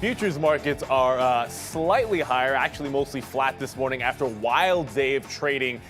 Futures markets are slightly higher, actually mostly flat this morning after a wild day of trading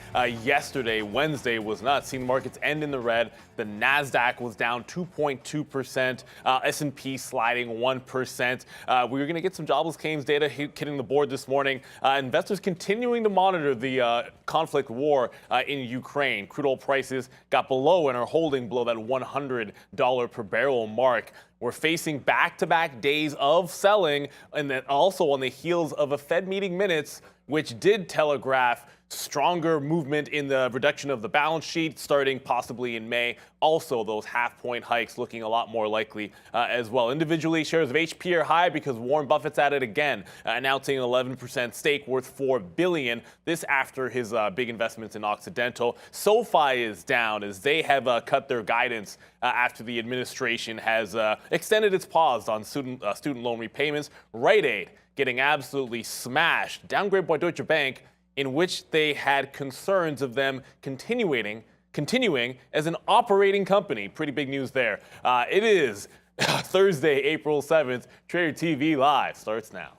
yesterday. Wednesday was nuts. Seeing the markets end in the red. The NASDAQ was down 2.2%, S&P sliding 1%. We were going to get some jobless claims data hitting the board this morning. Investors continuing to monitor the conflict war in Ukraine. Crude oil prices got below and are holding below that $100 per barrel mark. We're facing back-to-back days of selling, and then also on the heels of a Fed meeting minutes, which did telegraph stronger movement in the reduction of the balance sheet starting possibly in May. Also, those half-point hikes looking a lot more likely as well. Individually, shares of HP are high because Warren Buffett's at it again, announcing an 11% stake worth $4 billion. This after his big investments in Occidental. SoFi is down as they have cut their guidance after the administration has extended its pause on student loan repayments. Rite Aid getting absolutely smashed, downgraded by Deutsche Bank, in which they had concerns of them continuing as an operating company. Pretty big news there. It is Thursday, April 7th. Trader TV Live starts now.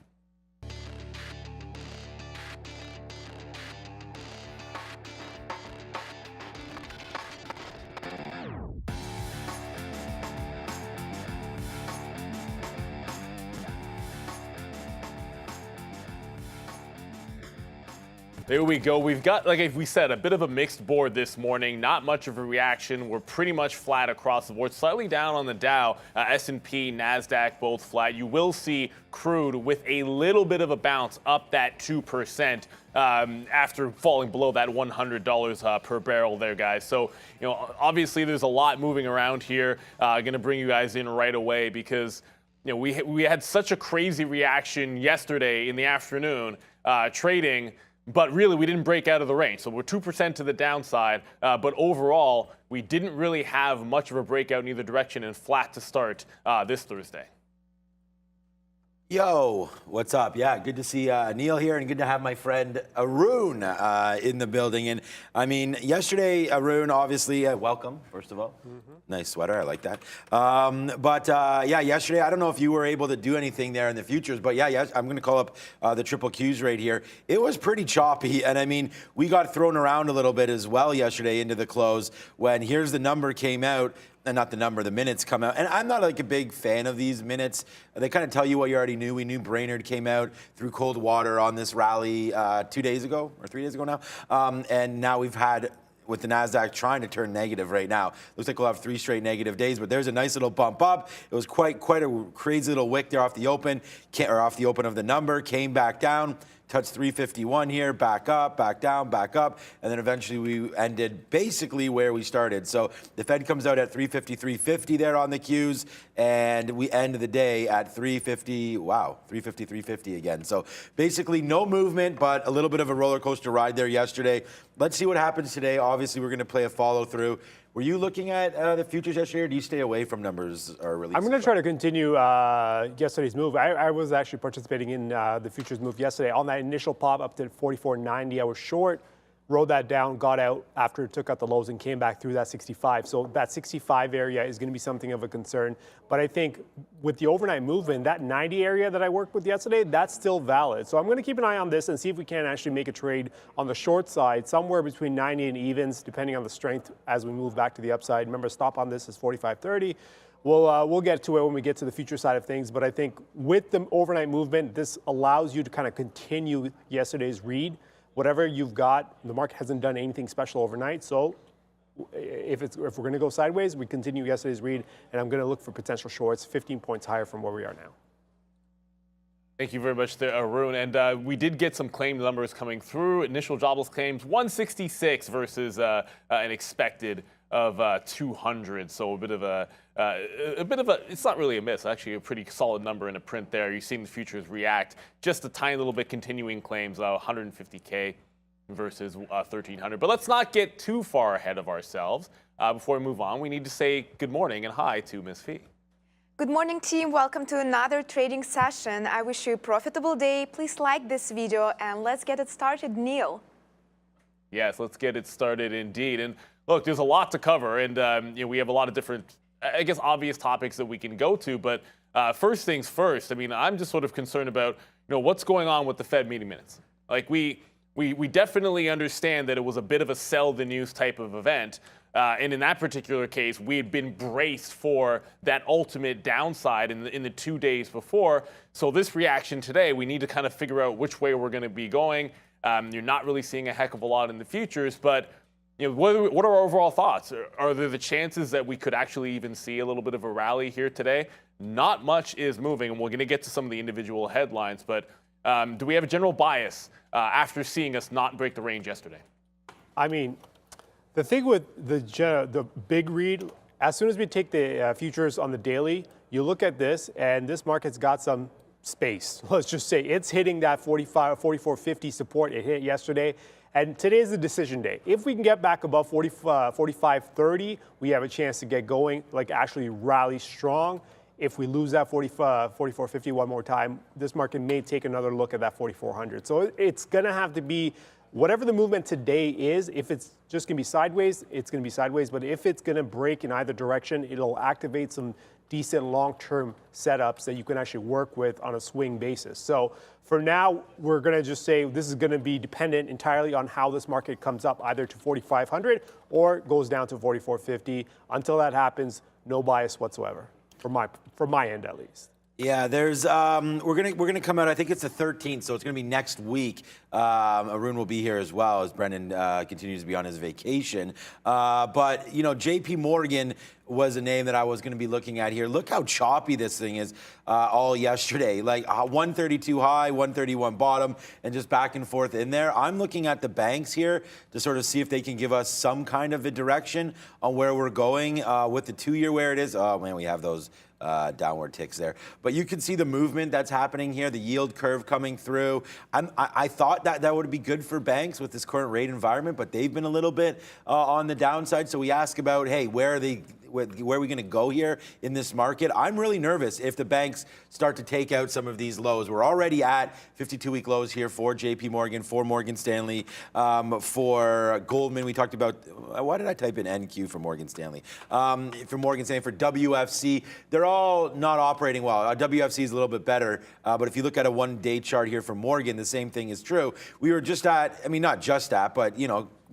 There we go. We've got, like we said, a bit of a mixed board this morning. Not much of a reaction. We're pretty much flat across the board. Slightly down on the Dow, S&P, NASDAQ, both flat. You will see crude with a little bit of a bounce up that 2% after falling below that $100 per barrel there, guys. So, obviously there's a lot moving around here. Going to bring you guys in right away because, we had such a crazy reaction yesterday in the afternoon trading. But really, we didn't break out of the range. So we're 2% to the downside. But overall, we didn't really have much of a breakout in either direction and flat to start this Thursday. Yo, what's up? Yeah, good to see Neil here and good to have my friend Arun in the building. And I mean, yesterday, Arun, obviously, welcome, first of all. Nice sweater, I like that. Yeah, yesterday, I don't know if you were able to do anything there in the futures, but yeah, I'm going to call up the triple Qs right here. It was pretty choppy. And I mean, we got thrown around a little bit as well yesterday into the close when here's the number came out. And not the number, the minutes come out. And I'm not like a big fan of these minutes. They kind of tell you what you already knew. We knew Brainerd came out through cold water on this rally 2 days ago or 3 days ago now. And now we've had, with the NASDAQ trying to turn negative right now. Looks like we'll have 3 straight negative days, but there's a nice little bump up. It was quite a crazy little wick there off the open, or off the open of the number, came back down. Touched 351 here, back up, back down, back up, and then eventually we ended basically where we started. So the Fed comes out at 350 there on the Qs, and we end the day at 350, wow, 350 again. So basically no movement, but a little bit of a roller coaster ride there yesterday. Let's see what happens today. Obviously, we're going to play a follow through. Were you looking at the futures yesterday, or do you stay away from numbers or releases? I'm going to try to continue yesterday's move. I was actually participating in the futures move yesterday. On that initial pop up to 44.90, I was short, rode that down, got out after it took out the lows and came back through that 65. So that 65 area is going to be something of a concern. But I think with the overnight movement, that 90 area that I worked with yesterday, that's still valid. So I'm going to keep an eye on this and see if we can actually make a trade on the short side, somewhere between 90 and evens, depending on the strength as we move back to the upside. Remember, stop on this is 45.30. We'll get to it when we get to the future side of things. But I think with the overnight movement, this allows you to kind of continue yesterday's read. Whatever you've got, the market hasn't done anything special overnight. So if we're going to go sideways, we continue yesterday's read, and I'm going to look for potential shorts 15 points higher from where we are now. Thank you very much there, Arun. And we did get some claim numbers coming through. Initial jobless claims, 166 versus an expected of 200. So a bit of a, it's not really a miss, actually a pretty solid number in a print there. You're seeing the futures react just a tiny little bit, continuing claims, 150K versus 1,300. But let's not get too far ahead of ourselves. Before we move on, we need to say good morning and hi to Ms. Fee. Good morning, team. Welcome to another trading session. I wish you a profitable day. Please like this video and let's get it started. Neil. Yes, let's get it started indeed. And look, there's a lot to cover, and we have a lot of different, I guess, obvious topics that we can go to, but First things first, I mean, I'm just sort of concerned about, what's going on with the Fed meeting minutes. Like, we definitely understand that it was a bit of a sell the news type of event. And in that particular case, we had been braced for that ultimate downside in the 2 days before. So this reaction today, we need to kind of figure out which way we're going to be going. You're not really seeing a heck of a lot in the futures, but what are our overall thoughts? Are there the chances that we could actually even see a little bit of a rally here today? Not much is moving, and we're going to get to some of the individual headlines, but do we have a general bias after seeing us not break the range yesterday? I mean, the thing with the big read, as soon as we take the futures on the daily, you look at this, and this market's got some space. Let's just say it's hitting that 44.50 support it hit yesterday. And today is the decision day. If we can get back above 45.30, we have a chance to get going, like actually rally strong. If we lose that 44.50 one more time, this market may take another look at that 4,400. So it's going to have to be whatever the movement today is. If it's just going to be sideways, it's going to be sideways. But if it's going to break in either direction, it'll activate some decent long-term setups that you can actually work with on a swing basis. So for now, we're going to just say this is going to be dependent entirely on how this market comes up either to 4,500 or goes down to 44.50. Until that happens, no bias whatsoever, from my end at least. Yeah, there's we're gonna come out. I think it's the 13th, so it's gonna be next week. Arun will be here as well as Brendan continues to be on his vacation. But J.P. Morgan was a name that I was going to be looking at here. Look how choppy this thing is all yesterday. Like 132 high, 131 bottom, and just back and forth in there. I'm looking at the banks here to sort of see if they can give us some kind of a direction on where we're going with the 2-year where it is. Oh man, we have those downward ticks there. But you can see the movement that's happening here, the yield curve coming through. I thought that would be good for banks with this current rate environment, but they've been a little bit on the downside. So we ask about, hey, where are we going to go here in this market? I'm really nervous if the banks start to take out some of these lows. We're already at 52-week lows here for JP Morgan, for Morgan Stanley, for Goldman. We talked about, why did I type in NQ for Morgan Stanley? For Morgan Stanley, for WFC, they're all not operating well. WFC is a little bit better, but if you look at a one-day chart here for Morgan, the same thing is true. We were just at, I mean, not just at, but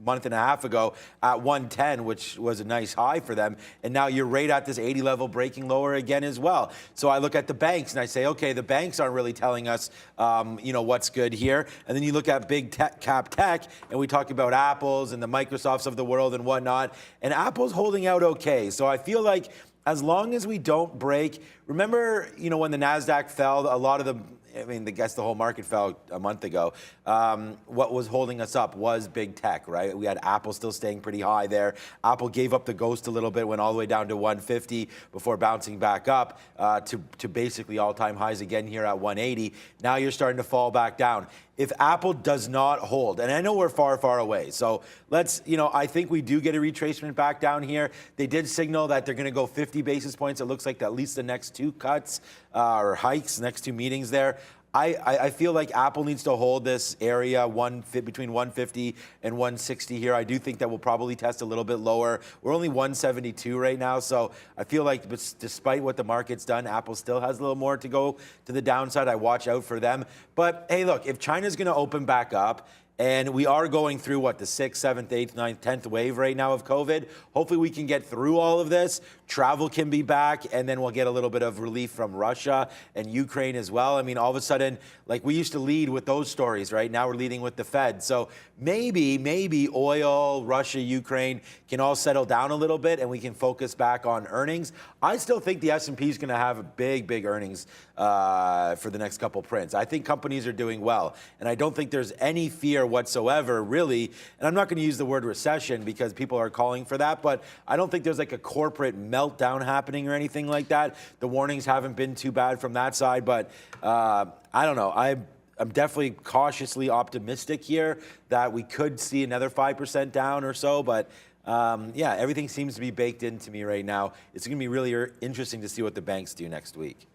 month and a half ago at 110, which was a nice high for them. And now you're right at this 80 level, breaking lower again as well. So I look at the banks and I say, okay, the banks aren't really telling us, what's good here. And then you look at big cap tech, and we talk about Apples and the Microsofts of the world and whatnot. And Apple's holding out okay. So I feel like as long as we don't break, remember, when the NASDAQ fell, a lot of I guess the whole market fell a month ago. What was holding us up was big tech, right? We had Apple still staying pretty high there. Apple gave up the ghost a little bit, went all the way down to 150 before bouncing back up to basically all-time highs again here at 180. Now you're starting to fall back down. If Apple does not hold, and I know we're far, far away, so let's, I think we do get a retracement back down here. They did signal that they're going to go 50 basis points. It looks like at least the next 2 cuts or hikes, next 2 meetings there. I feel like Apple needs to hold this area between 150 and 160 here. I do think that we'll probably test a little bit lower. We're only 172 right now, so I feel like despite what the market's done, Apple still has a little more to go to the downside. I watch out for them. But hey, look, if China's going to open back up, and we are going through, the 6th, 7th, 8th, 9th, 10th wave right now of COVID. Hopefully we can get through all of this. Travel can be back, and then we'll get a little bit of relief from Russia and Ukraine as well. I mean, all of a sudden, we used to lead with those stories, right? Now we're leading with the Fed. So maybe oil, Russia, Ukraine can all settle down a little bit, and we can focus back on earnings. I still think the S&P is going to have a big earnings for the next couple prints. I think companies are doing well, and I don't think there's any fear whatsoever, really. And I'm not going to use the word recession because people are calling for that, but I don't think there's a corporate meltdown happening or anything like that. The warnings haven't been too bad from that side, but I don't know. I'm definitely cautiously optimistic here that we could see another 5% down or so, but everything seems to be baked into me right now. It's going to be really interesting to see what the banks do next week.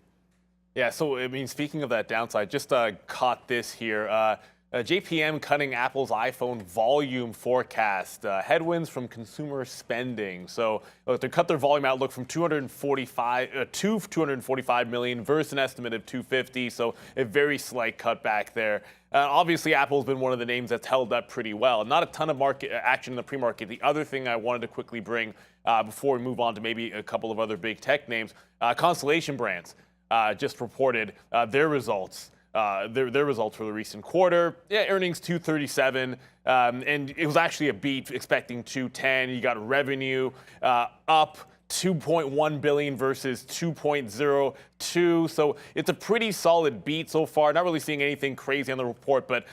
Yeah, so, speaking of that downside, just caught this here. JPM cutting Apple's iPhone volume forecast. Headwinds from consumer spending. So look, they cut their volume outlook from 245 million versus an estimate of 250. So a very slight cutback there. Obviously, Apple's been one of the names that's held up pretty well. Not a ton of market action in the pre-market. The other thing I wanted to quickly bring before we move on to maybe a couple of other big tech names, Constellation Brands just reported their results. Their results for the recent quarter. Yeah, earnings 237, and it was actually a beat, expecting 210. You got revenue up 2.1 billion versus 2.02. So it's a pretty solid beat so far. Not really seeing anything crazy on the report, but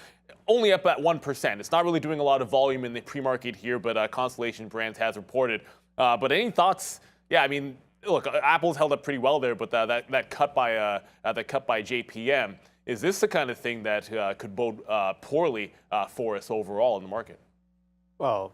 only up at 1%. It's not really doing a lot of volume in the pre-market here, but Constellation Brands has reported. But any thoughts? Yeah, I mean, look, Apple's held up pretty well there, but that cut by JPM. Is this the kind of thing that could bode poorly for us overall in the market? Well,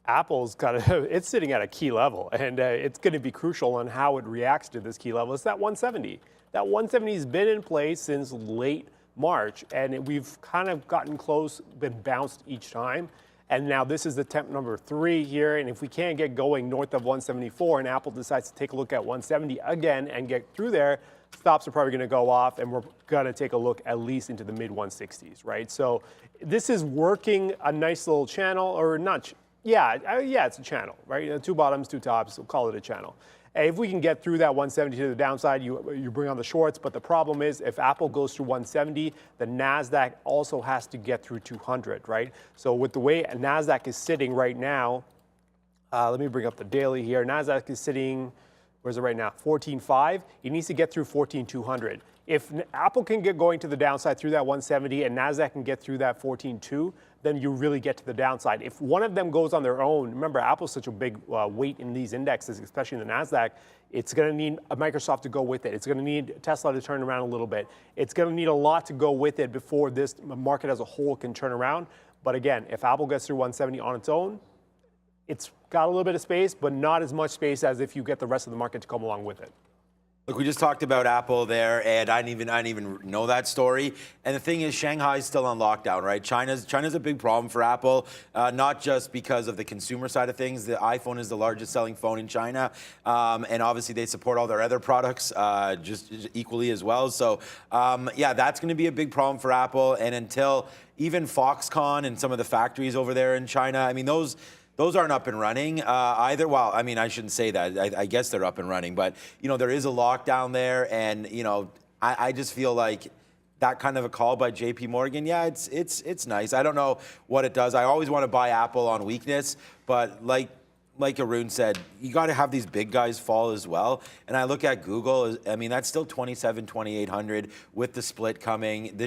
Apple's it's sitting at a key level, and it's going to be crucial on how it reacts to this key level. It's that 170. That 170 has been in place since late March, and we've kind of gotten close, been bounced each time. And now this is attempt number 3 here, and if we can't get going north of 174 and Apple decides to take a look at 170 again and get through there, stops are probably going to go off, and we're going to take a look at least into the mid-160s, right? So this is working a nice little channel, or not, yeah, it's a channel, right? 2 bottoms, 2 tops, we'll call it a channel. And if we can get through that 170 to the downside, you bring on the shorts. But the problem is, if Apple goes through 170, the NASDAQ also has to get through 200, right? So with the way NASDAQ is sitting right now, let me bring up the daily here. NASDAQ is sitting, where's it right now? 14.5. It needs to get through 14.200. If Apple can get going to the downside through that 170 and NASDAQ can get through that 14.2, then you really get to the downside. If one of them goes on their own, remember, Apple's such a big weight in these indexes, especially in the NASDAQ, it's going to need Microsoft to go with it. It's going to need Tesla to turn around a little bit. It's going to need a lot to go with it before this market as a whole can turn around. But again, if Apple gets through 170 on its own, it's got a little bit of space, but not as much space as if you get the rest of the market to come along with it. Look, we just talked about Apple there, and I didn't even know that story. And the thing is, Shanghai's still on lockdown, right? China's a big problem for Apple, not just because of the consumer side of things. The iPhone is the largest selling phone in China, and obviously they support all their other products just equally as well. So, yeah, that's going to be a big problem for Apple. And until even Foxconn and some of the factories over there in China, I mean, those aren't up and running either. Well, I mean, I shouldn't say that. I guess they're up and running, but there is a lockdown there, and I just feel like that kind of a call by JP Morgan, yeah, it's nice. I don't know what it does. I always want to buy Apple on weakness, but like Arun said, you got to have these big guys fall as well. And I look at Google, I mean, that's still 2,800 with the split coming.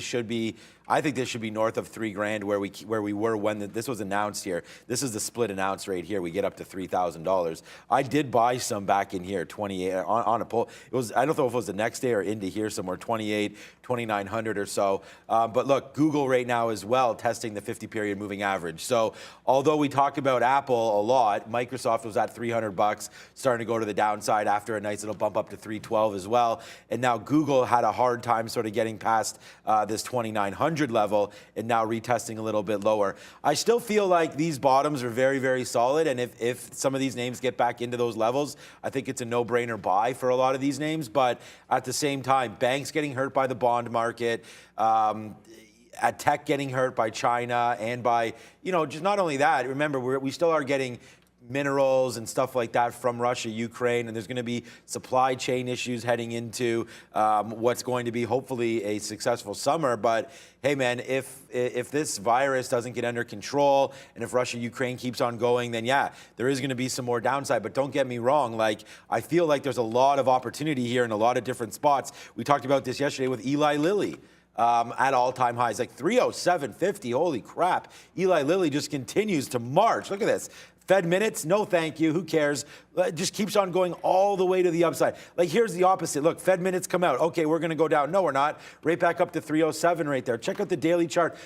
I think this should be north of $3,000 where we were when this was announced here. This is the split announced right here. We get up to $3,000. I did buy some back in here, 28 on a pull. It was, I don't know if it was the next day or into here somewhere, 28, 2,900 or so. But look, Google right now as well testing the 50-period moving average. So although we talk about Apple a lot, Microsoft was at $300, starting to go to the downside after a nice little bump up to 312 as well. And now Google had a hard time sort of getting past this 2,900 level and now retesting a little bit lower. I still feel like these bottoms are very, very solid. And if some of these names get back into those levels, I think it's a no-brainer buy for a lot of these names. But at the same time, banks getting hurt by the bond market, at tech getting hurt by China and by, just not only that, remember, we still are getting minerals and stuff like that from Russia, Ukraine, and there's going to be supply chain issues heading into what's going to be hopefully a successful summer. But hey, man, if this virus doesn't get under control and if Russia, Ukraine keeps on going, then yeah, there is going to be some more downside. But don't get me wrong, I feel like there's a lot of opportunity here in a lot of different spots. We talked about this yesterday with Eli Lilly. At all-time highs, like 307.50. Holy crap. Eli Lilly just continues to march. Look at this. Fed minutes, no thank you, who cares? It just keeps on going all the way to the upside. Here's the opposite. Look, Fed minutes come out. Okay, we're going to go down. No, we're not. Right back up to 307 right there. Check out the daily chart.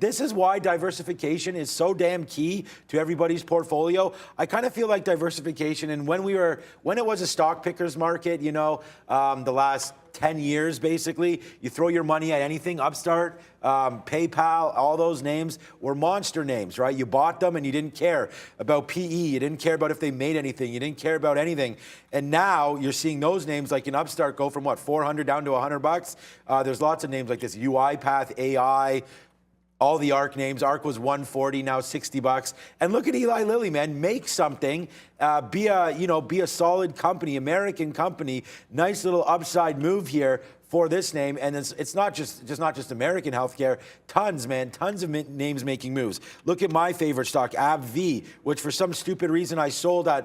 This is why diversification is so damn key to everybody's portfolio. I kind of feel like diversification, and when it was a stock pickers market, the last 10 years, basically, you throw your money at anything, Upstart, PayPal, all those names were monster names, right? You bought them and you didn't care about PE. You didn't care about if they made anything. You didn't care about anything. And now you're seeing those names like in Upstart go from what, 400 down to 100 bucks. There's lots of names like this, UiPath, AI, all the ARC names. ARC was 140, now 60 bucks. And look at Eli Lilly, man. Make something. Be a solid company, American company. Nice little upside move here for this name. And it's not just American healthcare. Tons of names making moves. Look at my favorite stock, AbbVie, which for some stupid reason I sold, I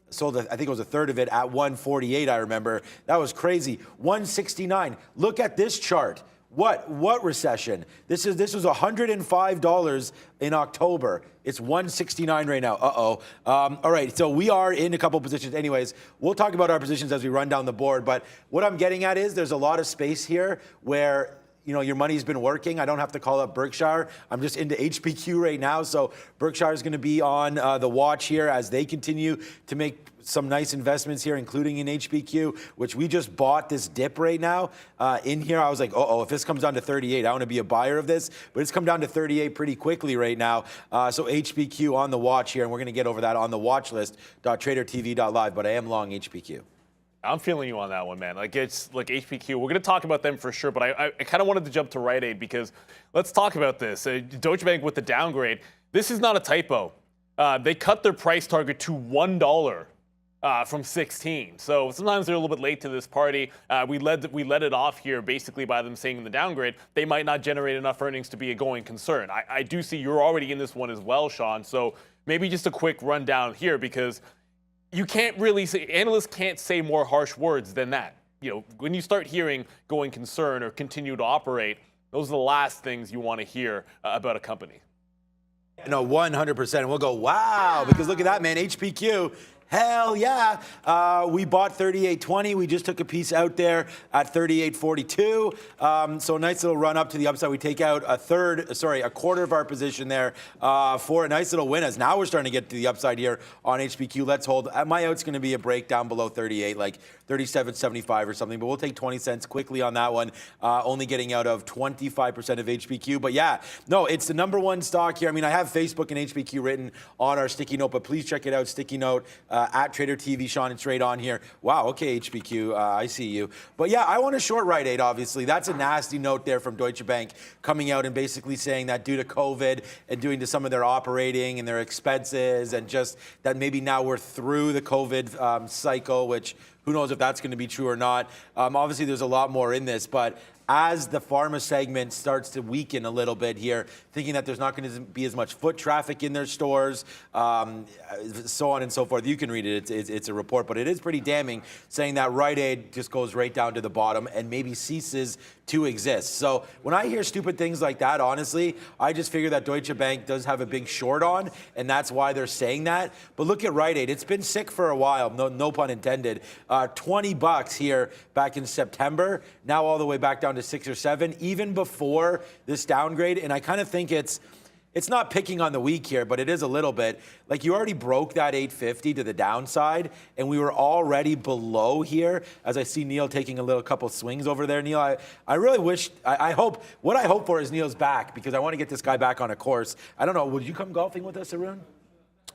think it was a third of it at 148, I remember. That was crazy. 169. Look at this chart. What recession? This was $105 in October. It's 169 right now. All right, so we are in a couple positions. Anyways, we'll talk about our positions as we run down the board. But what I'm getting at is there's a lot of space here where your money's been working. I don't have to call up Berkshire. I'm just into HPQ right now. So Berkshire is going to be on the watch here as they continue to make some nice investments here, including in HPQ, which we just bought this dip right now. In here, I was like, if this comes down to 38, I want to be a buyer of this. But it's come down to 38 pretty quickly right now. So HPQ on the watch here, and we're going to get over that on the watch list, tradertv.live. But I am long HPQ. I'm feeling you on that one, man. It's like HPQ. We're going to talk about them for sure, but I kind of wanted to jump to Rite Aid because let's talk about this. Deutsche Bank with the downgrade. This is not a typo. They cut their price target to $1 from 16. So sometimes they're a little bit late to this party. We led it off here basically by them saying in the downgrade they might not generate enough earnings to be a going concern. I do see you're already in this one as well, Sean. So maybe just a quick rundown here because you can't really say, analysts can't say more harsh words than that. When you start hearing going concern or continue to operate, those are the last things you want to hear about a company. No, 100%. We'll go, wow, because look at that, man. HPQ. Hell yeah. We bought 38.20. We just took a piece out there at 38.42. So a nice little run up to the upside. We take out a quarter of our position there for a nice little win. As now we're starting to get to the upside here on HPQ. Let's hold. My out's going to be a breakdown below 38, like 37.75 or something. But we'll take 20 cents quickly on that one. Only getting out of 25% of HPQ. But yeah, no, it's the number one stock here. I mean, I have Facebook and HPQ written on our sticky note, but please check it out. Sticky note. At Trader TV, Sean, it's right on here. Wow, okay, HPQ, I see you. But yeah, I want to short Rite Aid, obviously. That's a nasty note there from Deutsche Bank coming out and basically saying that due to COVID and due to some of their operating and their expenses and just that maybe now we're through the COVID cycle, which who knows if that's going to be true or not. Obviously, there's a lot more in this, but as the pharma segment starts to weaken a little bit here, thinking that there's not going to be as much foot traffic in their stores, so on and so forth. You can read it. It's a report, but it is pretty damning, saying that Rite Aid just goes right down to the bottom and maybe ceases to exist. So when I hear stupid things like that, honestly, I just figure that Deutsche Bank does have a big short on, and that's why they're saying that. But look at Rite Aid. It's been sick for a while, no pun intended. 20 bucks here back in September, now all the way back down to 6 or 7, even before this downgrade. And I kind of think it's not picking on the weak here, but it is a little bit. Like you already broke that 850 to the downside, and we were already below here. As I see Neil taking a couple swings over there, Neil, I really wish, I hope for is Neil's back because I want to get this guy back on a course. I don't know, would you come golfing with us, Arun?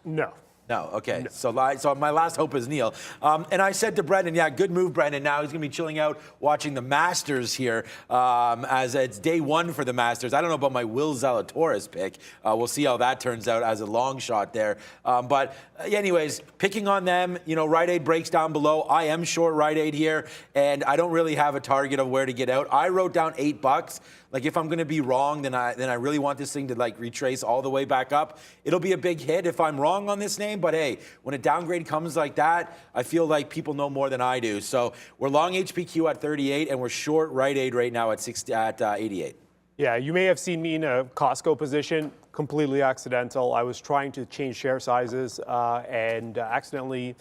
No. No, okay. No. So my last hope is Neil. And I said to Brendan, yeah, good move, Brendan. Now he's going to be chilling out watching the Masters here as it's day one for the Masters. I don't know about my Will Zalatoris pick. We'll see how that turns out as a long shot there. But anyways, picking on them, Rite Aid breaks down below. I am short Rite Aid here, and I don't really have a target of where to get out. I wrote down $8. Like if I'm going to be wrong, then I really want this thing to like retrace all the way back up. It'll be a big hit if I'm wrong on this name, but hey, when a downgrade comes like that, I feel like people know more than I do. So we're long HPQ at 38 and we're short Rite Aid right now at 88. Yeah, you may have seen me in a Costco position, completely accidental. I was trying to change share sizes and accidentally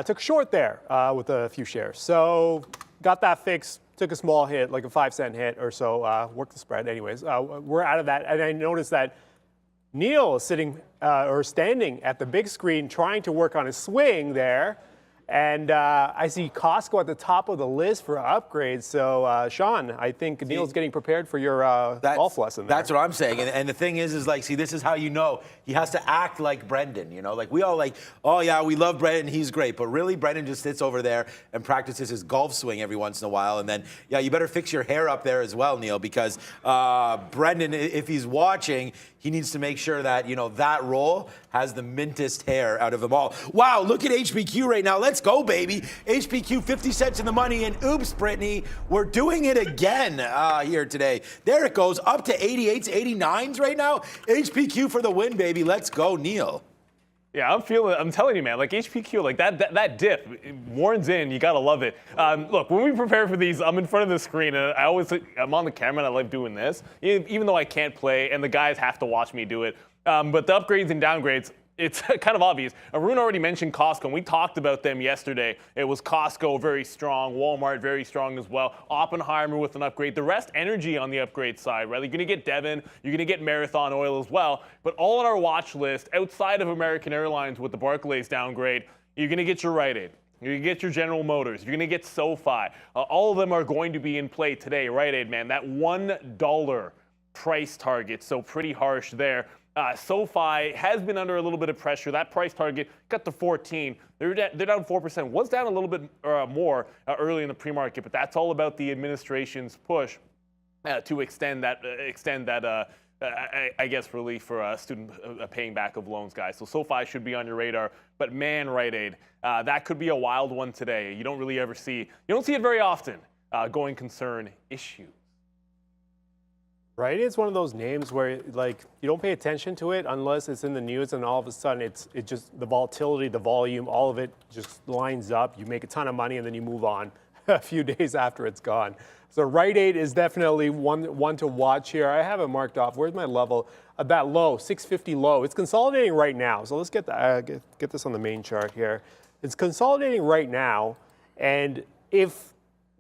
took a short there with a few shares. So got that fixed. Took a small hit, like a 5-cent hit or so, worked the spread. Anyways, we're out of that. And I noticed that Neil is sitting or standing at the big screen trying to work on his swing there. And I see Costco at the top of the list for upgrades. So, Sean, I think Neil's getting prepared for your golf lesson there. That's what I'm saying. And the thing is like, see, this is how you know he has to act like Brendan, you know? Like, we all like, oh, yeah, we love Brendan. He's great. But really, Brendan just sits over there and practices his golf swing every once in a while. And then, yeah, you better fix your hair up there as well, Neil, because Brendan, if he's watching, he needs to make sure that, you know, that roll has the mintest hair out of them all. Wow, look at HPQ right now. Let's go, baby. HPQ 50 cents in the money. And oops, Brittany, we're doing it again here today. There it goes, up to 88s, 89s right now. HPQ for the win, baby. Let's go, Neil. Yeah, I'm telling you, man, like HPQ, like that dip, Warren's in, you gotta love it. Look, when we prepare for these, I'm in front of the screen, and I'm on the camera, and I like doing this, even though I can't play, and the guys have to watch me do it. But the upgrades and downgrades, it's kind of obvious. Arun already mentioned Costco, and we talked about them yesterday. It was Costco very strong, Walmart very strong as well, Oppenheimer with an upgrade. The rest, energy on the upgrade side, right? You're going to get Devon, you're going to get Marathon Oil as well. But all on our watch list, outside of American Airlines with the Barclays downgrade, you're going to get your Rite Aid. You're going to get your General Motors. You're going to get SoFi. All of them are going to be in play today. Rite Aid, man, that $1 price target, so pretty harsh there. SoFi has been under a little bit of pressure. That price target got to 14. They're down 4%. Was down a little bit more early in the pre-market, but that's all about the administration's push to extend that I guess relief for student paying back of loans, guys. So SoFi should be on your radar. But man, Rite Aid, that could be a wild one today. You don't really ever see. You don't see it very often. Going concern issue. Right, it's one of those names where like you don't pay attention to it unless it's in the news, and all of a sudden it just the volatility, the volume, all of it just lines up. You make a ton of money and then you move on a few days after it's gone. So Rite Aid is definitely one to watch here. I have it marked off. Where's my level? That low, 650 low. It's consolidating right now. So let's get this on the main chart here. It's consolidating right now, and if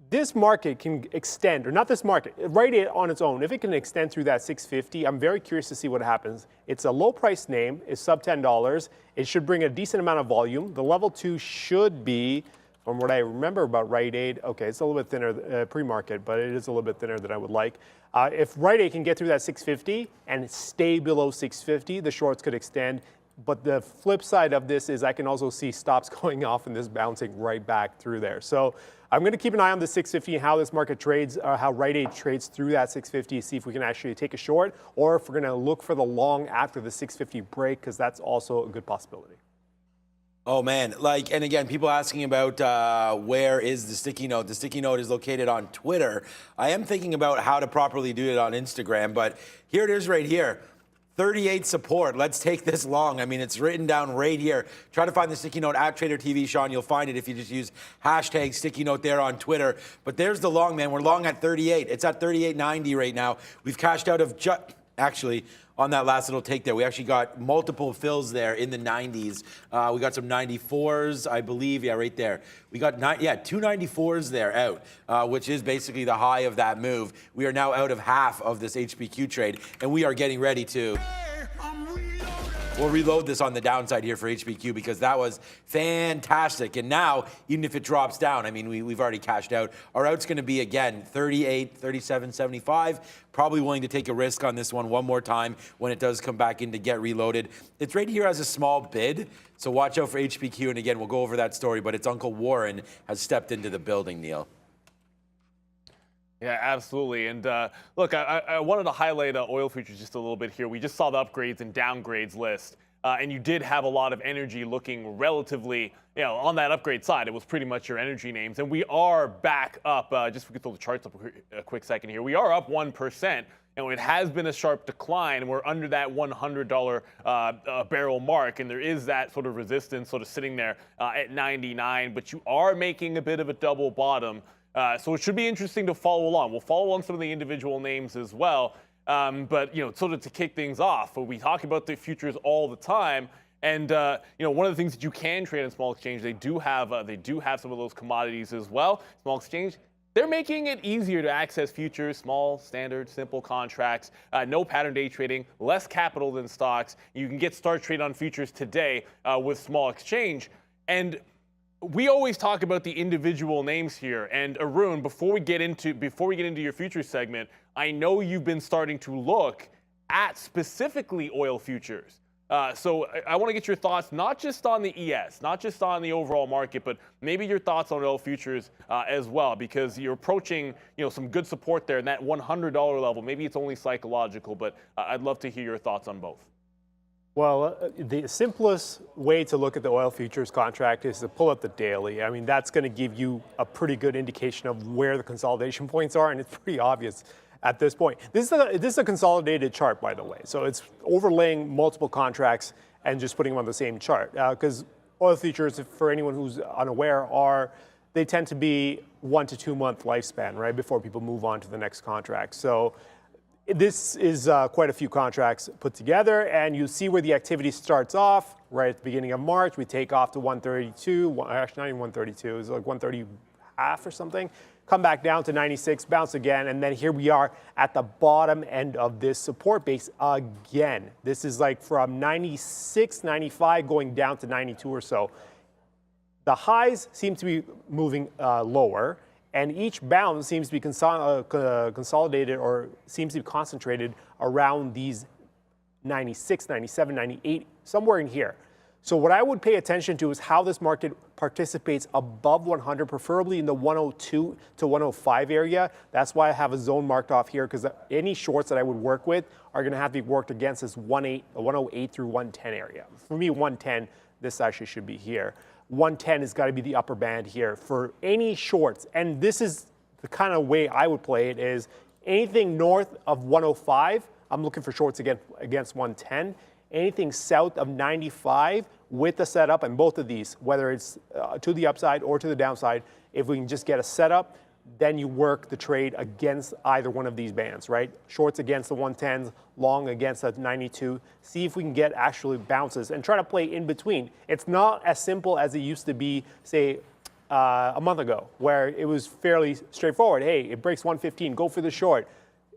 this market can extend, or not this market, Rite Aid on its own, if it can extend through that 650, I'm very curious to see what happens. It's a low price name, it's sub $10. It should bring a decent amount of volume. The level 2 should be, from what I remember about Rite Aid, okay, it's a little bit thinner pre-market, but it is a little bit thinner than I would like. If Rite Aid can get through that 650 and stay below 650, the shorts could extend. But the flip side of this is I can also see stops going off and this bouncing right back through there. So I'm going to keep an eye on the 650 and how this market trades, how Rite Aid trades through that 650, see if we can actually take a short, or if we're going to look for the long after the 650 break, because that's also a good possibility. Oh, man. Like, and again, people asking about where is the sticky note. The sticky note is located on Twitter. I am thinking about how to properly do it on Instagram, but here it is right here. 38 support. Let's take this long. I mean, it's written down right here. Try to find the sticky note at Trader TV, Sean. You'll find it if you just use hashtag sticky note there on Twitter. But there's the long, man. We're long at 38. It's at 38.90 right now. We've cashed out of actually on that last little take there. We actually got multiple fills there in the 90s. We got some 94s, I believe. Yeah, right there. We got two 94s there out, which is basically the high of that move. We are now out of half of this HPQ trade, and we are getting ready to... We'll reload this on the downside here for HPQ because that was fantastic. And now, even if it drops down, I mean, we've already cashed out. Our out's going to be, again, 38, 37, 75. Probably willing to take a risk on this one more time when it does come back in to get reloaded. It's right here as a small bid, so watch out for HPQ. And again, we'll go over that story, but it's Uncle Warren has stepped into the building, Neil. Yeah, absolutely. And look, I wanted to highlight oil futures just a little bit here. We just saw the upgrades and downgrades list. And you did have a lot of energy looking relatively, on that upgrade side. It was pretty much your energy names. And we are back up, just if we could throw the charts up a quick second here. We are up 1%. And it has been a sharp decline. We're under that $100 barrel mark. And there is that sort of resistance sort of sitting there at 99. But you are making a bit of a double bottom. So it should be interesting to follow along. We'll follow on some of the individual names as well. But, sort of to kick things off, we talk about the futures all the time. And, one of the things that you can trade on small exchange, they do have some of those commodities as well. Small exchange, they're making it easier to access futures, small, standard, simple contracts, no pattern day trading, less capital than stocks. You can get start trade on futures today with small exchange. And we always talk about the individual names here. And Arun, before we get into your futures segment, I know you've been starting to look at specifically oil futures. So I want to get your thoughts, not just on the ES, not just on the overall market, but maybe your thoughts on oil futures as well, because you're approaching, some good support there in that $100 level. Maybe it's only psychological, but I'd love to hear your thoughts on both. Well, the simplest way to look at the oil futures contract is to pull up the daily. I mean, that's going to give you a pretty good indication of where the consolidation points are, and it's pretty obvious at this point. This is a consolidated chart, by the way. So it's overlaying multiple contracts and just putting them on the same chart. Because oil futures, for anyone who's unaware, they tend to be 1 to 2 month lifespan, right, before people move on to the next contract. So this is quite a few contracts put together, and you see where the activity starts off right at the beginning of March. We take off to 132, actually not even 132, it's like 130 half or something. Come back down to 96, bounce again, and then here we are at the bottom end of this support base again. This is like from 96, 95 going down to 92 or so. The highs seem to be moving lower, and each bounce seems to be consolidated or seems to be concentrated around these 96, 97, 98, somewhere in here. So what I would pay attention to is how this market participates above 100, preferably in the 102 to 105 area. That's why I have a zone marked off here, because any shorts that I would work with are going to have to be worked against this 108 through 110 area. For me, 110, this actually should be here. 110 has got to be the upper band here for any shorts. And this is the kind of way I would play it is anything north of 105, I'm looking for shorts again against 110. Anything south of 95 with the setup, and both of these, whether it's to the upside or to the downside, if we can just get a setup, then you work the trade against either one of these bands, right? Shorts against the 110s, long against the 92. See if we can get actually bounces and try to play in between. It's not as simple as it used to be, say, a month ago, where it was fairly straightforward. Hey, it breaks 115, go for the short.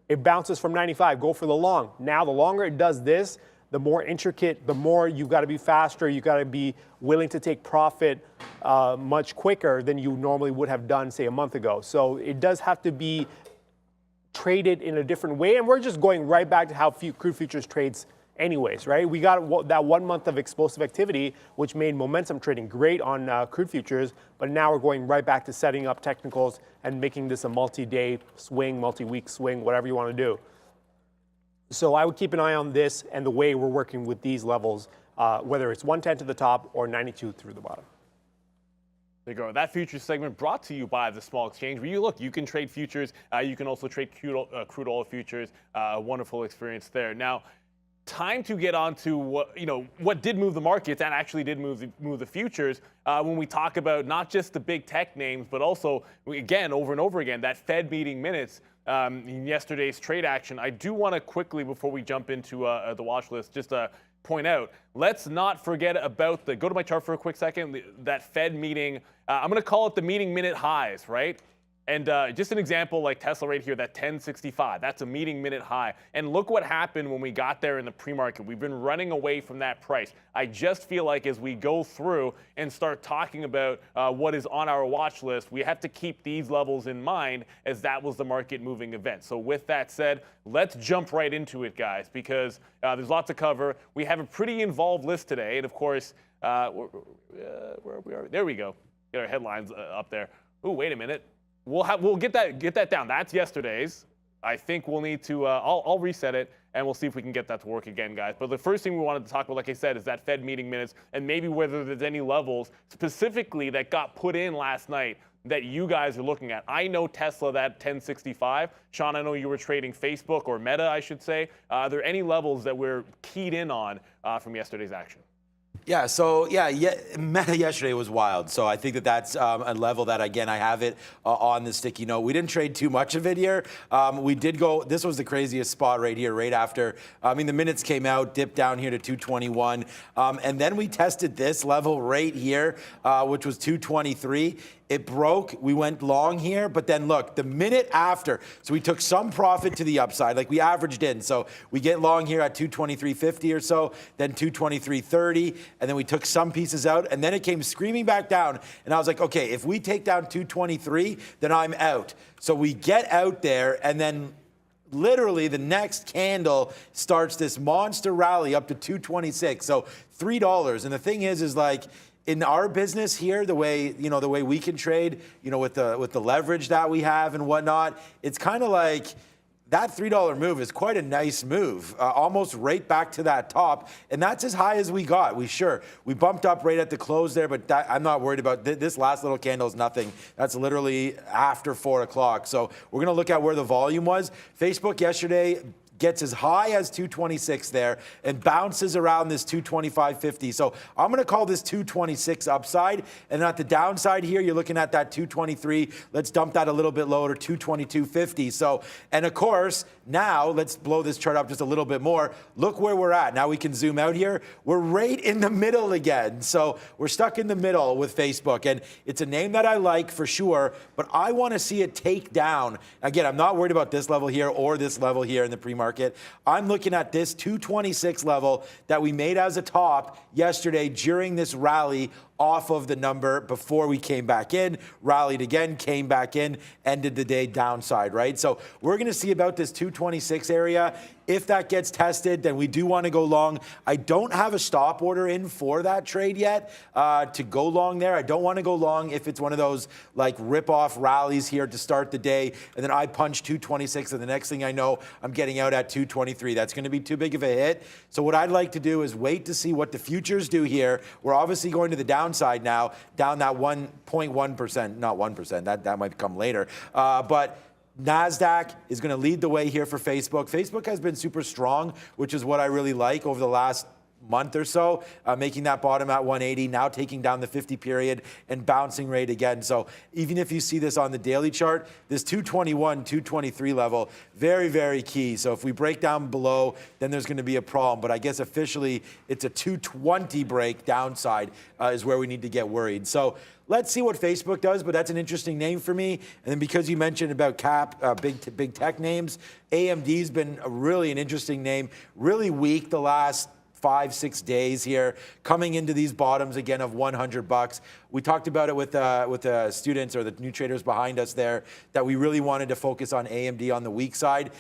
It bounces from 95, go for the long. Now, the longer it does this, the more intricate, the more you've got to be faster, you've got to be willing to take profit much quicker than you normally would have done, say, a month ago. So it does have to be traded in a different way, and we're just going right back to how crude futures trades anyways, right? We got that 1 month of explosive activity, which made momentum trading great on crude futures, but now we're going right back to setting up technicals and making this a multi-day swing, multi-week swing, whatever you want to do. So I would keep an eye on this and the way we're working with these levels, whether it's 110 to the top or 92 through the bottom. There you go. That futures segment brought to you by the Small Exchange, where you can trade futures. You can also trade crude oil futures. A wonderful experience there. Now, time to get on to what did move the markets and actually did move the futures when we talk about not just the big tech names, but also, again, over and over again, that Fed meeting minutes in yesterday's trade action. I do want to quickly, before we jump into the watch list, just point out, let's not forget about go to my chart for a quick second, that Fed meeting. I'm going to call it the meeting minute highs, right? And just an example like Tesla right here, that 1065, that's a meeting minute high. And look what happened when we got there in the pre-market. We've been running away from that price. I just feel like as we go through and start talking about what is on our watch list, we have to keep these levels in mind, as that was the market moving event. So with that said, let's jump right into it, guys, because there's lots to cover. We have a pretty involved list today. And of course, where we are, there we go. Get our headlines up there. Ooh, wait a minute. We'll get that down. That's yesterday's. I think we'll need to. I'll reset it, and we'll see if we can get that to work again, guys. But the first thing we wanted to talk about, like I said, is that Fed meeting minutes, and maybe whether there's any levels specifically that got put in last night that you guys are looking at. I know Tesla, that 1065. Sean, I know you were trading Facebook, or Meta, I should say. Are there any levels that we're keyed in on from yesterday's action? Yeah, so Meta yesterday was wild. So I think that's a level that, again, I have it on the sticky note. We didn't trade too much of it here. We did go, this was the craziest spot right here, right after. I mean, the minutes came out, dipped down here to 221. And then we tested this level right here, which was 223. It broke. We went long here, but then look, the minute after, so we took some profit to the upside, like we averaged in. So we get long here at 223.50 or so, then 223.30, and then we took some pieces out, and then it came screaming back down. And I was like, okay, if we take down 223, then I'm out. So we get out there, and then literally the next candle starts this monster rally up to 226. So $3. And the thing is like, in our business here, the way we can trade, with the leverage that we have and whatnot, it's kind of like that $3 move is quite a nice move, almost right back to that top. And that's as high as we got. We bumped up right at the close there, but I'm not worried about this last little candle is nothing. That's literally after 4 o'clock. So we're going to look at where the volume was. Facebook yesterday gets as high as 226 there and bounces around this 225.50. So I'm going to call this 226 upside. And then at the downside here, you're looking at that 223. Let's dump that a little bit lower to 222.50. So, and of course, now let's blow this chart up just a little bit more. Look where we're at. Now we can zoom out here. We're right in the middle again. So we're stuck in the middle with Facebook. And it's a name that I like for sure, but I want to see it take down. Again, I'm not worried about this level here or this level here in the pre-market. I'm looking at this 226 level that we made as a top yesterday during this rally off of the number before we came back in, rallied again, came back in, ended the day downside, right? So we're going to see about this 226 area. If that gets tested, then we do want to go long. I don't have a stop order in for that trade yet to go long there. I don't want to go long if it's one of those like rip-off rallies here to start the day, and then I punch 226, and the next thing I know, I'm getting out at 223. That's going to be too big of a hit. So what I'd like to do is wait to see what the futures do here. We're obviously going to the downside now, down that 1.1%, not 1%, that might come later, but NASDAQ is going to lead the way here for Facebook. Facebook has been super strong, which is what I really like over the last month or so, making that bottom at 180, now taking down the 50 period and bouncing rate again. So even if you see this on the daily chart, this 221, 223 level, very, very key. So if we break down below, then there's going to be a problem. But I guess officially it's a 220 break downside is where we need to get worried. So let's see what Facebook does, but that's an interesting name for me. And then because you mentioned about big tech names, AMD's been really an interesting name, really weak the last 5-6 days here, coming into these bottoms again of $100. We talked about it with the students or the new traders behind us there, that we really wanted to focus on AMD on the weak side.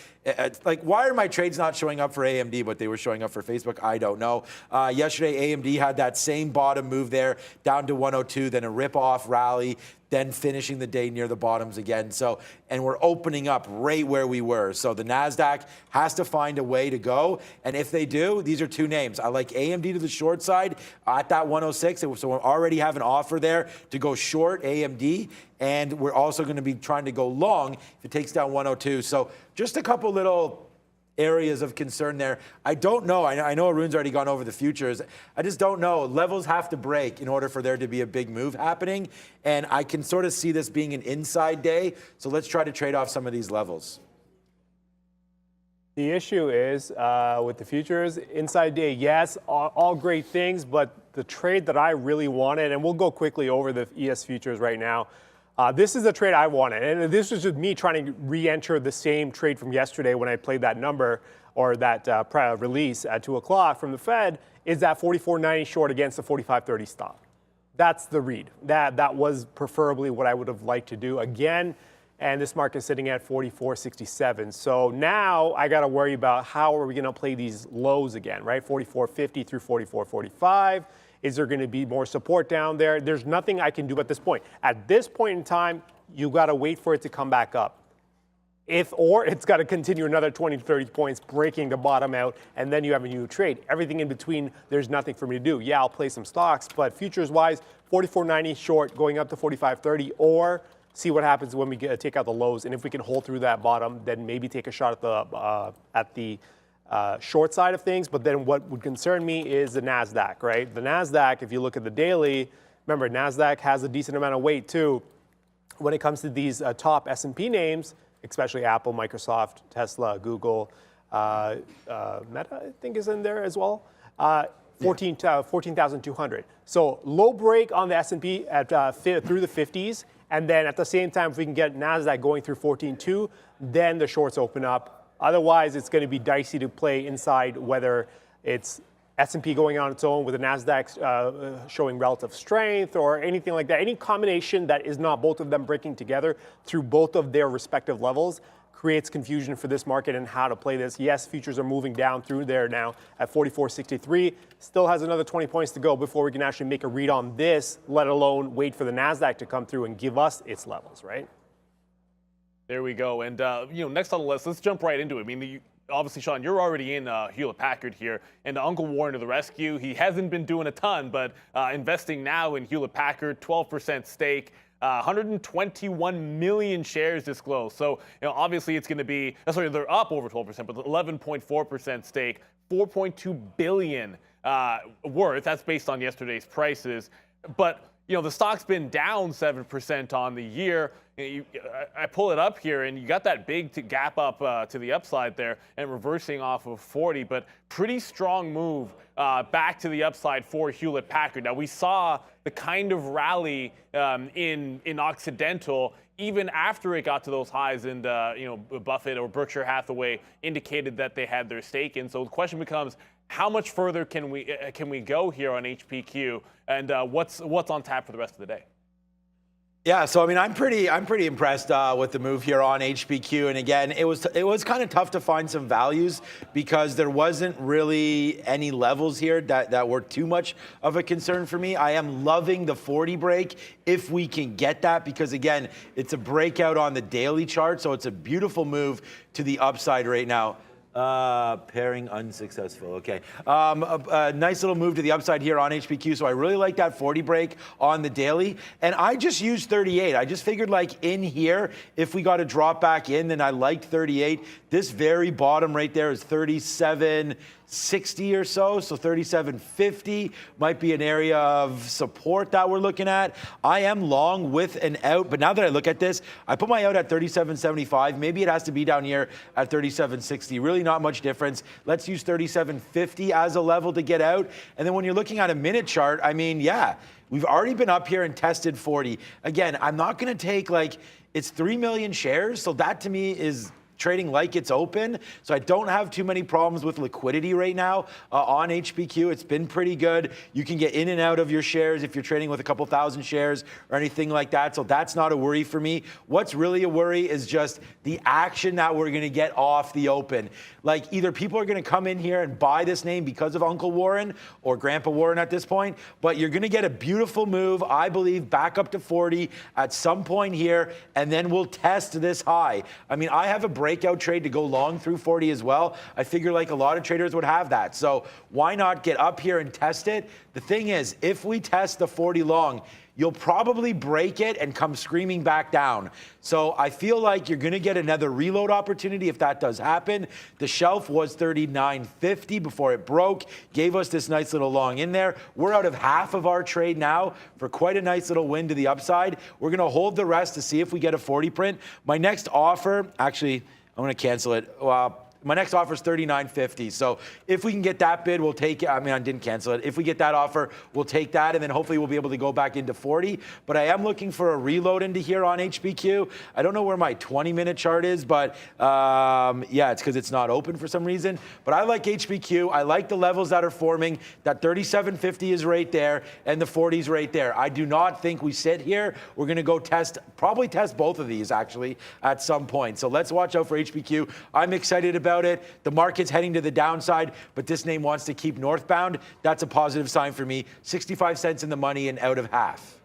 Like, why are my trades not showing up for AMD, but they were showing up for Facebook? I don't know. Yesterday, AMD had that same bottom move there, down to 102, then a rip-off rally, then finishing the day near the bottoms again. So, and we're opening up right where we were. So the NASDAQ has to find a way to go. And if they do, these are two names. I like AMD to the short side at that 106. So we already have an offer there to go short AMD. And we're also going to be trying to go long if it takes down 102. So just a couple little areas of concern there. I don't know. I know Arun's already gone over the futures. I just don't know. Levels have to break in order for there to be a big move happening. And I can sort of see this being an inside day. So let's try to trade off some of these levels. The issue is with the futures, inside day, yes, all great things, but the trade that I really wanted, and we'll go quickly over the ES futures right now. This is the trade I wanted, and this was just me trying to re-enter the same trade from yesterday when I played that number or that release at 2 o'clock from the Fed, is that 44.90 short against the 45.30 stop. That's the read. That was preferably what I would have liked to do again, and this market is sitting at 44.67. So now I got to worry about how are we going to play these lows again, right? 44.50 through 44.45. Is there going to be more support down there? There's nothing I can do at this point. At this point in time, you got to wait for it to come back up. Or it's got to continue another 20 to 30 points, breaking the bottom out, and then you have a new trade. Everything in between, there's nothing for me to do. Yeah, I'll play some stocks, but futures-wise, 44.90 short going up to 45.30, or see what happens when we take out the lows. And if we can hold through that bottom, then maybe take a shot at the short side of things. But then what would concern me is the NASDAQ, right? The NASDAQ, if you look at the daily, remember, NASDAQ has a decent amount of weight too. When it comes to these top S&P names, especially Apple, Microsoft, Tesla, Google, Meta, I think is in there as well, 14,200. So low break on the S&P at through the 50s, and then at the same time, if we can get NASDAQ going through 14.2, then the shorts open up. Otherwise, it's going to be dicey to play inside, whether it's S&P going on its own with the NASDAQ showing relative strength or anything like that. Any combination that is not both of them breaking together through both of their respective levels creates confusion for this market and how to play this. Yes, futures are moving down through there now at 44.63. Still has another 20 points to go before we can actually make a read on this, let alone wait for the NASDAQ to come through and give us its levels, right? There we go. And, next on the list, let's jump right into it. I mean, obviously, Sean, you're already in Hewlett-Packard here, and Uncle Warren to the rescue. He hasn't been doing a ton, but investing now in Hewlett-Packard, 12% stake, 121 million shares disclosed. So, obviously it's going to be, they're up over 12%, but 11.4% stake, 4.2 billion worth. That's based on yesterday's prices. But, the stock's been down 7% on the year. I pull it up here, and you got that big gap up to the upside there and reversing off of 40, but pretty strong move back to the upside for Hewlett-Packard. Now, we saw the kind of rally in Occidental even after it got to those highs, and Buffett or Berkshire Hathaway indicated that they had their stake in. So the question becomes, how much further can we go here on HPQ, and what's on tap for the rest of the day? Yeah, so I mean, I'm pretty impressed with the move here on HPQ. And again, it was kind of tough to find some values because there wasn't really any levels here that were too much of a concern for me. I am loving the 40 break if we can get that, because again, it's a breakout on the daily chart, so it's a beautiful move to the upside right now. Pairing unsuccessful. Okay. A nice little move to the upside here on HPQ. So I really like that 40 break on the daily. And I just used 38. I just figured like in here, if we got to drop back in, then I liked 38. This very bottom right there is 37.60 or so. So 37.50 might be an area of support that we're looking at. I am long with an out, but now that I look at this, I put my out at 37.75. Maybe it has to be down here at 37.60. Really not much difference. Let's use 37.50 as a level to get out. And then when you're looking at a minute chart, I mean, yeah, we've already been up here and tested 40. Again, I'm not going to take it's 3 million shares. So that to me is trading like it's open. So I don't have too many problems with liquidity right now on HPQ. It's been pretty good. You can get in and out of your shares if you're trading with a couple thousand shares or anything like that. So that's not a worry for me. What's really a worry is just the action that we're going to get off the open. Like either people are going to come in here and buy this name because of Uncle Warren or Grandpa Warren at this point, but you're going to get a beautiful move, I believe, back up to 40 at some point here, and then we'll test this high. I mean, I have a breakout trade to go long through 40 as well. I figure like a lot of traders would have that. So why not get up here and test it? The thing is, if we test the 40 long, you'll probably break it and come screaming back down. So I feel like you're going to get another reload opportunity if that does happen. The shelf was 39.50 before it broke, gave us this nice little long in there. We're out of half of our trade now for quite a nice little win to the upside. We're going to hold the rest to see if we get a 40 print. My next offer, actually, I'm going to cancel it. My next offer is $39.50. So if we can get that bid, we'll take it. I mean, I didn't cancel it. If we get that offer, we'll take that, and then hopefully we'll be able to go back into 40. But I am looking for a reload into here on HPQ. I don't know where my 20-minute chart is, but yeah, it's because it's not open for some reason. But I like HPQ. I like the levels that are forming. That 37.50 is right there, and the 40 is right there. I do not think we sit here. We're going to go probably test both of these, actually, at some point. So let's watch out for HPQ. I'm excited about it. The market's heading to the downside, but this name wants to keep northbound. That's a positive sign for me. 65 cents in the money and out of half.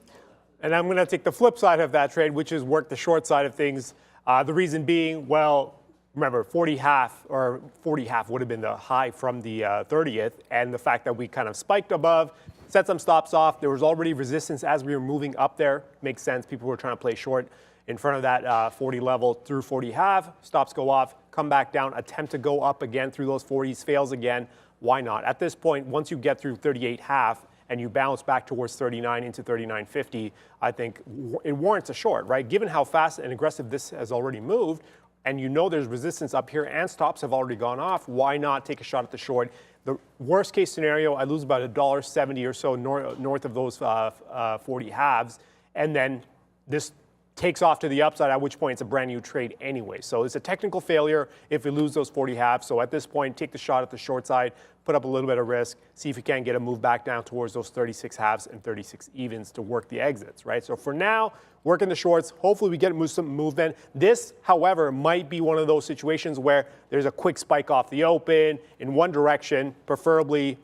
And I'm going to take the flip side of that trade, which is work the short side of things. The reason being, well, remember, 40.5 or 40.5 would have been the high from the 30th, and the fact that we kind of spiked above, set some stops off. There was already resistance as we were moving up there. Makes sense. People were trying to play short in front of that 40 level through 40.5. Stops go off, come back down, attempt to go up again through those 40s, fails again. Why not? At this point, once you get through 38.5 and you bounce back towards 39 into 39.50, I think it warrants a short, right? Given how fast and aggressive this has already moved, and you know there's resistance up here and stops have already gone off, why not take a shot at the short? The worst case scenario, I lose about $1.70 or so north of those 40 halves, and then this takes off to the upside, at which point it's a brand new trade anyway. So it's a technical failure if we lose those 40 halves. So at this point, take the shot at the short side, put up a little bit of risk, see if you can get a move back down towards those 36 halves and 36 evens to work the exits, right? So for now, working the shorts, hopefully we get some movement. This, however, might be one of those situations where there's a quick spike off the open in one direction, preferably,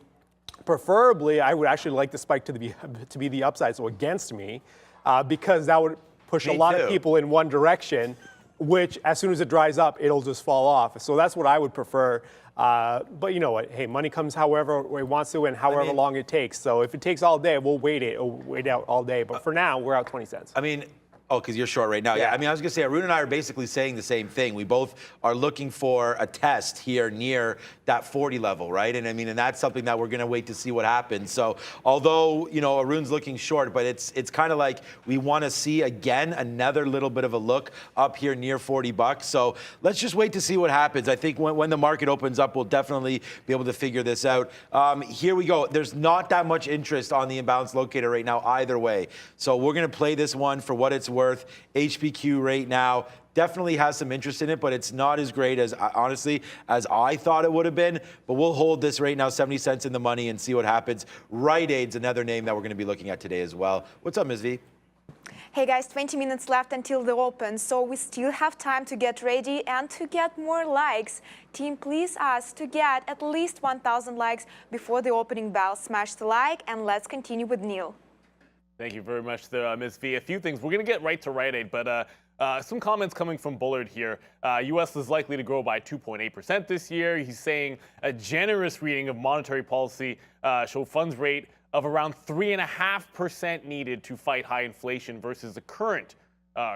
I would actually like the spike to be the upside, so against me, because that would push a lot of people in one direction, which as soon as it dries up, it'll just fall off. So that's what I would prefer. But you know what? Hey, money comes however it wants to and however long it takes. So if it takes all day, we'll wait out all day. But for now, we're out 20 cents. I mean, oh, because you're short right now. Yeah. I mean, I was going to say, Arun and I are basically saying the same thing. We both are looking for a test here near that 40 level, right? And I mean, and that's something that we're going to wait to see what happens. So although, you know, Arun's looking short, but it's kind of like we want to see, again, another little bit of a look up here near 40 bucks. So let's just wait to see what happens. I think when the market opens up, we'll definitely be able to figure this out. Here we go. There's not that much interest on the imbalance locator right now either way. So we're going to play this one for what it's worth. HPQ right now definitely has some interest in it, but it's not as great as, honestly, as I thought it would have been. But we'll hold this right now, 70 cents in the money, and see what happens. Rite Aid's another name that we're going to be looking at today as well. What's up, Ms. V? Hey guys, 20 minutes left until the open, so we still have time to get ready and to get more likes. Team, please us to get at least 1,000 likes before the opening bell. Smash the like, and let's continue with Neil. Thank you very much, Ms. V. A few things. We're going to get right to Rite Aid, but some comments coming from Bullard here. U.S. is likely to grow by 2.8% this year. He's saying a generous reading of monetary policy show funds rate of around 3.5% needed to fight high inflation versus the current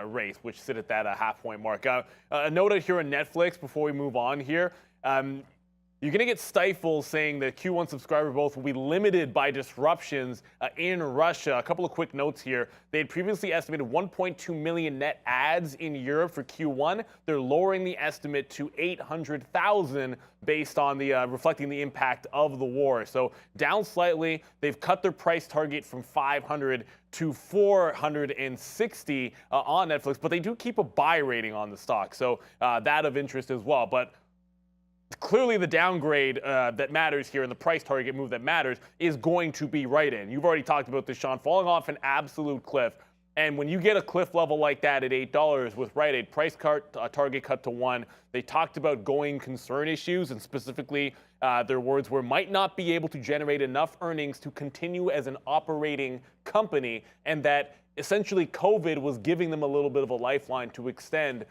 rate, which sit at that half-point mark. A note out here on Netflix before we move on here. You're going to get stifles saying that Q1 subscriber growth will be limited by disruptions in Russia. A couple of quick notes here. They had previously estimated 1.2 million net adds in Europe for Q1. They're lowering the estimate to 800,000 based on the reflecting the impact of the war. So down slightly. They've cut their price target from 500 to 460 on Netflix, but they do keep a buy rating on the stock. So that of interest as well. But clearly the downgrade that matters here and the price target move that matters is going to be Rite Aid. You've already talked about this, Sean, falling off an absolute cliff. And when you get a cliff level like that at $8 with Rite Aid, price target cut to 1, they talked about going concern issues, and specifically their words were might not be able to generate enough earnings to continue as an operating company, and that essentially COVID was giving them a little bit of a lifeline to extend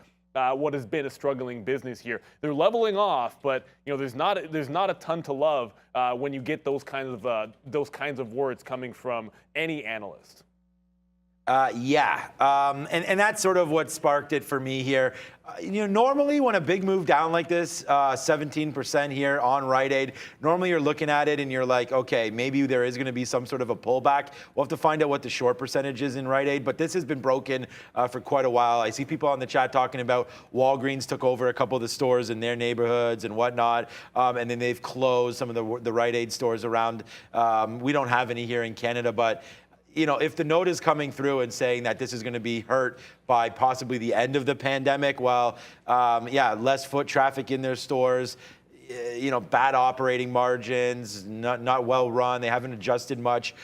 what has been a struggling business here. They're leveling off, but you know there's not a ton to love when you get those kinds of words coming from any analyst. And that's sort of what sparked it for me here. You know, normally when a big move down like this, 17% here on Rite Aid, normally you're looking at it and you're like, okay, maybe there is going to be some sort of a pullback. We'll have to find out what the short percentage is in Rite Aid, but this has been broken for quite a while. I see people on the chat talking about Walgreens took over a couple of the stores in their neighborhoods and whatnot, and then they've closed some of the Rite Aid stores around. We don't have any here in Canada, but you know, if the note is coming through and saying that this is going to be hurt by possibly the end of the pandemic, well, less foot traffic in their stores, you know, bad operating margins, not well run. They haven't adjusted much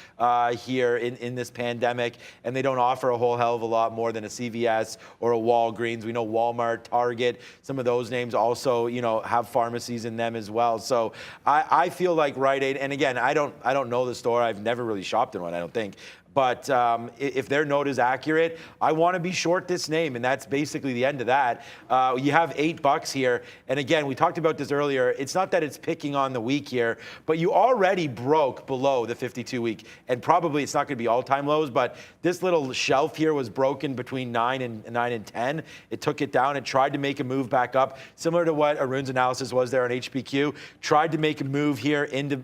here in this pandemic, and they don't offer a whole hell of a lot more than a CVS or a Walgreens. We know Walmart, Target, some of those names also, you know, have pharmacies in them as well. So I feel like Rite Aid, and again, I don't know the store. I've never really shopped in one, I don't think. But if their note is accurate, I want to be short this name, and that's basically the end of that. You have $8 here, and again, we talked about this earlier. It's not that it's picking on the week here, but you already broke below the 52-week, and probably it's not going to be all-time lows, but this little shelf here was broken between 9 and 10. It took it down. It tried to make a move back up, similar to what Arun's analysis was there on HPQ. Tried to make a move here into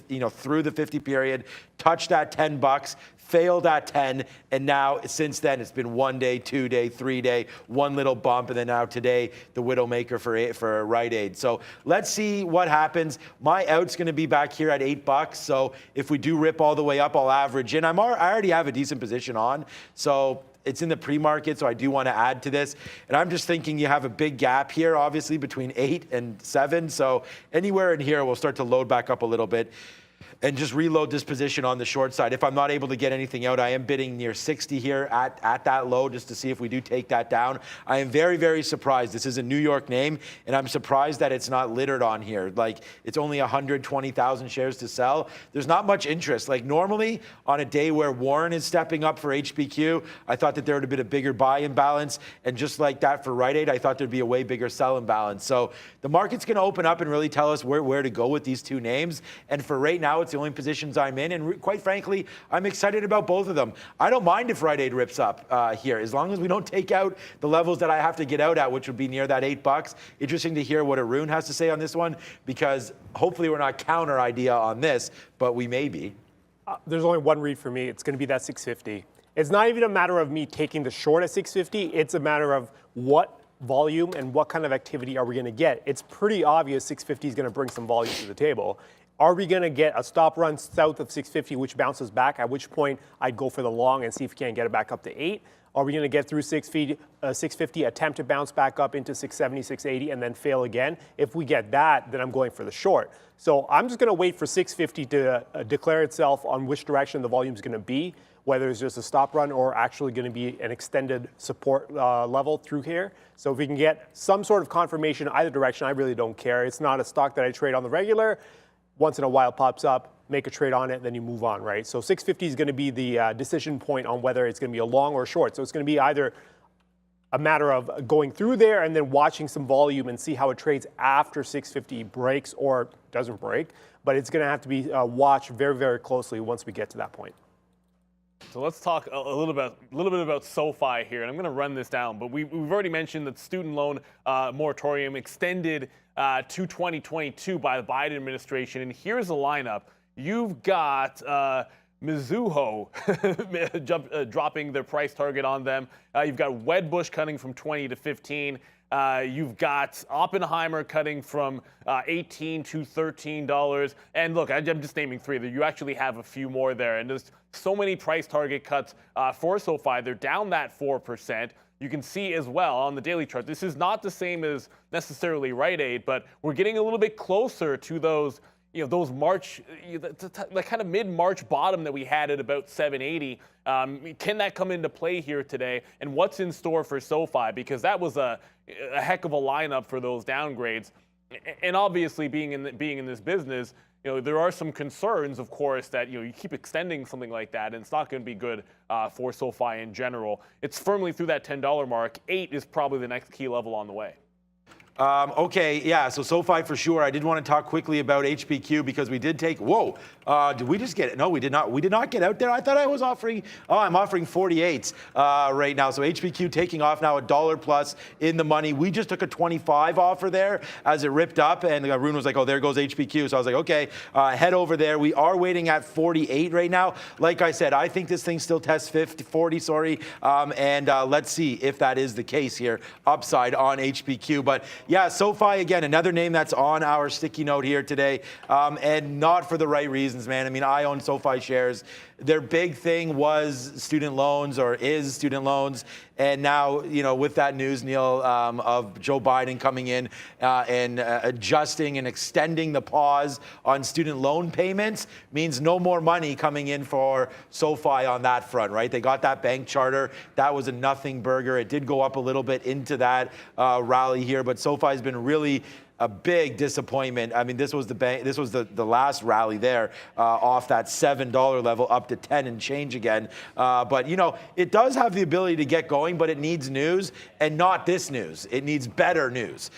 you know, through the 50 period, touched that $10. Failed at 10, and now since then it's been 1 day, 2 day, 3 day, one little bump, and then now today the Widowmaker for Rite Aid. So let's see what happens. My out's going to be back here at $8. So if we do rip all the way up, I'll average in. I already have a decent position on. So It's in the pre-market, so I do want to add to this. And I'm just thinking you have a big gap here, obviously, between 8 and 7. So anywhere in here, we'll start to load back up a little bit and just reload this position on the short side. If I'm not able to get anything out, I am bidding near 60 here at that low just to see if we do take that down. I am very, very surprised. This is a New York name, and I'm surprised that it's not littered on here. Like, it's only 120,000 shares to sell. There's not much interest. Like, normally on a day where Warren is stepping up for HBQ, I thought that there would have been a bigger buy imbalance. And just like that for Rite Aid, I thought there'd be a way bigger sell imbalance. So the market's going to open up and really tell us where to go with these two names. And for right now, it's the only positions I'm in, and quite frankly, I'm excited about both of them. I don't mind if Rite Aid rips up here, as long as we don't take out the levels that I have to get out at, which would be near that $8. Interesting to hear what Arun has to say on this one, because hopefully we're not counter idea on this, but we may be. There's only one read for me. It's going to be that 650. It's not even a matter of me taking the short at 650. It's a matter of what volume and what kind of activity are we going to get. It's pretty obvious 650 is going to bring some volume to the table. Are we going to get a stop run south of 650, which bounces back, at which point I'd go for the long and see if we can get it back up to 8? Are we going to get through 650, attempt to bounce back up into 670, 680, and then fail again? If we get that, then I'm going for the short. So I'm just going to wait for 650 to declare itself on which direction the volume is going to be, whether it's just a stop run or actually going to be an extended support level through here. So if we can get some sort of confirmation either direction, I really don't care. It's not a stock that I trade on the regular. Once in a while pops up, make a trade on it, then you move on, right? So 650 is going to be the decision point on whether it's going to be a long or a short. So it's going to be either a matter of going through there and then watching some volume and see how it trades after 650 breaks or doesn't break. But it's going to have to be watched very, very closely once we get to that point. So let's talk a little bit about SoFi here, and I'm going to run this down. But we've already mentioned that student loan moratorium extended to 2022 by the Biden administration, and here's the lineup. You've got Mizuho dropping their price target on them. You've got Wedbush cutting from 20 to 15. You've got Oppenheimer cutting from $18 to $13. And look, I'm just naming 3. You actually have a few more there. And there's so many price target cuts for SoFi. They're down that 4%. You can see as well on the daily chart, this is not the same as necessarily Rite Aid, but we're getting a little bit closer to those, those March, the kind of mid-March bottom that we had at about 780. Can that come into play here today? And what's in store for SoFi? Because that was a heck of a lineup for those downgrades. And obviously, being in this business, there are some concerns, of course, that you keep extending something like that, and it's not going to be good for SoFi in general. It's firmly through that $10 mark. 8 is probably the next key level on the way. Okay, yeah, so SoFi for sure. I did want to talk quickly about HBQ because we did take, did we just get it? No, we did not. We did not get out there. I thought I was offering, I'm offering 48s right now. So HBQ taking off now, $1 plus in the money. We just took a 25 offer there as it ripped up, and Arun was like, there goes HBQ. So I was like, okay, head over there. We are waiting at 48 right now. Like I said, I think this thing still tests 40, and let's see if that is the case here, upside on HBQ. But yeah, SoFi, again, another name that's on our sticky note here today, and not for the right reasons, man. I mean, I own SoFi shares. Their big thing was student loans, or is student loans. And now, with that news, Neil, of Joe Biden coming in and adjusting and extending the pause on student loan payments means no more money coming in for SoFi on that front, right? They got that bank charter. That was a nothing burger. It did go up a little bit into that rally here, but SoFi has been really a big disappointment. I mean, this was the last rally there off that $7 level up to 10 and change again. But it does have the ability to get going, but it needs news, and not this news. It needs better news.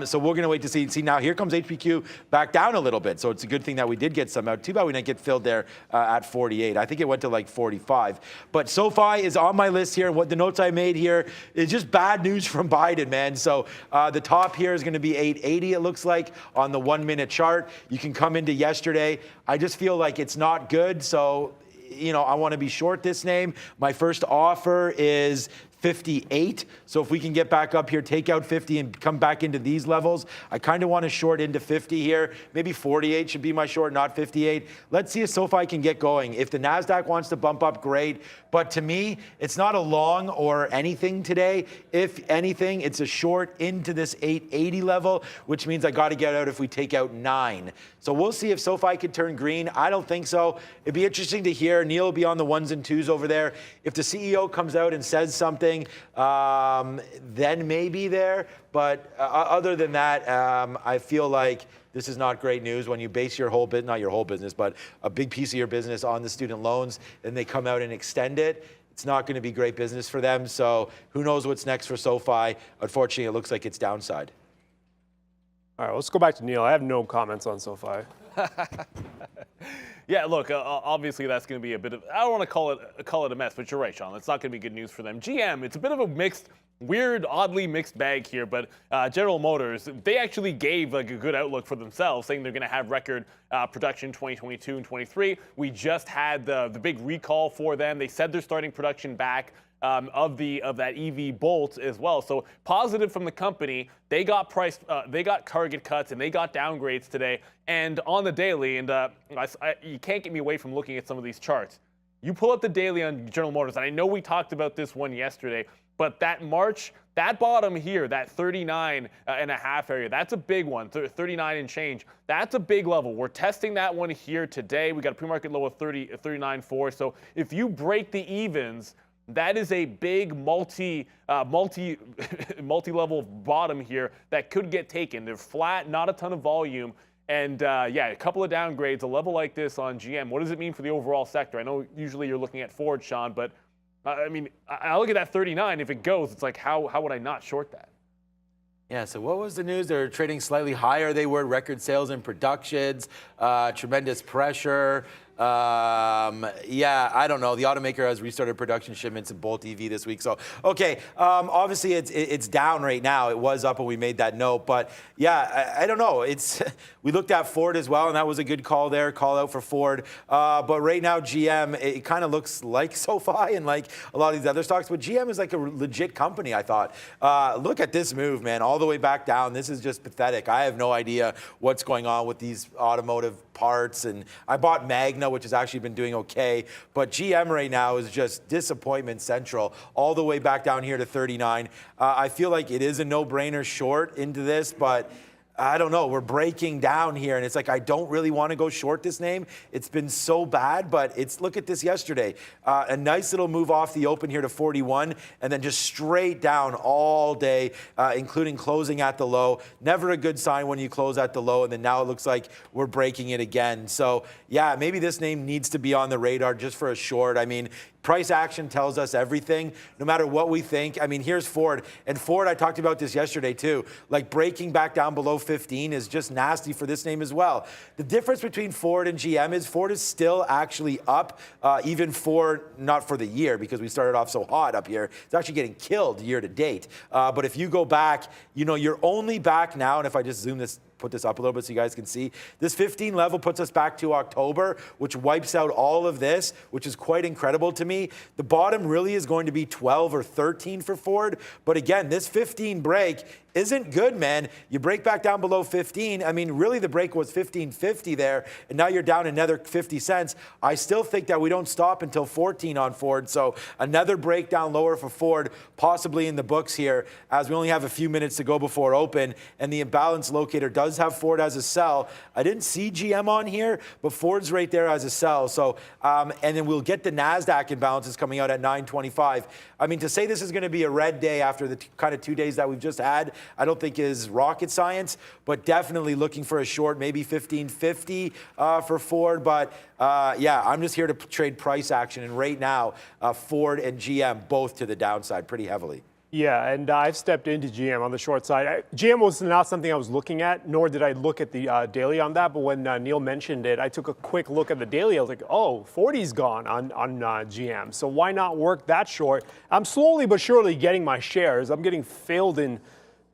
So we're going to wait to see. See, now here comes HPQ back down a little bit. So it's a good thing that we did get some out. Too bad we didn't get filled there at 48. I think it went to like 45. But SoFi is on my list here. What the notes I made here is just bad news from Biden, man. So the top here is going to be 880. It looks like on the 1-minute chart. You can come into yesterday. I just feel like it's not good. So, I want to be short this name. My first offer is 58. So if we can get back up here, take out 50 and come back into these levels, I kind of want to short into 50 here. Maybe 48 should be my short, not 58. Let's see if SoFi can get going. If the NASDAQ wants to bump up, great. But to me, it's not a long or anything today. If anything, it's a short into this 880 level, which means I got to get out if we take out 9. So we'll see if SoFi could turn green. I don't think so. It'd be interesting to hear. Neil will be on the 1s and 2s over there. If the CEO comes out and says something, then maybe there. But other than that, I feel like this is not great news when you base your whole business, not your whole business, but a big piece of your business on the student loans, and they come out and extend it. It's not going to be great business for them. So who knows what's next for SoFi. Unfortunately, it looks like it's downside. All right, let's go back to Neil. I have no comments on SoFi. Yeah, look, obviously that's going to be a bit of, I don't want to call it a mess, but you're right, Sean. It's not going to be good news for them. GM, it's a bit of a mixed, weird, oddly mixed bag here, but General Motors, they actually gave like a good outlook for themselves, saying they're going to have record production 2022 and 23. We just had the big recall for them. They said they're starting production back. Of that EV Bolt as well. So positive from the company. They got target cuts and they got downgrades today. And on the daily, and you can't get me away from looking at some of these charts. You pull up the daily on General Motors, and I know we talked about this one yesterday, but that bottom here, that 39.5 area, that's a big one, 39 and change. That's a big level. We're testing that one here today. We got a pre-market low of 39.4. So if you break the evens, that is a big multi-level bottom here that could get taken. They're flat, not a ton of volume, and yeah, a couple of downgrades. A level like this on GM, what does it mean for the overall sector? I know usually you're looking at Ford, Sean, but I mean, I look at that 39. If it goes, it's like how would I not short that? Yeah, so what was the news? They're trading slightly higher. They were record sales and productions, tremendous pressure. Yeah, I don't know. The automaker has restarted production shipments of Bolt EV this week. So, okay, obviously it's down right now. It was up when we made that note. But, yeah, I don't know. We looked at Ford as well, and that was a good call there, call out for Ford. But right now, GM, it kind of looks like SoFi and like a lot of these other stocks. But GM is like a legit company, I thought. Look at this move, man, all the way back down. This is just pathetic. I have no idea what's going on with these automotive parts. And I bought Magna, which has actually been doing okay. But GM right now is just disappointment central, all the way back down here to 39. I feel like it is a no-brainer short into this, but I don't know. We're breaking down here, and it's like I don't really want to go short this name. It's been so bad, but look at this yesterday. A nice little move off the open here to 41, and then just straight down all day, including closing at the low. Never a good sign when you close at the low, and then now it looks like we're breaking it again. So, yeah, maybe this name needs to be on the radar just for a short. I mean, price action tells us everything, no matter what we think. I mean, here's Ford. And Ford, I talked about this yesterday too. Like breaking back down below 15 is just nasty for this name as well. The difference between Ford and GM is Ford is still actually up, even for, not for the year because we started off so hot up here. It's actually getting killed year to date. But if you go back, you know, you're only back now, and if I just zoom this, put this up a little bit so you guys can see. This 15 level puts us back to October, which wipes out all of this, which is quite incredible to me. The bottom really is going to be 12 or 13 for Ford. But again, this 15 break isn't good, man. You break back down below 15. I mean, really the break was 15.50 there, and now you're down another 50 cents. I still think that we don't stop until 14 on Ford. So another breakdown lower for Ford, possibly in the books here, as we only have a few minutes to go before open, and the imbalance locator does have Ford as a sell. I didn't see GM on here, but Ford's right there as a sell. So, and then we'll get the NASDAQ imbalances coming out at 925. I mean, to say this is going to be a red day after the kind of 2 days that we've just had, I don't think is rocket science, but definitely looking for a short, maybe 15.50 for Ford. But yeah, I'm just here to trade price action. And right now, Ford and GM both to the downside pretty heavily. Yeah, and I've stepped into GM on the short side. GM was not something I was looking at, nor did I look at the daily on that. But when Neil mentioned it, I took a quick look at the daily. I was like, oh, 40's gone on GM. So why not work that short? I'm slowly but surely getting my shares. I'm getting filled in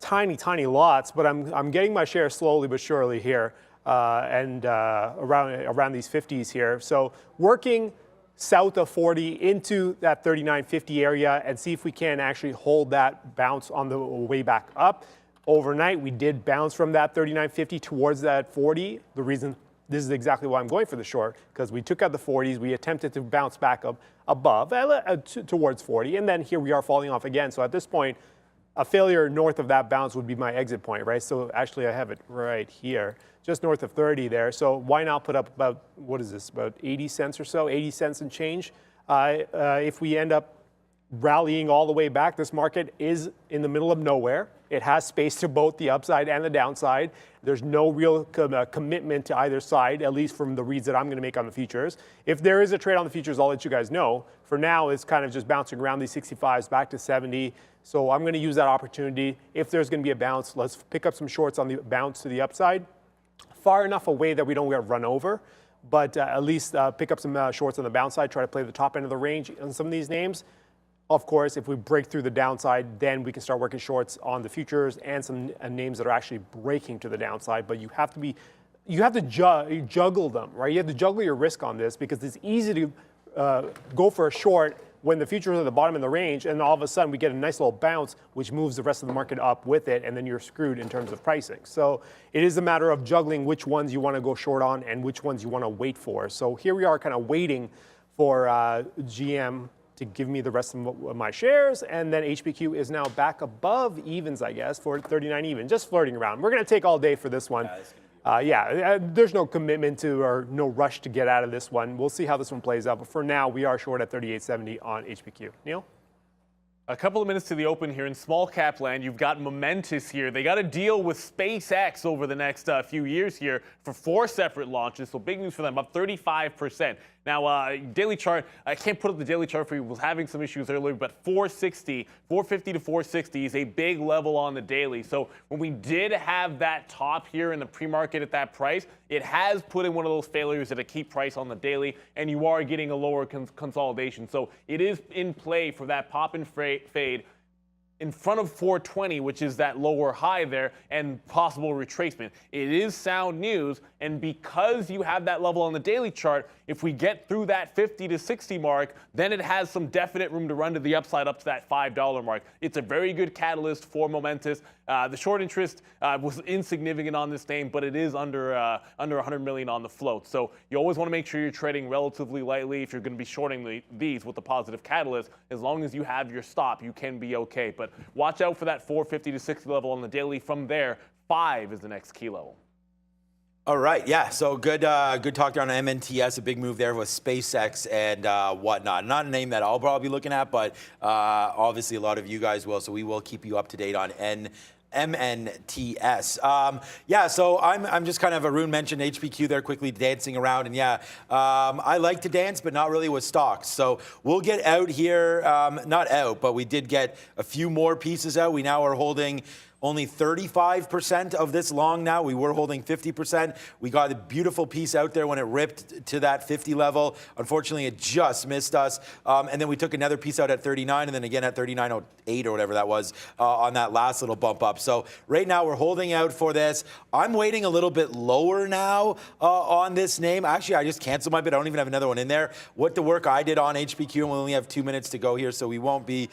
tiny lots, but I'm getting my shares slowly but surely here and around these 50s here. So working south of 40 into that 39.50 area and see if we can actually hold that bounce on the way back up. Overnight, we did bounce from that 39.50 towards that 40. The reason this is exactly why I'm going for the short, because we took out the 40s, we attempted to bounce back up above towards 40, and then here we are falling off again. So at this point, a failure north of that bounce would be my exit point, right? So actually I have it right here, just north of 30 there. So why not put up about, what is this, about 80 cents or so, 80 cents and change? If we end up rallying all the way back, this market is in the middle of nowhere. It has space to both the upside and the downside. There's no real commitment to either side, at least from the reads that I'm going to make on the futures. If there is a trade on the futures, I'll let you guys know. For now, it's kind of just bouncing around these 65s back to 70. So I'm going to use that opportunity. If there's going to be a bounce, let's pick up some shorts on the bounce to the upside, far enough away that we don't get run over. But at least pick up some shorts on the bounce side, try to play the top end of the range on some of these names. Of course, if we break through the downside, then we can start working shorts on the futures and some names that are actually breaking to the downside. But you have to juggle them, right? You have to juggle your risk on this because it's easy to go for a short when the futures are at the bottom of the range, and all of a sudden we get a nice little bounce, which moves the rest of the market up with it, and then you're screwed in terms of pricing. So it is a matter of juggling which ones you want to go short on and which ones you want to wait for. So here we are kind of waiting for GM to give me the rest of my shares, and then HPQ is now back above evens, I guess, for 39 even, just flirting around. We're going to take all day for this one. There's no commitment to or no rush to get out of this one. We'll see how this one plays out, but for now, we are short at 38.70 on HPQ. Neil? A couple of minutes to the open here in small cap land. You've got Momentous here. They got to deal with SpaceX over the next few years here for 4 separate launches. So big news for them, up 35%. Now, daily chart, I can't put up the daily chart for you. Was having some issues earlier, but 450 to 460 is a big level on the daily. So when we did have that top here in the pre-market at that price, it has put in one of those failures at a key price on the daily, and you are getting a lower consolidation. So it is in play for that pop and fade in front of 420, which is that lower high there, and possible retracement. It is sound news, and because you have that level on the daily chart, if we get through that 50 to 60 mark, then it has some definite room to run to the upside up to that $5 mark. It's a very good catalyst for Momentous. The short interest was insignificant on this name, but it is under 100 million on the float. So you always want to make sure you're trading relatively lightly if you're going to be shorting these with the positive catalyst. As long as you have your stop, you can be okay. But watch out for that 450 to 60 level on the daily. From there, 5 is the next key level. All right, yeah, so good talk there on MNTS, a big move there with SpaceX and whatnot. Not a name that I'll probably be looking at, but obviously a lot of you guys will, so we will keep you up to date on MNTS. So I'm just kind of, Arun mentioned HPQ there quickly dancing around, and I like to dance, but not really with stocks. So we'll get out here, not out, but we did get a few more pieces out. We now are holding only 35% of this long now. We were holding 50%. We got a beautiful piece out there when it ripped to that 50 level. Unfortunately, it just missed us. And then we took another piece out at 39 and then again at 39.08 or whatever that was on that last little bump up. So right now we're holding out for this. I'm waiting a little bit lower now on this name. Actually, I just canceled my bid. I don't even have another one in there. What the work I did on HPQ, and we only have 2 minutes to go here, so we won't be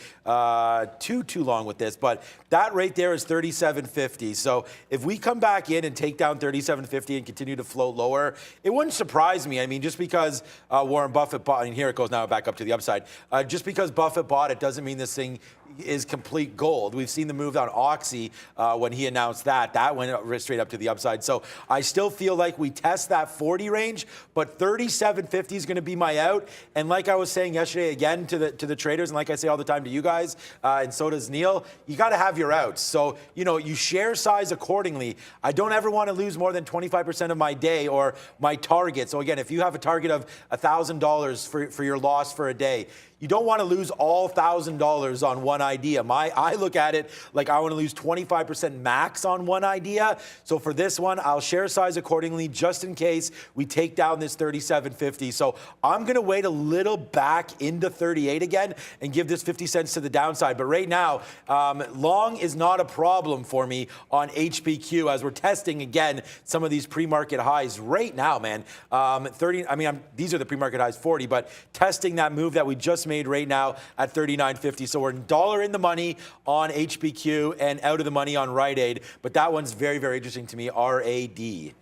too long with this. But that right there is 37.50. So if we come back in and take down 37.50 and continue to float lower, it wouldn't surprise me. I mean, just because Warren Buffett bought, and here it goes now back up to the upside. Just because Buffett bought it doesn't mean this thing is complete gold. We've seen the move on Oxy when he announced that went straight up to the upside. So I still feel like we test that 40 range, but 37.50 is going to be my out. And like I was saying yesterday again to the traders, and like I say all the time to you guys, and so does Neil, you got to have your outs. So, you share size accordingly. I don't ever want to lose more than 25% of my day or my target. So again, if you have a target of $1,000 for your loss for a day, you don't want to lose all $1,000 on one idea. I look at it like I want to lose 25% max on one idea. So for this one, I'll share size accordingly just in case we take down this 37.50. So I'm going to wait a little back into 38 again and give this 50 cents to the downside. But right now, long is not a problem. problem for me on HPQ as we're testing again some of these pre-market highs right now, man. 30. I mean, these are the pre-market highs 40, but testing that move that we just made right now at 39.50. So we're $1 in the money on HPQ and out of the money on Rite Aid. But that one's very, very interesting to me. RAD.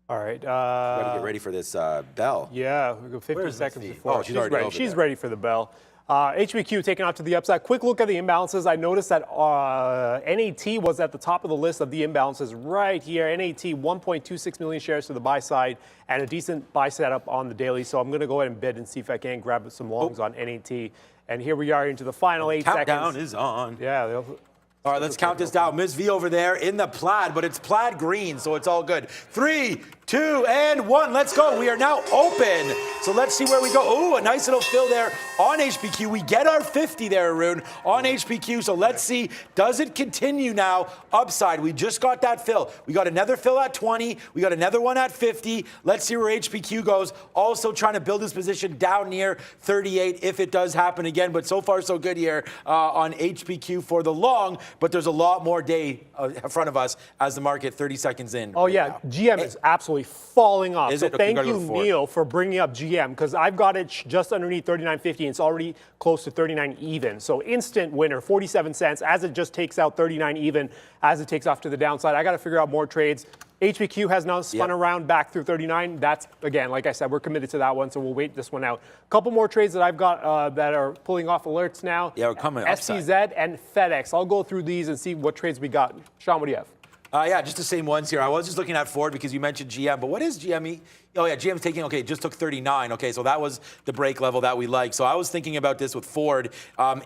All right. Gotta get ready for this bell. Yeah, we go 50 seconds before. Oh, she's already ready. over She's there. ready for the bell. HPQ taking off to the upside. Quick look at the imbalances. I noticed that NAT was at the top of the list of the imbalances right here. NAT 1.26 million shares to the buy side and a decent buy setup on the daily. So I'm going to go ahead and bid and see if I can grab some longs on NAT. And here we are into the final 8 seconds. Countdown is on. Yeah. All right, let's count this down. Ms. V over there in the plaid, but it's plaid green, so it's all good. 3, 2, and 1. Let's go. We are now open. So let's see where we go. Oh, a nice little fill there on HPQ. We get our 50 there, Arun, on HPQ. So let's see, does it continue now upside? We just got that fill. We got another fill at 20. We got another one at 50. Let's see where HPQ goes. Also trying to build his position down near 38 if it does happen again. But so far, so good here on HPQ for the long. But there's a lot more day in front of us as the market 30 seconds in. Oh, yeah. Now. GM is absolutely falling off. Is so it? Okay, thank you, Neil, for bringing up GM, because I've got it just underneath 39.50, and it's already close to 39 even. So instant winner, 47 cents, as it just takes out 39 even, as it takes off to the downside. I got to figure out more trades. HPQ has now spun around back through 39. That's, again, like I said, we're committed to that one, so we'll wait this one out. A couple more trades that I've got that are pulling off alerts now. Yeah, we're coming upside. SCZ and FedEx. I'll go through these and see what trades we got. Sean, what do you have? Yeah, just the same ones here. I was just looking at Ford because you mentioned GM, but what is GME? Oh, yeah, GM's taking, okay, just took 39. Okay, so that was the break level that we like. So I was thinking about this with Ford.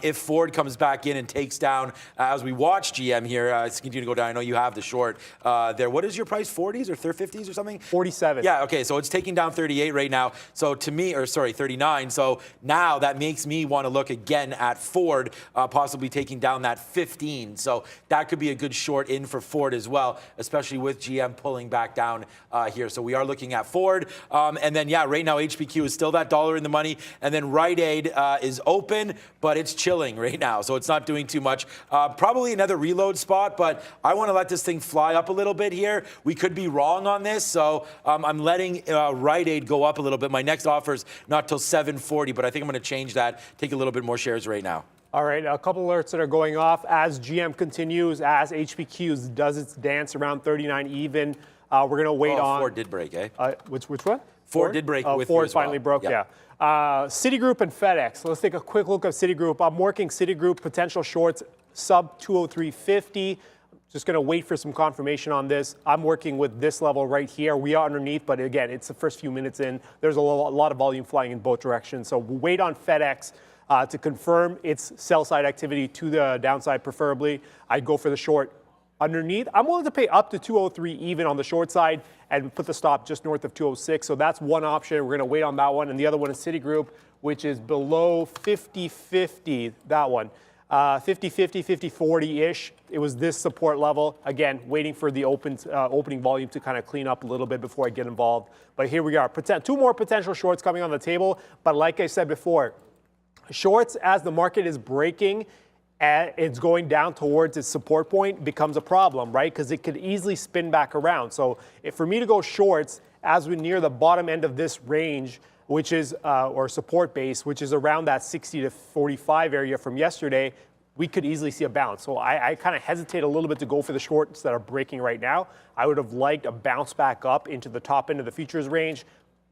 If Ford comes back in and takes down, as we watch GM here, it's continuing to go down. I know you have the short there. What is your price, 40s or 50s or something? 47. Yeah, okay, so it's taking down 38 right now. So to me, or sorry, 39. So now that makes me want to look again at Ford, possibly taking down that 15. So that could be a good short in for Ford as well, especially with GM pulling back down here. So we are looking at Ford. And then, yeah, right now HPQ is still that $1 in the money. And then Rite Aid is open, but it's chilling right now. So it's not doing too much. Probably another reload spot, but I want to let this thing fly up a little bit here. We could be wrong on this. So I'm letting Rite Aid go up a little bit. My next offer is not till 740, but I think I'm going to change that, take a little bit more shares right now. All right, a couple alerts that are going off as GM continues, as HPQ does its dance around 39 even. We're going to wait on. Ford did break, eh? Which one? Ford did break with Ford you as well. finally broke, yeah. Citigroup and FedEx. Let's take a quick look at Citigroup. I'm working Citigroup potential shorts sub 203.50. Just going to wait for some confirmation on this. I'm working with this level right here. We are underneath, but again, it's the first few minutes in. There's a lot of volume flying in both directions. So we'll wait on FedEx to confirm its sell side activity to the downside, preferably. I'd go for the short underneath. I'm willing to pay up to 203 even on the short side and put the stop just north of 206. So that's one option. We're going to wait on that one. And the other one is Citigroup, which is below 50.50, that one. 50.50, 50.40-ish. It was this support level. Again, waiting for the opening volume to kind of clean up a little bit before I get involved. But here we are. Two more potential shorts coming on the table. But like I said before, shorts, as the market is breaking, it's going down towards its support point, becomes a problem, right? Because it could easily spin back around. So for me to go shorts, as we're near the bottom end of this range, which is, or support base, which is around that 60 to 45 area from yesterday, we could easily see a bounce. So I kind of hesitate a little bit to go for the shorts that are breaking right now. I would have liked a bounce back up into the top end of the futures range,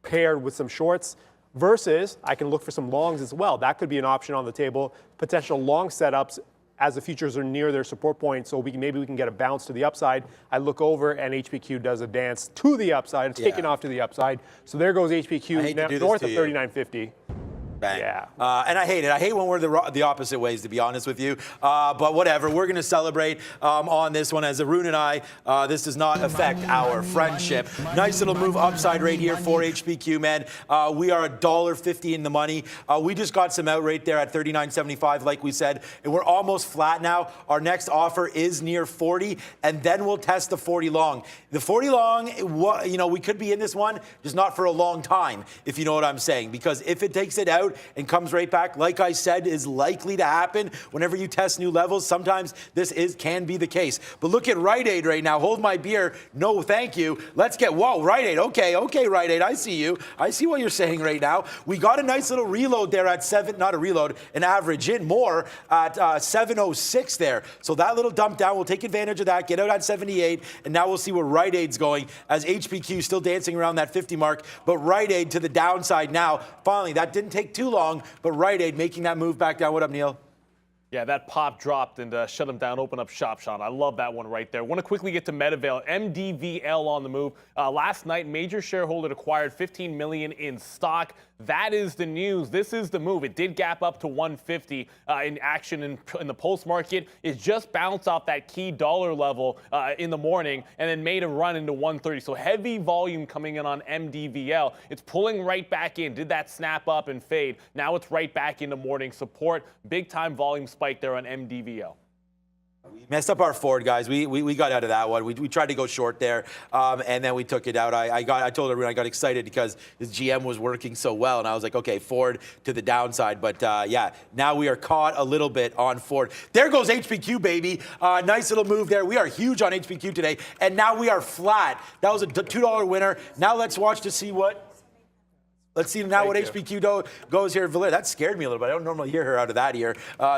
paired with some shorts. Versus, I can look for some longs as well. That could be an option on the table. Potential long setups as the futures are near their support point, so maybe we can get a bounce to the upside. I look over and HPQ does a dance to the upside, taking off to the upside. So there goes HPQ north of 39.50. Bang. Yeah. And I hate it. I hate when we're the opposite ways, to be honest with you. But whatever. We're going to celebrate on this one. As Arun and I, this does not affect our friendship. Nice little move upside right here for HPQ, man. We are $1.50 in the money. We just got some out right there at 39.75, like we said. And we're almost flat now. Our next offer is near 40, and then we'll test the 40 long. The 40 long, you know, we could be in this one, just not for a long time, if you know what I'm saying. Because if it takes it out, out and comes right back. Like I said, is likely to happen whenever you test new levels. Sometimes this can be the case. But look at Rite Aid right now. Hold my beer. No, thank you. Let's get, whoa, Rite Aid. Okay, Rite Aid. I see you. I see what you're saying right now. We got a nice little reload there at 7, not a reload, an average in more at 706 there. So that little dump down, we'll take advantage of that, get out at 78, and now we'll see where Rite Aid's going as HPQ still dancing around that 50 mark, but Rite Aid to the downside now. Finally, that didn't take too long, but Rite Aid making that move back down. What up, Neil? Yeah, that pop dropped and shut them down, open up shop, Sean. I love that one right there. Want to quickly get to MediVale, MDVL on the move. Last night, major shareholder acquired $15 million in stock. That is the news. This is the move. It did gap up to 150 in action in the post market. It just bounced off that key dollar level in the morning and then made a run into 130. So heavy volume coming in on MDVL. It's pulling right back in. Did that snap up and fade. Now it's right back into morning support. Big time volume spike there on MDVL. We messed up our Ford, guys. We got out of that one. We tried to go short there, and then we took it out. I told everyone I got excited because his GM was working so well, and I was like, okay, Ford to the downside. But yeah, now we are caught a little bit on Ford. There goes HPQ, baby. Nice little move there. We are huge on HPQ today, and now we are flat. That was a $2 winner. Now let's watch to see what. Let's see now what HPQ goes here. Valer, that scared me a little bit. I don't normally hear her out of that here.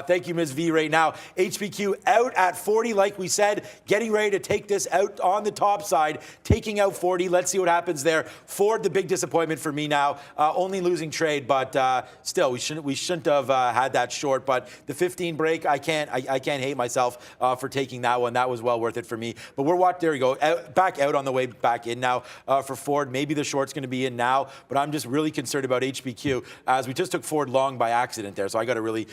Thank you, Ms. V, right now. HPQ out at 40, like we said, getting ready to take this out on the top side, taking out 40. Let's see what happens there. Ford, the big disappointment for me now. Only losing trade, but still, we shouldn't have had that short. But the 15 break, I can't hate myself for taking that one. That was well worth it for me. But we're watching. There we go. Back out on the way back in now for Ford. Maybe the short's going to be in now, but I'm just really concerned about HPQ as we just took Ford long by accident there. So I got to really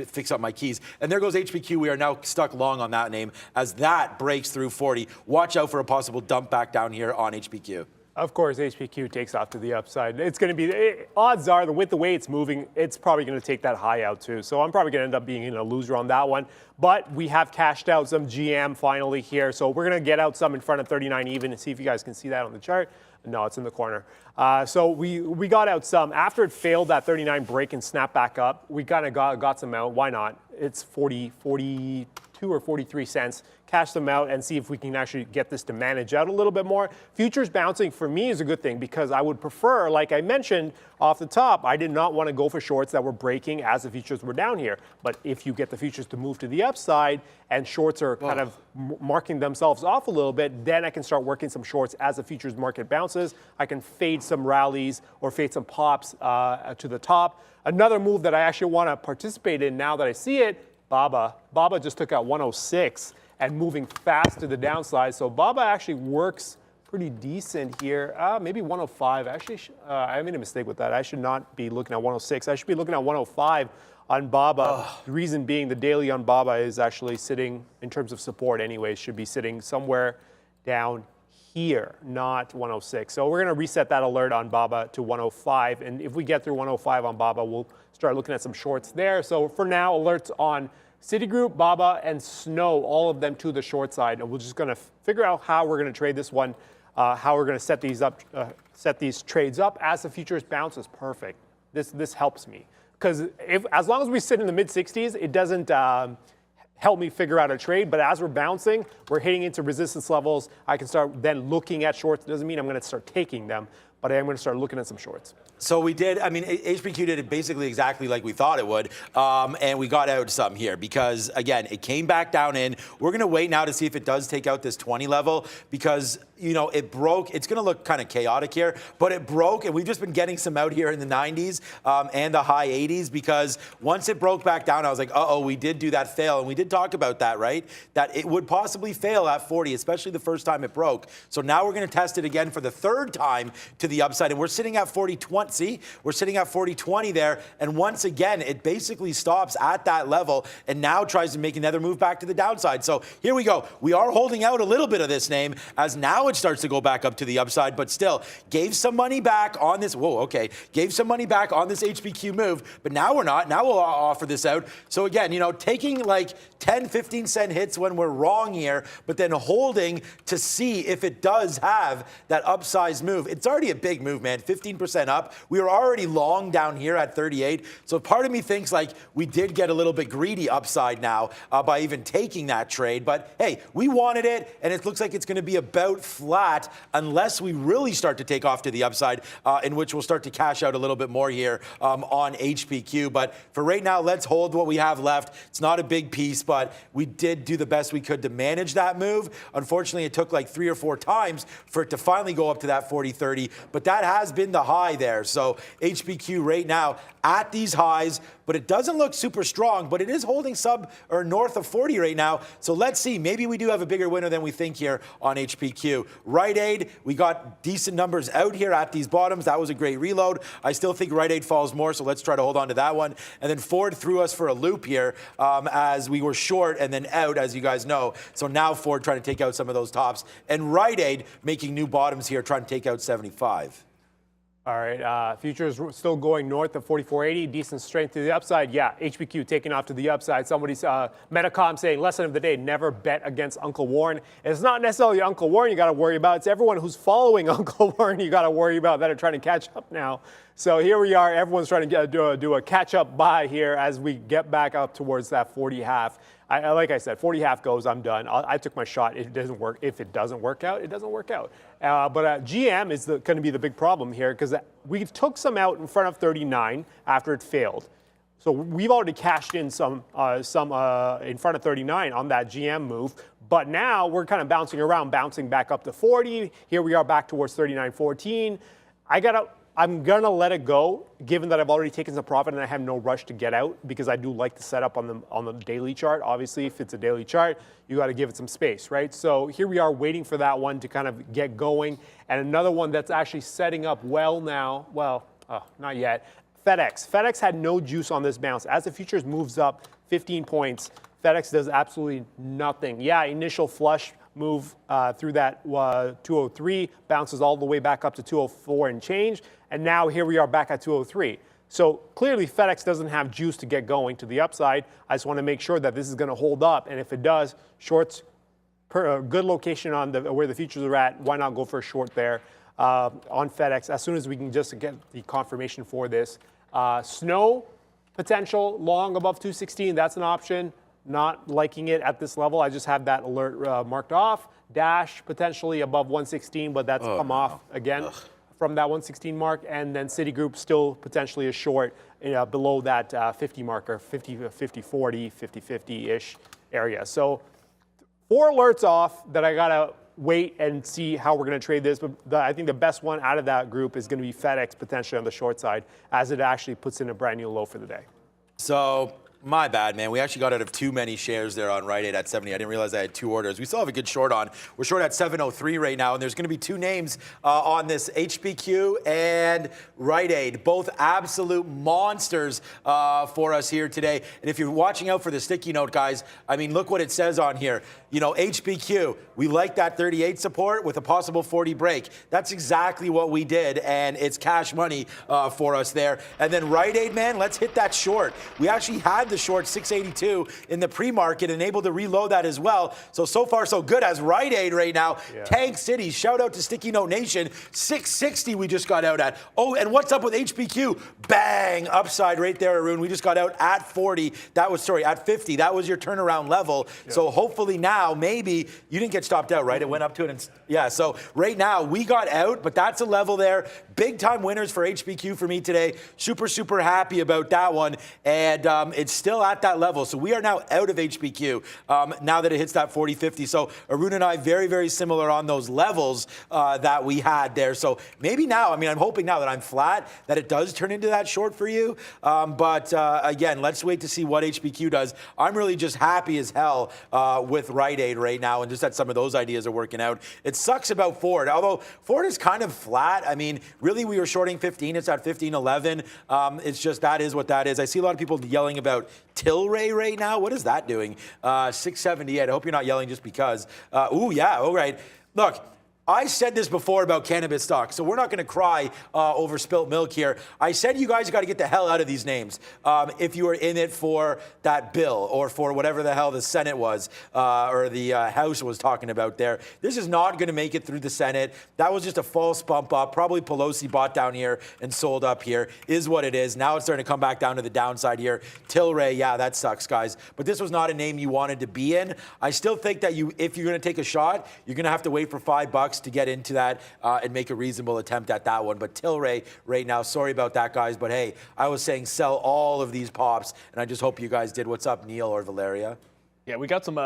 fix up my keys. And there goes HPQ. We are now stuck long on that name as that breaks through 40. Watch out for a possible dump back down here on HPQ. Of course, HPQ takes off to the upside. It's going to be, odds are, with the way it's moving, it's probably going to take that high out too. So I'm probably going to end up being a loser on that one. But we have cashed out some GM finally here. So we're going to get out some in front of 39 even and see if you guys can see that on the chart. No, it's in the corner. So we got out some. After it failed that 39 break and snap back up, we kind of got some out. Why not? It's 42 or 43 cents. Cash them out and see if we can actually get this to manage out a little bit more. Futures bouncing for me is a good thing because I would prefer, like I mentioned off the top, I did not want to go for shorts that were breaking as the futures were down here. But if you get the futures to move to the upside and shorts are kind of marking themselves off a little bit, then I can start working some shorts as the futures market bounces. I can fade some rallies or fade some pops to the top. Another move that I actually want to participate in now that I see it, BABA. BABA just took out 106 and moving fast to the downside. So BABA actually works pretty decent here. Maybe 105. Actually, I made a mistake with that. I should not be looking at 106. I should be looking at 105 on BABA. The reason being the daily on BABA is actually sitting, in terms of support anyways, should be sitting somewhere down here, not 106. So we're going to reset that alert on BABA to 105. And if we get through 105 on BABA, we'll start looking at some shorts there. So for now, alerts on Citigroup, BABA, and Snow, all of them to the short side. And we're just going to figure out how we're going to trade this one, how we're going to set these up, set these trades up as the futures bounce is perfect. This helps me because as long as we sit in the mid 60s, it doesn't help me figure out a trade. But as we're bouncing, we're hitting into resistance levels. I can start then looking at shorts. It doesn't mean I'm going to start taking them, but I am going to start looking at some shorts. So we did, I mean, HPQ did it basically exactly like we thought it would, and we got out some here because, again, it came back down in. We're going to wait now to see if it does take out this 20 level because, you know, it broke. It's going to look kind of chaotic here, but it broke, and we've just been getting some out here in the 90s and the high 80s because once it broke back down, I was like, uh-oh, we did do that fail, and we did talk about that, right? That it would possibly fail at 40, especially the first time it broke. So now we're going to test it again for the third time to the upside, and we're sitting at 40.20. See, we're sitting at 40.20 there, and once again, it basically stops at that level and now tries to make another move back to the downside. So here we go. We are holding out a little bit of this name as now it starts to go back up to the upside, but still gave some money back on this. Whoa, okay. Gave some money back on this HPQ move, but now we're not. Now we'll offer this out. So again, you know, taking like 10, 15 cent hits when we're wrong here, but then holding to see if it does have that upsize move. It's already a big move, man. 15% up. We were already long down here at 38. So part of me thinks like we did get a little bit greedy upside now by even taking that trade. But hey, we wanted it, and it looks like it's going to be about flat unless we really start to take off to the upside, in which we'll start to cash out a little bit more here on HPQ. But for right now, let's hold what we have left. It's not a big piece, but we did do the best we could to manage that move. Unfortunately, it took like 3 or 4 times for it to finally go up to that 40-30, but that has been the high there. So HPQ right now at these highs, but it doesn't look super strong, but it is holding sub or north of 40 right now. So let's see, maybe we do have a bigger winner than we think here on HPQ. Rite Aid, we got decent numbers out here at these bottoms. That was a great reload. I still think Rite Aid falls more, so let's try to hold on to that one. And then Ford threw us for a loop here as we were short and then out, as you guys know. So now Ford trying to take out some of those tops, and Rite Aid making new bottoms here, trying to take out 75. All right, futures still going north of 44.80, decent strength to the upside. Yeah, HPQ taking off to the upside. Somebody's Metacom saying lesson of the day: never bet against Uncle Warren. It's not necessarily Uncle Warren you got to worry about. It's everyone who's following Uncle Warren you got to worry about that are trying to catch up now. So here we are. Everyone's trying to do a catch-up buy here as we get back up towards that 40 half. Like I said, 40 half goes, I'm done. I took my shot. It doesn't work. If it doesn't work out, it doesn't work out. But GM is going to be the big problem here because we took some out in front of 39 after it failed. So we've already cashed in some in front of 39 on that GM move. But now we're kind of bouncing around, bouncing back up to 40. Here we are back towards 39.14. I'm going to let it go, given that I've already taken some profit and I have no rush to get out, because I do like the setup on the daily chart. Obviously, if it's a daily chart, you got to give it some space, right? So here we are waiting for that one to kind of get going. And another one that's actually setting up well now, not yet, FedEx. FedEx had no juice on this bounce. As the futures moves up 15 points, FedEx does absolutely nothing. Yeah, initial flush move through that 203, bounces all the way back up to 204 and change. And now here we are back at 203. So clearly FedEx doesn't have juice to get going to the upside. I just want to make sure that this is going to hold up. And if it does, shorts, good location on where the futures are at, why not go for a short there on FedEx as soon as we can just get the confirmation for this. Snow potential long above 216, that's an option. Not liking it at this level. I just have that alert marked off. Dash potentially above 116, but that's come off again from that 116 mark. And then Citigroup still potentially a short below that 50 marker, 50-40, 50-50-ish area. So 4 alerts off that I got to wait and see how we're going to trade this. But I think the best one out of that group is going to be FedEx potentially on the short side, as it actually puts in a brand new low for the day. So my bad, man. We actually got out of too many shares there on Rite Aid at 70. I didn't realize I had 2 orders. We still have a good short on. We're short at 703 right now, and there's going to be 2 names on this, HPQ and Rite Aid, both absolute monsters for us here today. And if you're watching out for the sticky note, guys, I mean, look what it says on here. You know, HPQ, we like that 38 support with a possible 40 break. That's exactly what we did, and it's cash money for us there. And then Rite Aid, man, let's hit that short. We actually had the short 682 in the pre-market and able to reload that as well. So far, so good as Rite Aid right now. Yeah. Tank City, shout out to Sticky Note Nation. 660 we just got out at. Oh, and what's up with HPQ? Bang, upside right there, Arun. We just got out at 40. At 50. That was your turnaround level. Yeah. So hopefully now, maybe, you didn't get stopped out, right? It went up to it. And, yeah, so right now we got out, but that's a level there. Big time winners for HPQ for me today. Super, super happy about that one. And it's still at that level. So we are now out of HPQ now that it hits that 40-50. So Arun and I very, very similar on those levels that we had there. So maybe now, I mean, I'm hoping now that I'm flat, that it does turn into that short for you. But again, let's wait to see what HPQ does. I'm really just happy as hell with Rite Aid right now, and just that some of those ideas are working out. It sucks about Ford, although Ford is kind of flat. I mean, really, we were shorting 15. It's at 15.11. It's just that is what that is. I see a lot of people yelling about Tilray right now. What is that doing? 678. I hope you're not yelling just because. Ooh, yeah, all right. Look, I said this before about cannabis stocks, so we're not going to cry over spilt milk here. I said you guys got to get the hell out of these names if you were in it for that bill or for whatever the hell the Senate was or the House was talking about there. This is not going to make it through the Senate. That was just a false bump up. Probably Pelosi bought down here and sold up here. Is what it is. Now it's starting to come back down to the downside here. Tilray, yeah, that sucks, guys. But this was not a name you wanted to be in. I still think that if you're going to take a shot, you're going to have to wait for $5 to get into that and make a reasonable attempt at that one. But Tilray right now, sorry about that, guys. But hey, I was saying sell all of these pops, and I just hope you guys did. What's up, Neil or Valeria? Yeah, we got some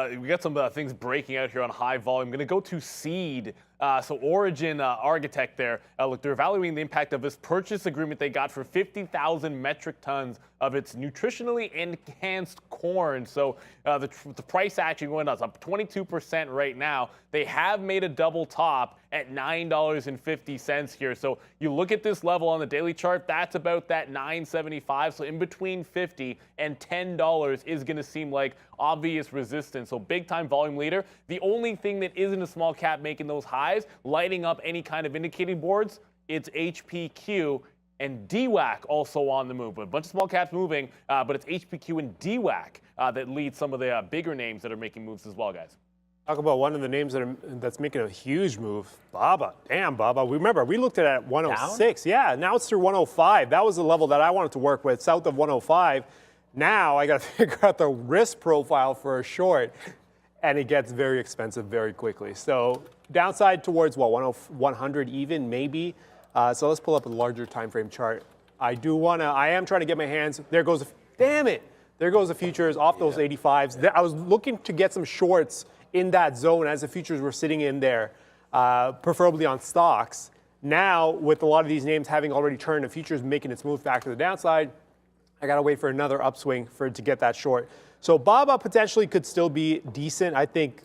things breaking out here on high volume. I'm going to go to Seed. So Origin Architect there, look, they're evaluating the impact of this purchase agreement they got for 50,000 metric tons of its nutritionally enhanced corn. So the price actually went up 22% right now. They have made a double top at $9.50 here. So you look at this level on the daily chart, that's about that $9.75. So in between $50 and $10 is going to seem like obvious resistance. So big time volume leader. The only thing that isn't a small cap making those highs, lighting up any kind of indicating boards, it's HPQ and DWAC also on the move. A bunch of small caps moving, but it's HPQ and DWAC that lead some of the bigger names that are making moves as well, guys. Talk about one of the names that's making a huge move, BABA. Damn, BABA. Remember, we looked at it at 106. Down? Yeah, now it's through 105. That was the level that I wanted to work with, south of 105. Now I got to figure out the risk profile for a short, and it gets very expensive very quickly. So downside towards, what, 100 even, maybe? So let's pull up a larger time frame chart. I am trying to get my hands, damn it. There goes the futures off those 85s. I was looking to get some shorts in that zone as the futures were sitting in there, preferably on stocks. Now, with a lot of these names having already turned, the futures making its move back to the downside, I got to wait for another upswing for it to get that short. So BABA potentially could still be decent. I think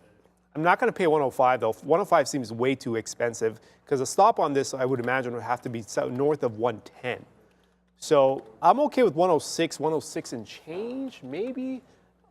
I'm not going to pay 105 though. 105 seems way too expensive because a stop on this, I would imagine, would have to be north of 110. So I'm okay with 106 and change, maybe.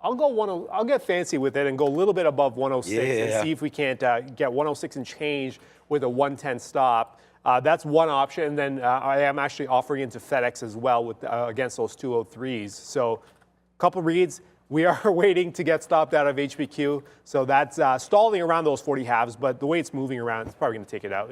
I'll get fancy with it and go a little bit above 106 and see if we can't get 106 and change with a 110 stop. That's one option. And then I am actually offering into FedEx as well with against those 203s. So a couple reads. We are waiting to get stopped out of HPQ. So that's stalling around those 40 halves. But the way it's moving around, it's probably going to take it out.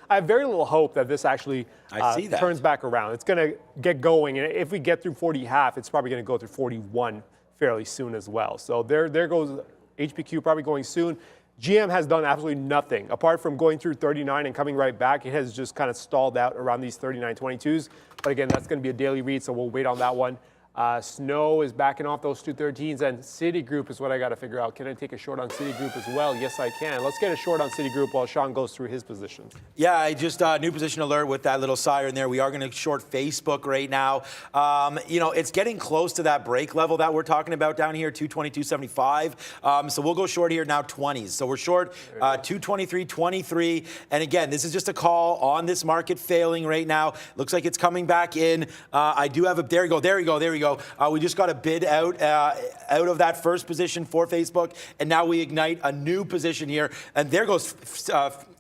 I have very little hope that this actually turns back around. It's going to get going. And if we get through 40 half, it's probably going to go through 41 fairly soon as well. So there goes HPQ probably going soon. GM has done absolutely nothing. Apart from going through 39 and coming right back, it has just kind of stalled out around these 39.22s. But again, that's going to be a daily read, so we'll wait on that one. Snow is backing off those 213s, and Citigroup is what I got to figure out. Can I take a short on Citigroup as well? Yes, I can. Let's get a short on Citigroup while Sean goes through his position. Yeah, I just new position alert with that little siren there. We are going to short Facebook right now. It's getting close to that break level that we're talking about down here, 222.75. So we'll go short here now, 20s. So we're short 223.23. And again, this is just a call on this market failing right now. Looks like it's coming back in. I do have a, there we go. We just got a bid out of that first position for Facebook, and now we ignite a new position here. And there goes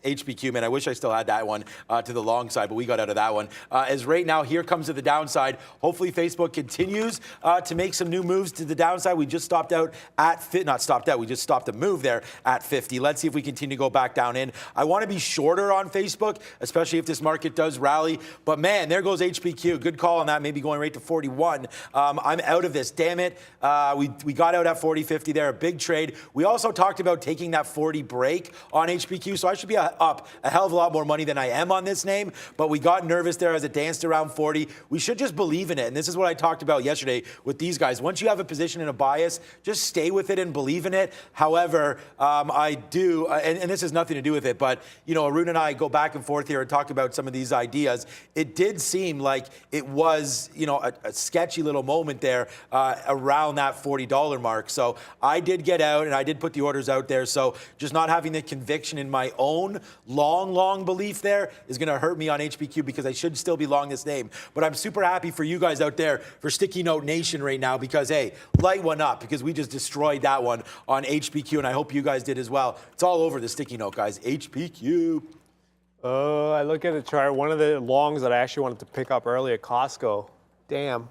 HPQ, man. I wish I still had that one to the long side, but we got out of that one. As right now, here comes to the downside. Hopefully, Facebook continues to make some new moves to the downside. We just stopped out at we just stopped the move there at 50. Let's see if we continue to go back down in. I want to be shorter on Facebook, especially if this market does rally. But man, there goes HPQ. Good call on that. Maybe going right to 41. I'm out of this. Damn it. We got out at 40.50 there. A big trade. We also talked about taking that 40 break on HPQ, so I should be up a hell of a lot more money than I am on this name, but we got nervous there as it danced around 40. We should just believe in it, and this is what I talked about yesterday with these guys. Once you have a position and a bias, just stay with it and believe in it. However, I do, and this has nothing to do with it, but, Arun and I go back and forth here and talk about some of these ideas. It did seem like it was, a sketchy little moment there around that $40 mark. So I did get out, and I did put the orders out there, so just not having the conviction in my own long belief there is going to hurt me on HPQ because I should still be long this name. But I'm super happy for you guys out there for Sticky Note Nation right now because, hey, light one up because we just destroyed that one on HPQ, and I hope you guys did as well. It's all over the Sticky Note, guys. HPQ. Oh, I look at the chart. One of the longs that I actually wanted to pick up early at Costco. Damn.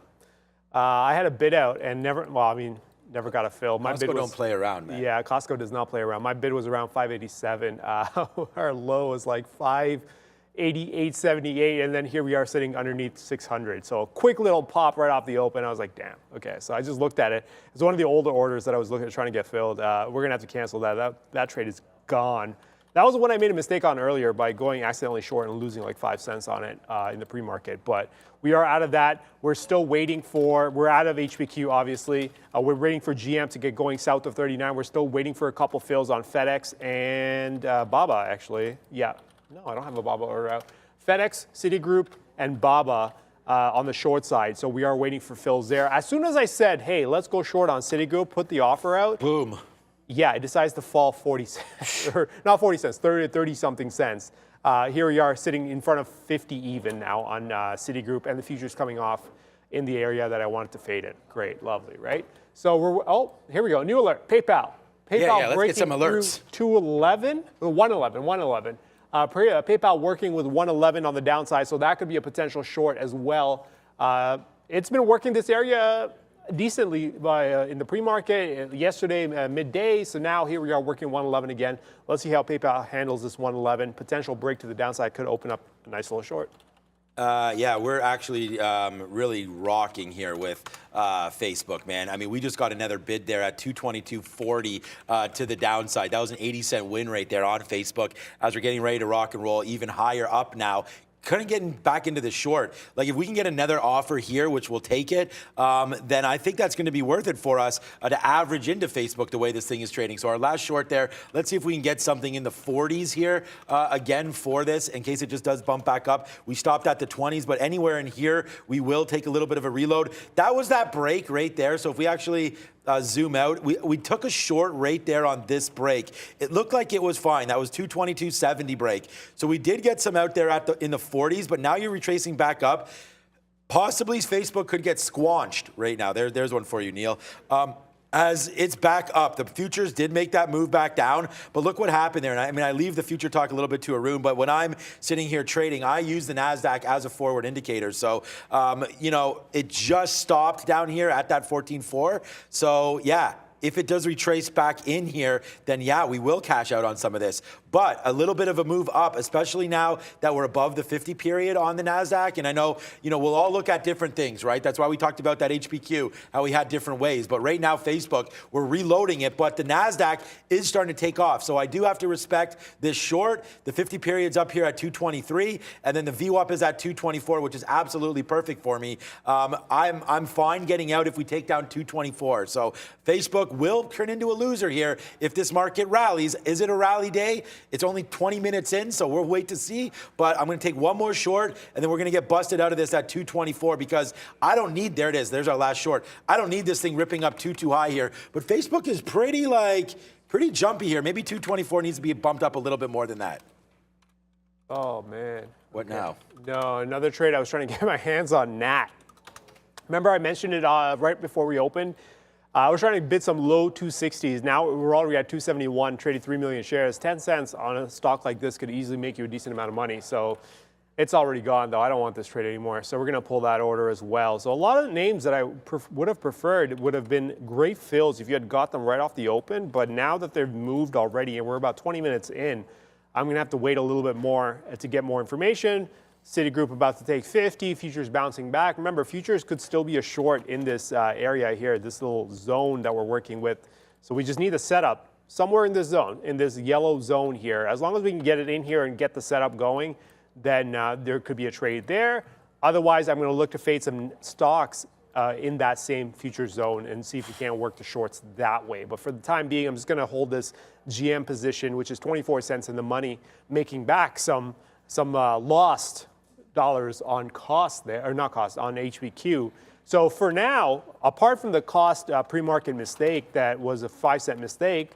I had a bid out and never got a fill. My bid don't play around, man. Yeah, Costco does not play around. My bid was around 587. Our low was like 588.78, and then here we are sitting underneath 600. So a quick little pop right off the open. I was like, damn. Okay, so I just looked at it. It's one of the older orders that I was looking at trying to get filled. We're gonna have to cancel that. That trade is gone. That was the one I made a mistake on earlier by going accidentally short and losing like 5 cents on it in the pre-market. But we are out of that. We're still waiting we're out of HPQ, obviously. We're waiting for GM to get going south of 39. We're still waiting for a couple fills on FedEx and BABA, actually. Yeah, no, I don't have a BABA order out. FedEx, Citigroup, and BABA on the short side. So we are waiting for fills there. As soon as I said, hey, let's go short on Citigroup, put the offer out. Boom. Yeah, it decides to fall 40 cents, or not 40 cents, 30 something cents. Here we are sitting in front of 50 even now on Citigroup, and the futures coming off in the area that I wanted to fade it. Great, lovely, right? So here we go, new alert, PayPal. PayPal let's get some alerts. 111. PayPal working with 111 on the downside, so that could be a potential short as well. It's been working this area decently in the pre-market yesterday midday, so now here we are working 111 again. Let's see how PayPal handles this 111. Potential break to the downside could open up a nice little short. Yeah, we're actually really rocking here with Facebook, man. I mean, we just got another bid there at 222.40 to the downside. That was an 80-cent win rate there on Facebook as we're getting ready to rock and roll even higher up now. Couldn't get back into the short. Like, if we can get another offer here, which we'll take it, then I think that's going to be worth it for us to average into Facebook the way this thing is trading. So our last short there, let's see if we can get something in the 40s here again for this in case it just does bump back up. We stopped at the 20s, but anywhere in here, we will take a little bit of a reload. That was that break right there. So if we actually zoom out, we took a short right there on this break. It looked like it was fine. That was 222.70 break. So we did get some out there in the 40s, but now you're retracing back up. Possibly Facebook could get squanched right now. There's one for you, Neil. As it's back up, the futures did make that move back down, but look what happened there. And I mean, I leave the future talk a little bit to Arun, but when I'm sitting here trading, I use the NASDAQ as a forward indicator. So, it just stopped down here at that 14.4. So, yeah. If it does retrace back in here, then yeah, we will cash out on some of this. But a little bit of a move up, especially now that we're above the 50 period on the NASDAQ. And I know, we'll all look at different things, right? That's why we talked about that HPQ, how we had different ways. But right now, Facebook, we're reloading it, but the NASDAQ is starting to take off. So I do have to respect this short. The 50 period's up here at 223, and then the VWAP is at 224, which is absolutely perfect for me. I'm fine getting out if we take down 224. So Facebook will turn into a loser here if this market rallies. Is it a rally day? It's only 20 minutes in, so we'll wait to see. But I'm going to take one more short, and then we're going to get busted out of this at 224 because I don't need, there it is, there's our last short. I don't need this thing ripping up too high here. But Facebook is pretty jumpy here. Maybe 224 needs to be bumped up a little bit more than that. Oh, man. What now? No, another trade I was trying to get my hands on, NAT. Remember I mentioned it right before we opened? I was trying to bid some low 260s. Now we're already at 271, traded 3 million shares. 10 cents on a stock like this could easily make you a decent amount of money. So it's already gone, though. I don't want this trade anymore. So we're going to pull that order as well. So a lot of the names that I would have preferred would have been great fills if you had got them right off the open. But now that they've moved already and we're about 20 minutes in, I'm going to have to wait a little bit more to get more information. Citigroup about to take 50, futures bouncing back. Remember, futures could still be a short in this area here, this little zone that we're working with. So we just need a setup somewhere in this zone, in this yellow zone here. As long as we can get it in here and get the setup going, then there could be a trade there. Otherwise, I'm going to look to fade some stocks in that same future zone and see if we can't work the shorts that way. But for the time being, I'm just going to hold this GM position, which is 24 cents in the money, making back some lost dollars on cost there, or not cost, on HPQ. So for now, apart from the cost pre-market mistake that was a 5 cent mistake,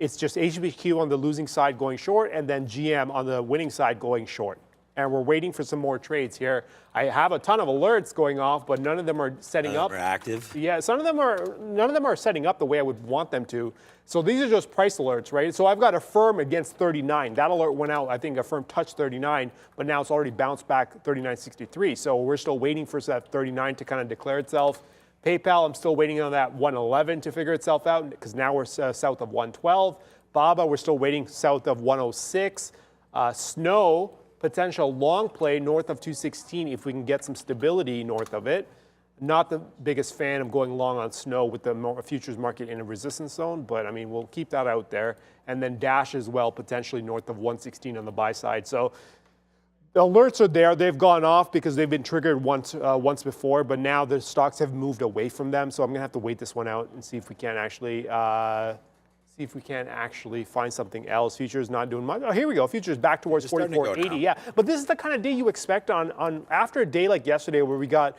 It's just HBQ on the losing side going short, and then GM on the winning side going short. And we're waiting for some more trades here. I have a ton of alerts going off, but none of them are setting up. Are active. Yeah, none of them are setting up the way I would want them to. So these are just price alerts, right? So I've got a firm against 39. That alert went out. I think a firm touched 39, but now it's already bounced back 39.63. So we're still waiting for that 39 to kind of declare itself. PayPal, I'm still waiting on that 111 to figure itself out because now we're south of 112. BABA, we're still waiting south of 106. Snow, potential long play north of 216 if we can get some stability north of it. Not the biggest fan of going long on Snow with the futures market in a resistance zone, but I mean, we'll keep that out there. And then Dash as well, potentially north of 116 on the buy side. So the alerts are there. They've gone off because they've been triggered once before, but now the stocks have moved away from them. So I'm gonna have to wait this one out and see if we can actually find something else. Futures not doing much. Oh, here we go. Futures back towards 44.80. Yeah, but this is the kind of day you expect on after a day like yesterday where we got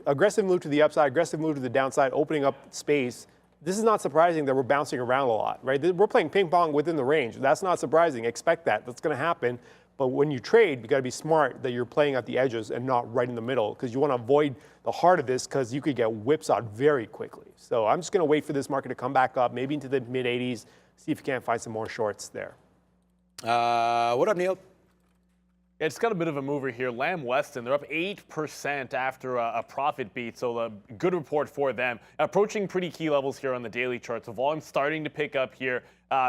aggressive move to the upside, aggressive move to the downside, opening up space. This is not surprising that we're bouncing around a lot, right? We're playing ping pong within the range. That's not surprising. Expect that. That's going to happen. But when you trade, you got to be smart that you're playing at the edges and not right in the middle because you want to avoid the heart of this because you could get whipsawed very quickly. So I'm just going to wait for this market to come back up, maybe into the mid 80s, see if you can't find some more shorts there. What up, Neil? Yeah, it's got a bit of a mover here. Lamb Weston, they're up 8% after a profit beat, so a good report for them. Approaching pretty key levels here on the daily chart, so volume starting to pick up here.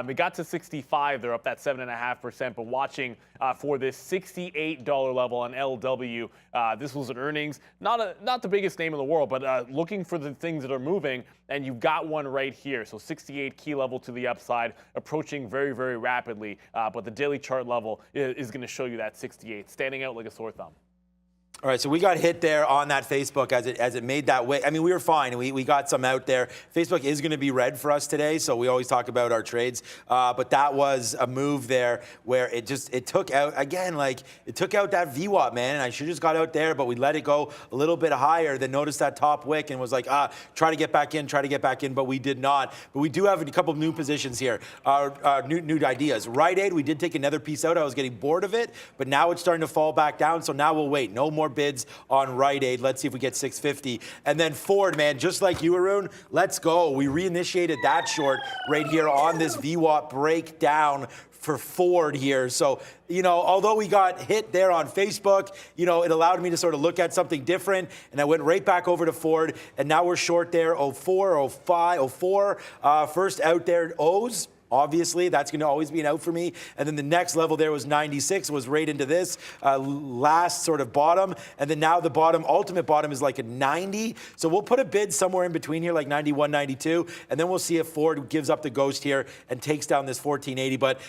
It got to 65, they're up that 7.5%, but watching for this $68 level on LW. This was an earnings, not the biggest name in the world, but looking for the things that are moving, and you've got one right here. So 68 key level to the upside, approaching very, very rapidly, but the daily chart level is going to show you that 68, standing out like a sore thumb. All right, so we got hit there on that Facebook as it made that way. I mean, we were fine. We got some out there. Facebook is going to be red for us today, so we always talk about our trades. But that was a move there where it took out, again, it took out that VWAP, man. And I should have just got out there, but we let it go a little bit higher, then noticed that top wick and was like, try to get back in, but we did not. But we do have a couple of new positions here, new ideas. Rite Aid, we did take another piece out. I was getting bored of it, but now it's starting to fall back down, so now we'll wait. No more bids on Rite Aid. Let's see if we get 650. And then Ford, man, just like you, Arun, let's go. We reinitiated that short right here on this VWAP breakdown for Ford here. So, although we got hit there on Facebook, it allowed me to sort of look at something different. And I went right back over to Ford. And now we're short there, 04, 05, 04. First out there, O's. Obviously, that's going to always be an out for me. And then the next level there was 96, was right into this last sort of bottom. And then now the ultimate bottom is like a 90. So we'll put a bid somewhere in between here, like 91, 92. And then we'll see if Ford gives up the ghost here and takes down this 1480. But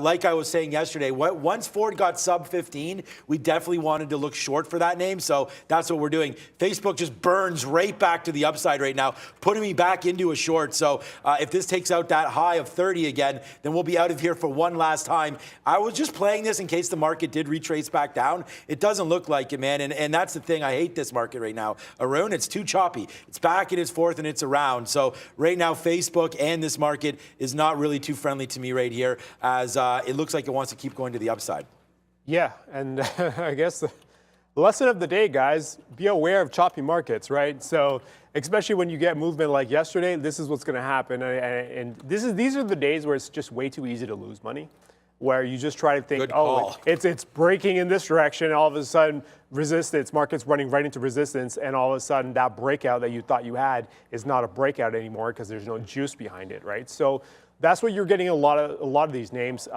like I was saying yesterday, once Ford got sub 15, we definitely wanted to look short for that name. So that's what we're doing. Facebook just burns right back to the upside right now, putting me back into a short. So if this takes out that high of 30 again, then we'll be out of here for one last time. I was just playing this in case the market did retrace back down. It doesn't look like it, man, and that's the thing. I hate this market right now. Arun, it's too choppy. It's back in its fourth and it's around. So right now, Facebook and this market is not really too friendly to me right here, as it looks like it wants to keep going to the upside. Yeah, and I guess the lesson of the day, guys, be aware of choppy markets, right? So especially when you get movement like yesterday, this is what's going to happen. And these are the days where it's just way too easy to lose money, where you just try to think, it's breaking in this direction. All of a sudden, resistance, market's running right into resistance. And all of a sudden, that breakout that you thought you had is not a breakout anymore because there's no juice behind it, right? So that's what you're getting a lot of these names.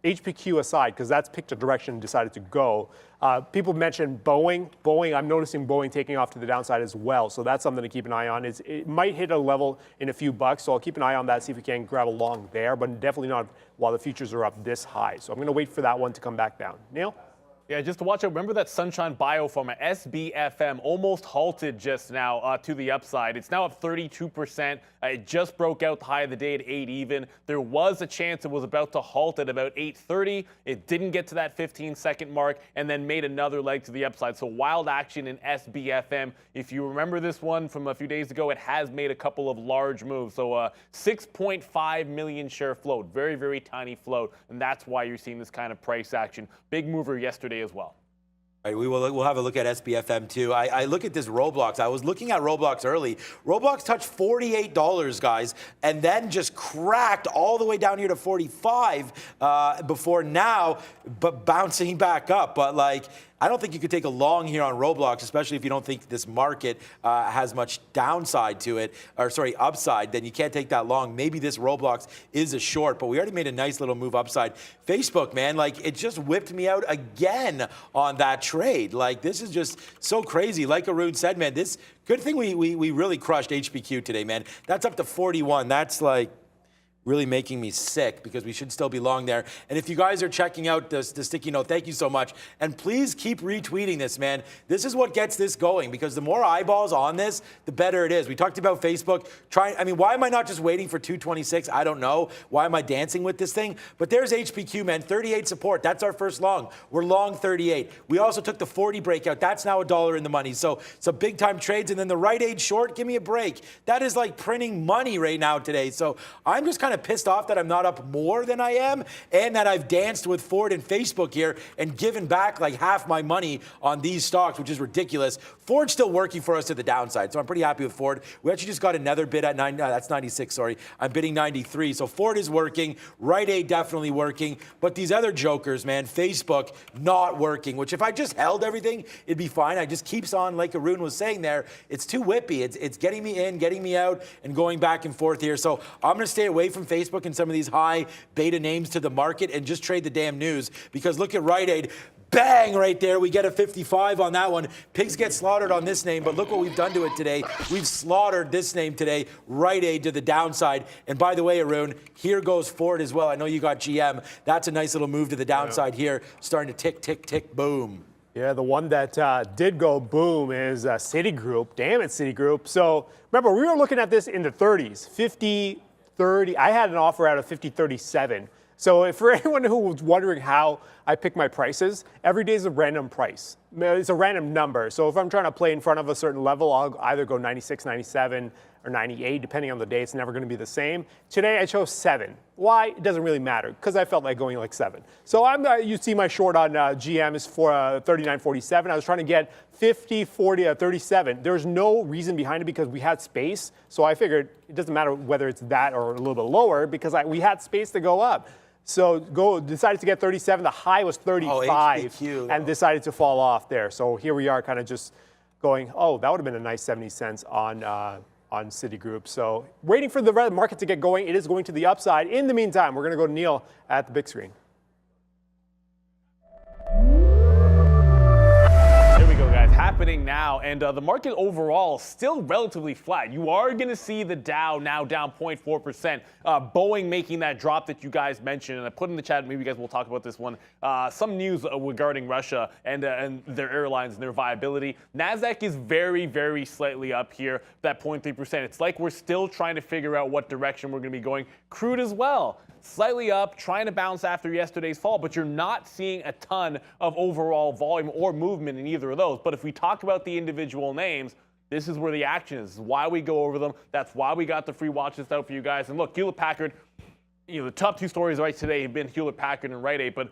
HPQ aside, because that's picked a direction and decided to go. People mentioned Boeing. I'm noticing Boeing taking off to the downside as well. So that's something to keep an eye on. It might hit a level in a few bucks. So I'll keep an eye on that, see if we can grab along there, but definitely not while the futures are up this high. So I'm going to wait for that one to come back down. Neil? Yeah, just to watch out. Remember that Sunshine Biopharma, SBFM, almost halted just now to the upside. It's now up 32%. It just broke out the high of the day at 8 even. There was a chance it was about to halt at about 8:30. It didn't get to that 15-second mark and then made another leg to the upside. So wild action in SBFM. If you remember this one from a few days ago, it has made a couple of large moves. So 6.5 million share float, very, very tiny float. And that's why you're seeing this kind of price action. Big mover yesterday as well. All right, we'll have a look at SBFM too. I look at this Roblox. I was looking at Roblox early. Roblox touched $48, guys, and then just cracked all the way down here to 45 before now, but bouncing back up. But like, I don't think you could take a long here on Roblox, especially if you don't think this market has much downside to it, or sorry, upside. Then you can't take that long. Maybe this Roblox is a short, but we already made a nice little move upside. Facebook, man, like it just whipped me out again on that trade. Like this is just so crazy. Like Arun said, man, this good thing we really crushed HPQ today, man. That's up to 41. That's like really making me sick because we should still be long there. And if you guys are checking out the sticky note, thank you so much. And please keep retweeting this, man. This is what gets this going because the more eyeballs on this, the better it is. We talked about Facebook. I mean, why am I not just waiting for 226? I don't know. Why am I dancing with this thing? But there's HPQ, man. 38 support. That's our first long. We're long 38. We also took the 40 breakout. That's now $1 in the money. So some big time trades. And then the Rite Aid short, give me a break. That is like printing money right now today. So I'm just kind of pissed off that I'm not up more than I am and that I've danced with Ford and Facebook here and given back like half my money on these stocks, which is ridiculous. Ford's still working for us to the downside, so I'm pretty happy with Ford. We actually just got another bid at that's 96, sorry. I'm bidding 93, so Ford is working. Rite Aid definitely working, but these other jokers, man, Facebook not working, which if I just held everything, it'd be fine. I just keeps on, like Arun was saying there, it's too whippy. It's getting me in, getting me out, and going back and forth here. So I'm going to stay away from Facebook and some of these high beta names to the market and just trade the damn news because look at Rite Aid. Bang right there. We get a 55 on that one. Pigs get slaughtered on this name, but look what we've done to it today. We've slaughtered this name today, Rite Aid to the downside. And by the way, Arun, here goes Ford as well. I know you got GM. That's a nice little move to the downside here, starting to tick, tick, tick, boom. Yeah, the one that did go boom is Citigroup. Damn it, Citigroup. So remember, we were looking at this in the 30s, 50, 30. I had an offer out of 50.37. So for anyone who was wondering how I pick my prices, every day is a random price. It's a random number. So if I'm trying to play in front of a certain level, I'll either go 96, 97, or 98, depending on the day. It's never going to be the same. Today I chose 7. Why? It doesn't really matter because I felt like going like 7. So you see my short on GM is for 39.47. I was trying to get 50, 40, 37. There's no reason behind it because we had space. So I figured it doesn't matter whether it's that or a little bit lower because we had space to go up. So decided to get 37. The high was 35 and decided to fall off there. So here we are kind of just going, oh, that would have been a nice 70 cents on Citigroup. So waiting for the market to get going. It is going to the upside. In the meantime, we're going to go to Neil at the big screen. Happening now, and the market overall still relatively flat. You are going to see the Dow now down 0.4%. Boeing making that drop that you guys mentioned, and I put in the chat, maybe you guys will talk about this one. Some news regarding Russia and their airlines and their viability. NASDAQ is very, very slightly up here, that 0.3%. It's like we're still trying to figure out what direction we're going to be going. Crude as well. Slightly up, trying to bounce after yesterday's fall, but you're not seeing a ton of overall volume or movement in either of those. But if we talk about the individual names, this is where the action is. This is why we go over them. That's why we got the free watch list out for you guys. And look, Hewlett-Packard, the top two stories right today have been Hewlett-Packard and Rite Aid, but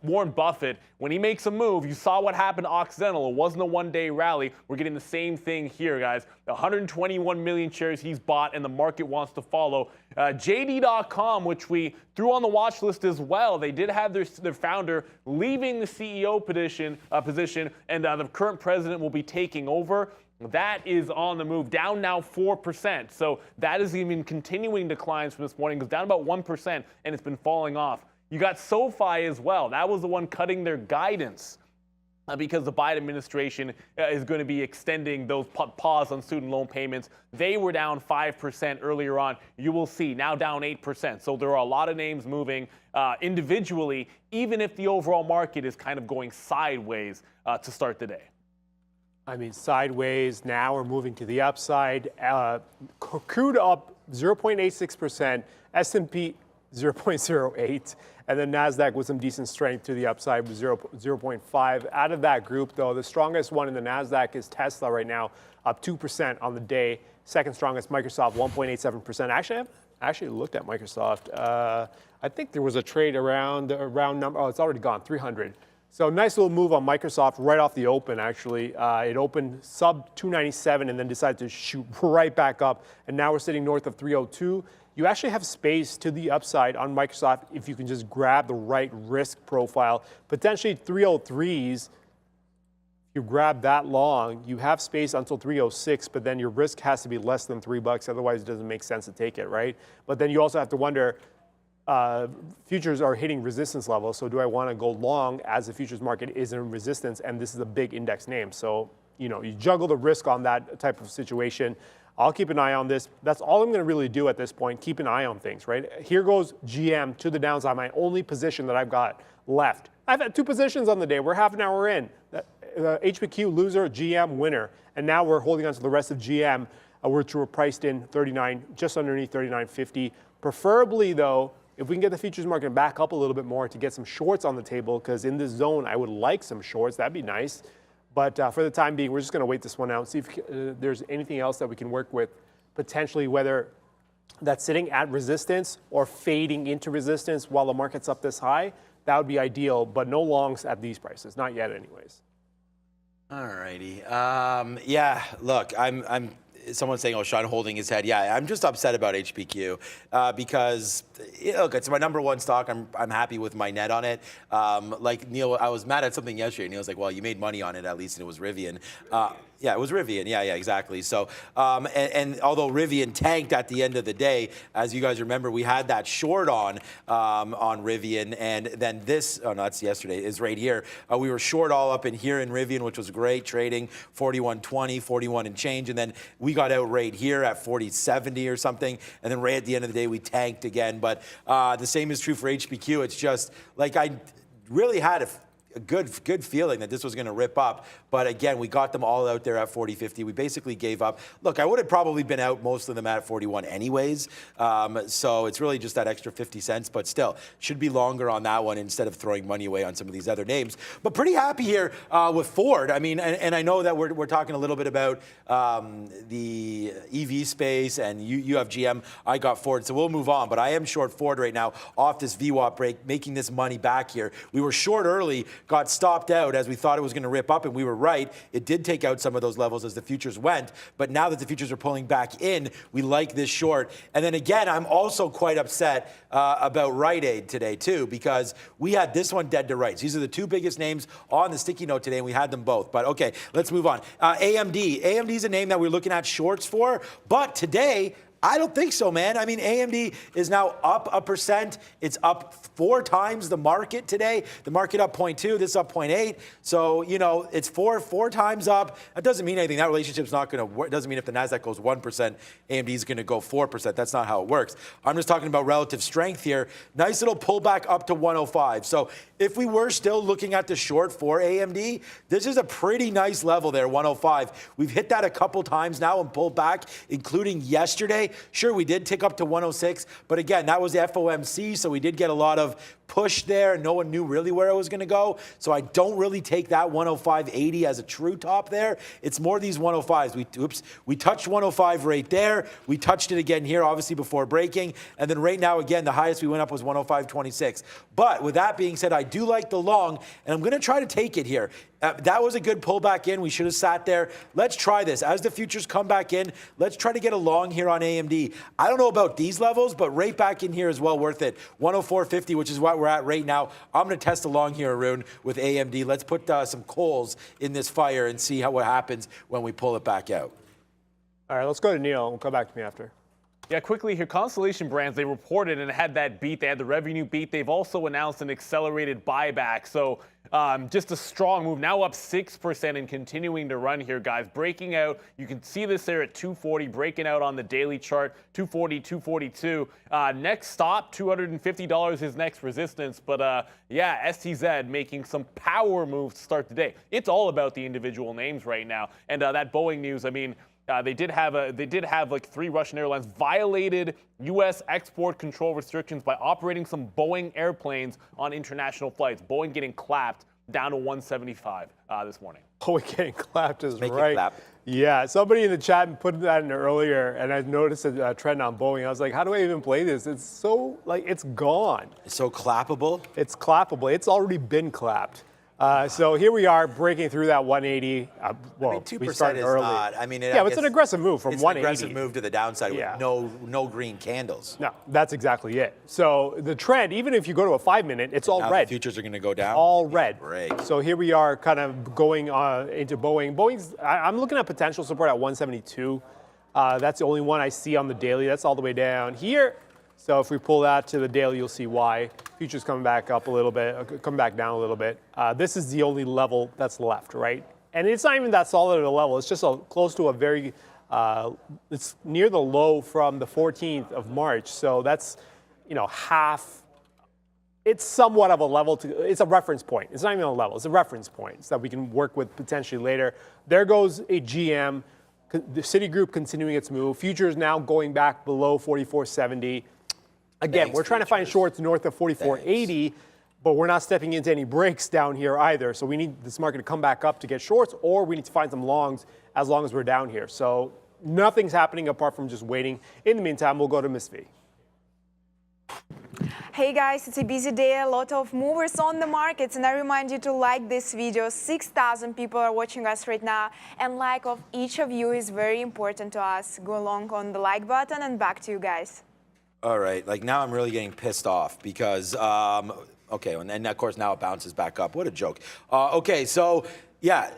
Warren Buffett, when he makes a move, you saw what happened to Occidental. It wasn't a one-day rally. We're getting the same thing here, guys. 121 million shares he's bought, and the market wants to follow. JD.com, which we threw on the watch list as well, they did have their founder leaving the CEO position, and the current president will be taking over. That is on the move, down now 4%. So that is even continuing declines from this morning. It goes down about 1%, and it's been falling off. You got SoFi as well. That was the one cutting their guidance. because the Biden administration is going to be extending those pause on student loan payments. They were down 5% earlier on. You will see now down 8%. So there are a lot of names moving individually, even if the overall market is kind of going sideways to start the day. I mean, sideways. Now we're moving to the upside. Crude up 0.86%, S&P 0.08, and then NASDAQ with some decent strength to the upside with 0.5. Out of that group, though, the strongest one in the NASDAQ is Tesla right now, up 2% on the day. Second strongest, Microsoft, 1.87%. Actually, I actually looked at Microsoft. I think there was a trade around number. Oh, it's already gone, 300. So nice little move on Microsoft right off the open, actually. It opened sub 297 and then decided to shoot right back up. And now we're sitting north of 302. You actually have space to the upside on Microsoft if you can just grab the right risk profile. Potentially 303s, if you grab that long, you have space until 306, but then your risk has to be less than $3. Otherwise, it doesn't make sense to take it, right? But then you also have to wonder, futures are hitting resistance levels, so do I want to go long as the futures market is in resistance, and this is a big index name. So, you juggle the risk on that type of situation. I'll keep an eye on this. That's all I'm going to really do at this point, keep an eye on things, right? Here goes GM to the downside, my only position that I've got left. I've had two positions on the day. We're half an hour in. HPQ loser, GM winner. And now we're holding on to the rest of GM, which were priced in 39, just underneath 39.50. Preferably, though, if we can get the futures market back up a little bit more to get some shorts on the table, because in this zone, I would like some shorts. That'd be nice. But for the time being, we're just going to wait this one out and see if there's anything else that we can work with, potentially whether that's sitting at resistance or fading into resistance while the market's up this high. That would be ideal, but no longs at these prices, not yet anyways. All righty. Yeah, look, I'm someone's saying, oh, Sean holding his head. Yeah, I'm just upset about HPQ because, look, it's my number one stock. I'm happy with my net on it. Like Neil, I was mad at something yesterday. Neil's like, well, you made money on it at least, and it was Rivian. Yeah, it was Rivian. Yeah, exactly. So, and although Rivian tanked at the end of the day, as you guys remember, we had that short on Rivian, and then this, oh no, that's yesterday, is right here. We were short all up in here in Rivian, which was great, trading 41.20, 41 and change, and then we got out right here at 40.70 or something, and then right at the end of the day, we tanked again. But the same is true for HPQ. It's just like I really had a good feeling that this was going to rip up. But again, we got them all out there at 40.50. We basically gave up. Look, I would have probably been out most of them at 41 anyways. So it's really just that extra 50 cents, but still should be longer on that one instead of throwing money away on some of these other names. But pretty happy here with Ford. I mean, and I know that we're talking a little bit about the EV space, and you have GM, I got Ford, so we'll move on. But I am short Ford right now off this VWAP break, making this money back here. We were short early, got stopped out as we thought it was going to rip up, and we were right. It did take out some of those levels as the futures went, but now that the futures are pulling back in, we like this short. And then again, I'm also quite upset about Rite Aid today too, because we had this one dead to rights. These are the two biggest names on the sticky note today, and we had them both. But okay, let's move on. AMD. AMD is a name that we're looking at shorts for, but today, I don't think so, man. I mean, AMD is now up 1%. It's up 4 times the market today. The market up 0.2, this up 0.8. So, it's four times up. That doesn't mean anything. That relationship's not going to work. It doesn't mean if the NASDAQ goes 1%, AMD is going to go 4%. That's not how it works. I'm just talking about relative strength here. Nice little pullback up to 105. So if we were still looking at the short for AMD, this is a pretty nice level there, 105. We've hit that a couple times now and pulled back, including yesterday. Sure, we did tick up to 106, but again, that was the FOMC, so we did get a lot of push there. No one knew really where it was going to go, so I don't really take that 105.80 as a true top there. It's more these 105s. We touched 105 right there. We touched it again here, obviously before breaking, and then right now, again, the highest we went up was 105.26. But with that being said, I do like the long, and I'm going to try to take it here. That was a good pullback in. We should have sat there. Let's try this. As the futures come back in, let's try to get a long here on AMD. I don't know about these levels, but right back in here is well worth it. 104.50, which is what we're at right now. I'm going to test a long here, Arun, with AMD. Let's put some coals in this fire and see what happens when we pull it back out. All right, let's go to Neil. We'll come back to me after. Yeah, quickly here, Constellation Brands, they reported and had that beat. They had the revenue beat. They've also announced an accelerated buyback. So just a strong move. Now up 6% and continuing to run here, guys. Breaking out. You can see this there at 240, breaking out on the daily chart, 240, 242. Next stop, $250 is next resistance. But yeah, STZ making some power moves to start today. It's all about the individual names right now. And that Boeing news, I mean, they did have like 3 Russian airlines violated U.S. export control restrictions by operating some Boeing airplanes on international flights. Boeing getting clapped down to 175 this morning. Boeing getting clapped is Make it right. clap. Yeah, somebody in the chat put that in earlier, and I noticed a trend on Boeing. I was like, how do I even play this? It's so, like, it's gone. It's so clappable. It's clappable. It's already been clapped. So here we are breaking through that 180. Well, I mean, 2% we started is early. not. I mean, yeah, but it's an aggressive move from it's 180. It's an aggressive move to the downside Yeah. with no green candles. No, that's exactly it. So the trend, even if you go to a 5-minute, it's all Now red. the futures are going to go down. All red. Break. So here we are kind of going into Boeing. Boeing's, I'm looking at potential support at 172. That's the only one I see on the daily. That's all the way down here. So if we pull that to the daily, you'll see why. Futures coming back up a little bit, come back down a little bit. This is the only level that's left, right? And it's not even that solid of a level. It's just close to a very, it's near the low from the 14th of March. So that's, half. It's somewhat of a level it's a reference point. It's not even a level, it's a reference point so that we can work with potentially later. There goes a GM, the Citigroup continuing its move. Futures now going back below 44.70. Again, Thanks, we're trying to find futures. shorts north of 44.80, but we're not stepping into any breaks down here either. So we need this market to come back up to get shorts, or we need to find some longs as long as we're down here. So nothing's happening apart from just waiting. In the meantime, we'll go to Miss V. Hey guys, it's a busy day, a lot of movers on the markets, and I remind you to like this video. 6,000 people are watching us right now, and like of each of you is very important to us. Go along on the like button, and back to you guys. All right, like now I'm really getting pissed off because, okay, and then of course now it bounces back up. What a joke. Okay, so yeah,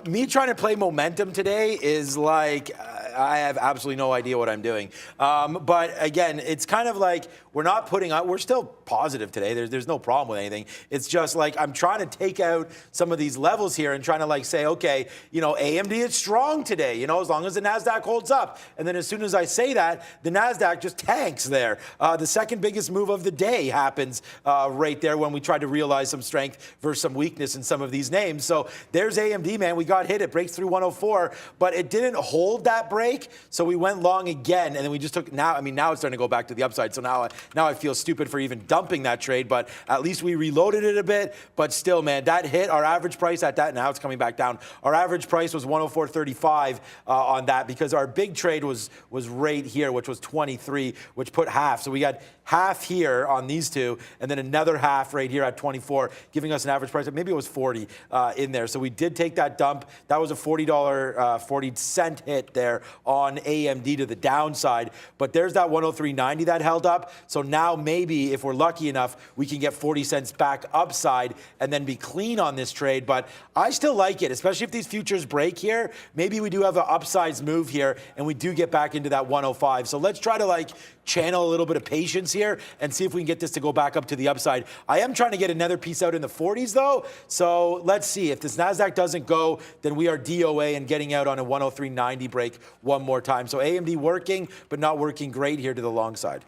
me trying to play momentum today is like, I have absolutely no idea what I'm doing. But again, it's kind of like we're not putting out, we're still positive today. There's no problem with anything. It's just like I'm trying to take out some of these levels here and trying to like say, okay, AMD is strong today, as long as the NASDAQ holds up. And then as soon as I say that, the NASDAQ just tanks there. The second biggest move of the day happens right there when we try to realize some strength versus some weakness in some of these names. So there's AMD, man. We got hit. It breaks through 104, but it didn't hold that break. So we went long again, and then we just took, now it's starting to go back to the upside. So now I feel stupid for even dumping that trade, but at least we reloaded it a bit. But still, man, that hit our average price at that. Now it's coming back down. Our average price was 104.35 on that because our big trade was right here, which was 23, which put half. So we got half here on these two, and then another half right here at 24, giving us an average price of maybe it was 40 in there. So we did take that dump. That was a $40, 40 cent hit there on AMD to the downside. But there's that 103.90 that held up. So now maybe if we're lucky enough, we can get 40 cents back upside and then be clean on this trade. But I still like it, especially if these futures break here. Maybe we do have an upsize move here and we do get back into that 105. So let's try to like channel a little bit of patience here and see if we can get this to go back up to the upside. I am trying to get another piece out in the 40s though. So let's see. If this NASDAQ doesn't go, then we are DOA and getting out on a 103.90 break one more time. So AMD working, but not working great here to the long side.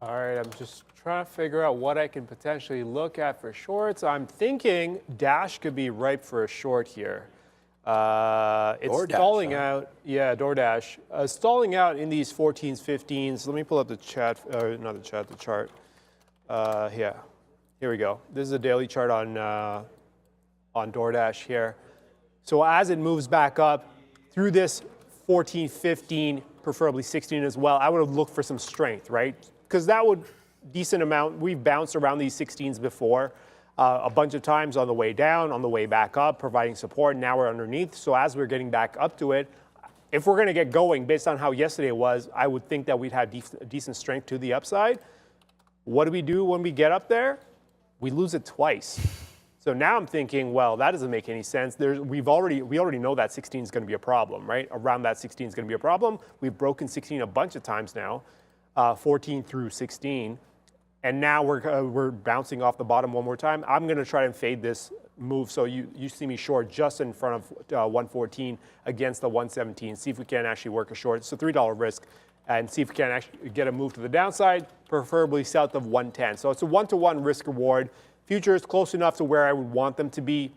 All right, I'm just trying to figure out what I can potentially look at for shorts. I'm thinking Dash could be ripe for a short here. It's DoorDash, stalling out. Yeah, DoorDash. Stalling out in these 14s, 15s. Let me pull up the chat, not the chat, the chart. Yeah, here we go. This is a daily chart on DoorDash here. So as it moves back up through this 14, 15, preferably 16 as well, I would have looked for some strength, right? Because that would, decent amount, we've bounced around these 16s before a bunch of times on the way down, on the way back up, providing support. Now we're underneath. So as we're getting back up to it, if we're going to get going based on how yesterday was, I would think that we'd have decent strength to the upside. What do we do when we get up there? We lose it twice. So now I'm thinking, well, that doesn't make any sense. We already know that 16 is going to be a problem, right? Around that 16 is going to be a problem. We've broken 16 a bunch of times now, 14 through 16. And now we're bouncing off the bottom one more time. I'm going to try and fade this move. So you see me short just in front of 114 against the 117. See if we can actually work a short. It's a $3 risk. And see if we can actually get a move to the downside, preferably south of 110. So it's a 1-to-1 risk reward. Futures close enough to where I would want them to be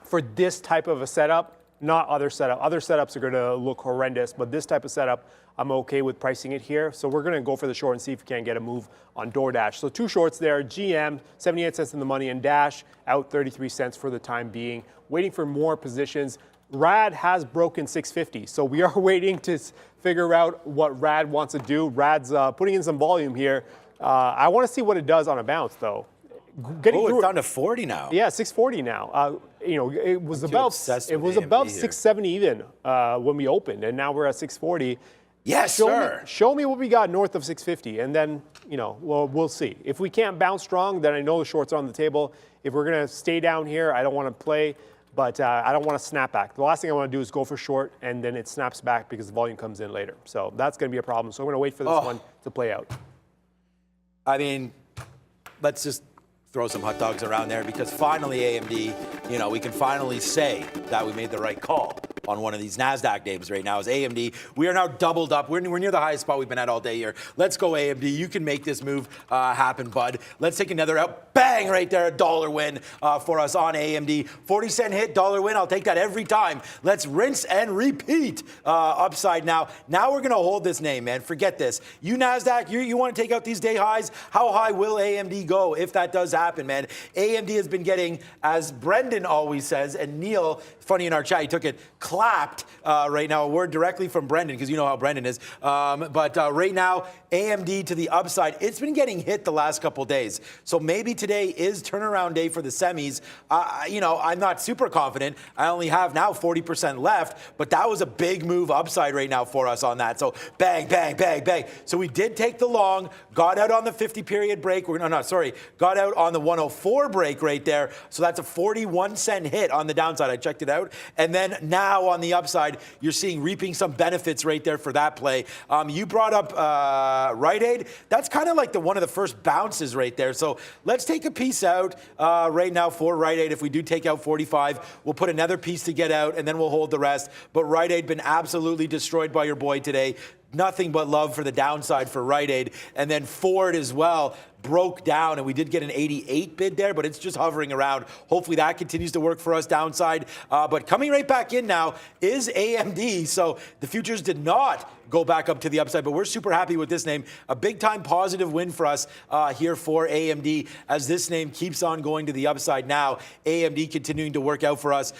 for this type of a setup, not other setup. Other setups are going to look horrendous, but this type of setup, I'm okay with pricing it here. So we're going to go for the short and see if we can get a move on DoorDash. So 2 shorts there, GM, 78 cents in the money, and Dash out 33 cents for the time being. Waiting for more positions. RAD has broken 650, so we are waiting to figure out what RAD wants to do. RAD's putting in some volume here. I want to see what it does on a bounce, though. It's down to 40 now. Yeah, 640 now. It was about 670 even when we opened, and now we're at 640. Yes, sir. Show me what we got north of 650, and then we'll see. If we can't bounce strong, then I know the shorts are on the table. If we're gonna stay down here, I don't want to play, but I don't want to snap back. The last thing I want to do is go for short, and then it snaps back because the volume comes in later. So that's going to be a problem. So I'm going to wait for this one to play out. I mean, let's just throw some hot dogs around there because finally AMD, we can finally say that we made the right call on one of these NASDAQ names right now is AMD. We are now doubled up. We're near the highest spot we've been at all day here. Let's go AMD. You can make this move happen, bud. Let's take another out. Bang, right there, $1 win for us on AMD. 40-cent hit, $1 win. I'll take that every time. Let's rinse and repeat upside now. Now we're going to hold this name, man. Forget this. You NASDAQ, you want to take out these day highs? How high will AMD go if that does happen, man? AMD has been getting, as Brendan always says, and Neil, funny in our chat, he took it, clapped right now. A word directly from Brendan, because you know how Brendan is. But right now, AMD to the upside. It's been getting hit the last couple days. So maybe today is turnaround day for the semis. I'm not super confident. I only have now 40% left, but that was a big move upside right now for us on that. So bang, bang, bang, bang. So we did take the long, got out on the 50-period break. Got out on the 104 break right there. So that's a 41-cent hit on the downside. I checked it out. And then now on the upside, you're seeing reaping some benefits right there for that play. You brought up Rite Aid. That's kind of like one of the first bounces right there. So let's take a piece out right now for Rite Aid. If we do take out 45, we'll put another piece to get out, and then we'll hold the rest. But Rite Aid been absolutely destroyed by your boy today. Nothing but love for the downside for Rite Aid. And then Ford as well broke down, and we did get an 88 bid there, but it's just hovering around. Hopefully that continues to work for us downside. But coming right back in now is AMD. So the futures did not go back up to the upside, but we're super happy with this name. A big-time positive win for us here for AMD as this name keeps on going to the upside now. AMD continuing to work out for us.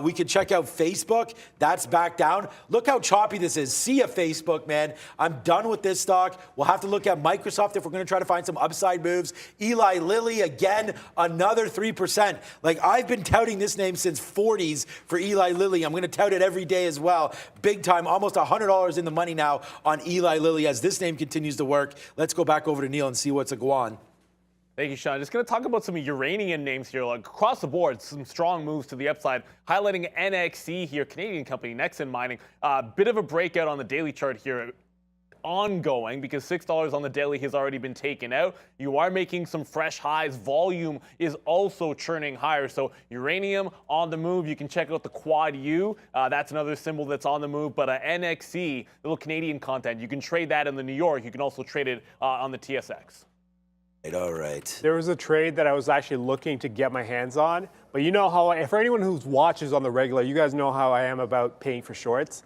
We can check out Facebook. That's back down. Look how choppy this is. See ya, Facebook, man. I'm done with this stock. We'll have to look at Microsoft if we're going to try to find some upside moves. Eli Lilly, again, another 3%. Like, I've been touting this name since 40s for Eli Lilly. I'm going to tout it every day as well. Big time, almost $100 in the money now on Eli Lilly as this name continues to work. Let's go back over to Neil and see what's a go on. Thank you, Sean. Just going to talk about some uranium names here. Like across the board, some strong moves to the upside. Highlighting NXC here, Canadian company, Nexen Mining. Bit of a breakout on the daily chart here. Ongoing because $6 on the daily has already been taken out. You are making some fresh highs. Volume is also churning higher. So uranium on the move. You can check out the Quad U. That's another symbol that's on the move. But NXC, little Canadian content. You can trade that in the New York. You can also trade it on the TSX. All right. There was a trade that I was actually looking to get my hands on. But you know how, for anyone who watches on the regular, you guys know how I am about paying for shorts.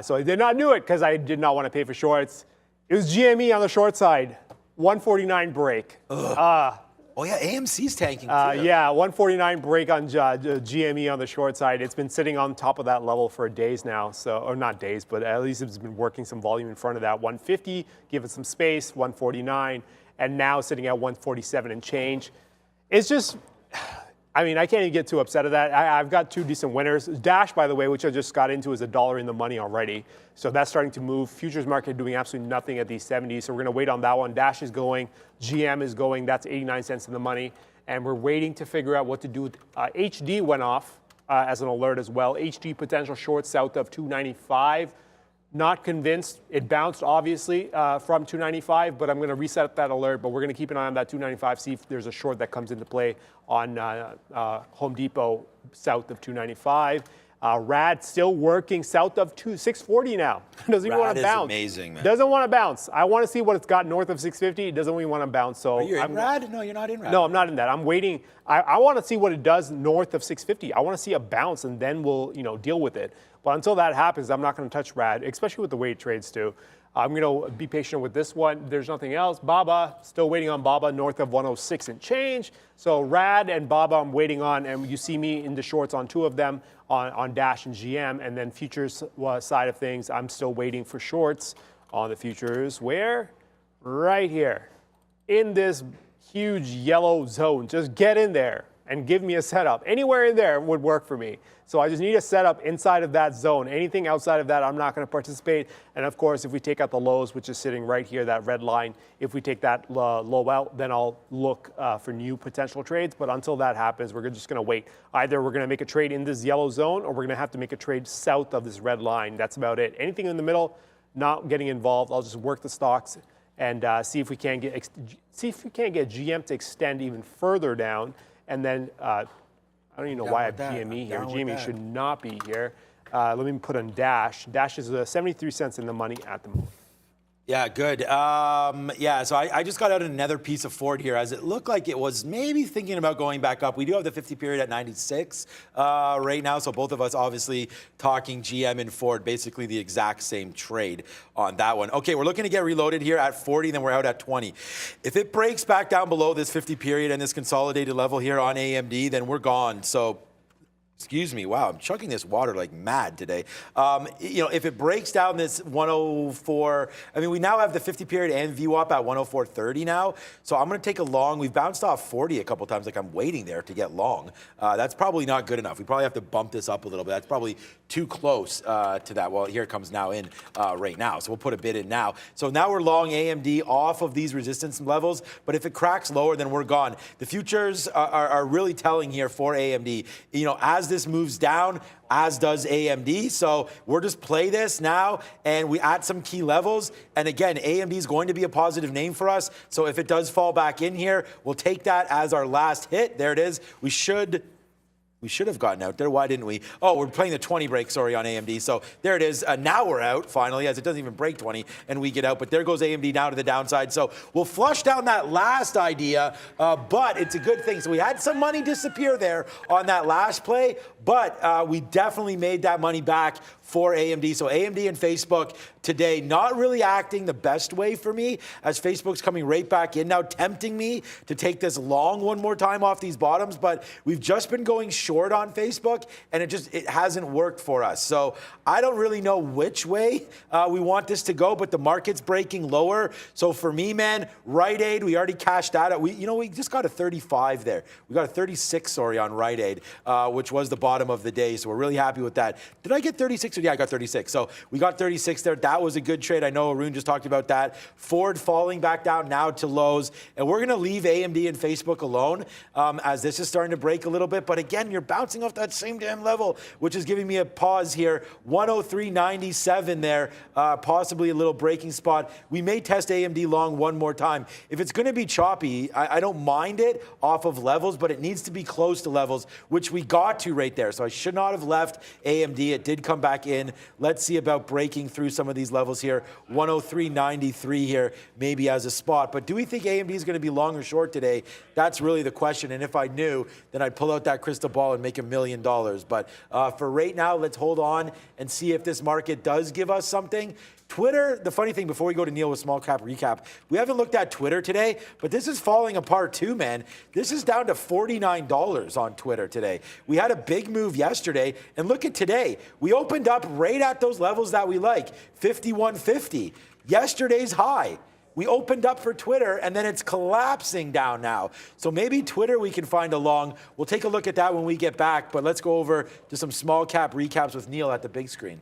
So I did not do it because I did not want to pay for shorts. It was GME on the short side, 149 break. Oh yeah, AMC's tanking too. Yeah, 149 break on GME on the short side. It's been sitting on top of that level for days now. So, or not days, but at least it's been working some volume in front of that. 150, give it some space, 149, and now sitting at 147 and change. It's just, I mean, I can't even get too upset at that. I've got 2 decent winners. Dash, by the way, which I just got into, is $1 in the money already. So that's starting to move. Futures market doing absolutely nothing at these 70s. So we're going to wait on that one. Dash is going. GM is going. That's 89 cents in the money. and we're waiting to figure out what to do with HD went off as an alert as well. HD potential short south of 295. Not convinced. It bounced, obviously, from 295, but I'm going to reset that alert. But we're going to keep an eye on that 295, see if there's a short that comes into play on Home Depot south of 295. RAD still working south of 640 now. Doesn't even want to bounce. Amazing, man. Doesn't want to bounce. I want to see what it's got north of 650. It doesn't even want to bounce. So Are you in RAD? No, you're not in RAD. No, I'm not in that. I'm waiting. I want to see what it does north of 650. I want to see a bounce, and then we'll deal with it. But until that happens, I'm not going to touch RAD, especially with the way it trades too. I'm going to be patient with this one. There's nothing else. BABA, still waiting on BABA north of 106 and change. So RAD and BABA I'm waiting on, and you see me in the shorts on two of them, on Dash and GM, and then futures side of things, I'm still waiting for shorts on the futures. Where? Right here, in this huge yellow zone. Just get in there and give me a setup. Anywhere in there would work for me. So I just need a setup inside of that zone. Anything outside of that, I'm not going to participate. And of course, if we take out the lows, which is sitting right here, that red line, if we take that low out, then I'll look for new potential trades. But until that happens, we're just going to wait. Either we're going to make a trade in this yellow zone, or we're going to have to make a trade south of this red line. That's about it. Anything in the middle, not getting involved. I'll just work the stocks and see if we can't get GM to extend even further down. And then I don't even know why I have GME here. GME should not be here. Let me put on Dash. Dash is 73 cents in the money at the moment. Yeah, good. Yeah, so I just got out another piece of Ford here, as it looked like it was maybe thinking about going back up. We do have the 50 period at 96 right now, so both of us obviously talking GM and Ford, basically the exact same trade on that one. Okay, we're looking to get reloaded here at 40, then we're out at 20. If it breaks back down below this 50 period and this consolidated level here on AMD, then we're gone. So excuse me, wow, I'm chugging this water like mad today. If it breaks down this 104, I mean, we now have the 50 period and VWAP at 104.30 now. So I'm going to take a long. We've bounced off 40 a couple times, like I'm waiting there to get long. That's probably not good enough. We probably have to bump this up a little bit. That's probably too close to that. Well, here it comes now in right now. So we'll put a bid in now. So now we're long AMD off of these resistance levels. But if it cracks lower, then we're gone. The futures are really telling here for AMD. As this moves down, as does AMD. So we'll just play this now, and we at some key levels. And again, AMD is going to be a positive name for us. So if it does fall back in here, we'll take that as our last hit. There it is. We should have gotten out there. Why didn't we? Oh, we're playing the 20 break, sorry, on AMD. So there it is. Now we're out, finally, as it doesn't even break 20, and we get out. But there goes AMD down to the downside. So we'll flush down that last idea, but it's a good thing. So we had some money disappear there on that last play, but we definitely made that money back for AMD. So AMD and Facebook today not really acting the best way for me, as Facebook's coming right back in now, tempting me to take this long one more time off these bottoms. But we've just been going short on Facebook, and it hasn't worked for us. So I don't really know which way we want this to go, but the market's breaking lower. So for me, man, Rite Aid, we already cashed that out. We just got a 35 there. We got a 36, sorry, on Rite Aid, which was the bottom of the day. So we're really happy with that. Did I get 36? Yeah, I got 36. So we got 36 there. That was a good trade. I know Arun just talked about that. Ford falling back down now to lows. And we're going to leave AMD and Facebook alone as this is starting to break a little bit. But again, you're bouncing off that same damn level, which is giving me a pause here. 103.97 there, possibly a little breaking spot. We may test AMD long one more time. If it's going to be choppy, I don't mind it off of levels, but it needs to be close to levels, which we got to right there. So I should not have left AMD. It did come back in. Let's see about breaking through some of these levels here. 103.93 here, maybe as a spot. But do we think AMD is going to be long or short today? That's really the question. And if I knew, then I'd pull out that crystal ball and make $1 million. But for right now, let's hold on and see if this market does give us something. Twitter, the funny thing, before we go to Neil with small cap recap, we haven't looked at Twitter today, but this is falling apart too, man. This is down to $49 on Twitter today. We had a big move yesterday, and look at today. We opened up right at those levels that we like, 51.50, yesterday's high. We opened up for Twitter, and then it's collapsing down now. So maybe Twitter we can find a long. We'll take a look at that when we get back, but let's go over to some small cap recaps with Neil at the big screen.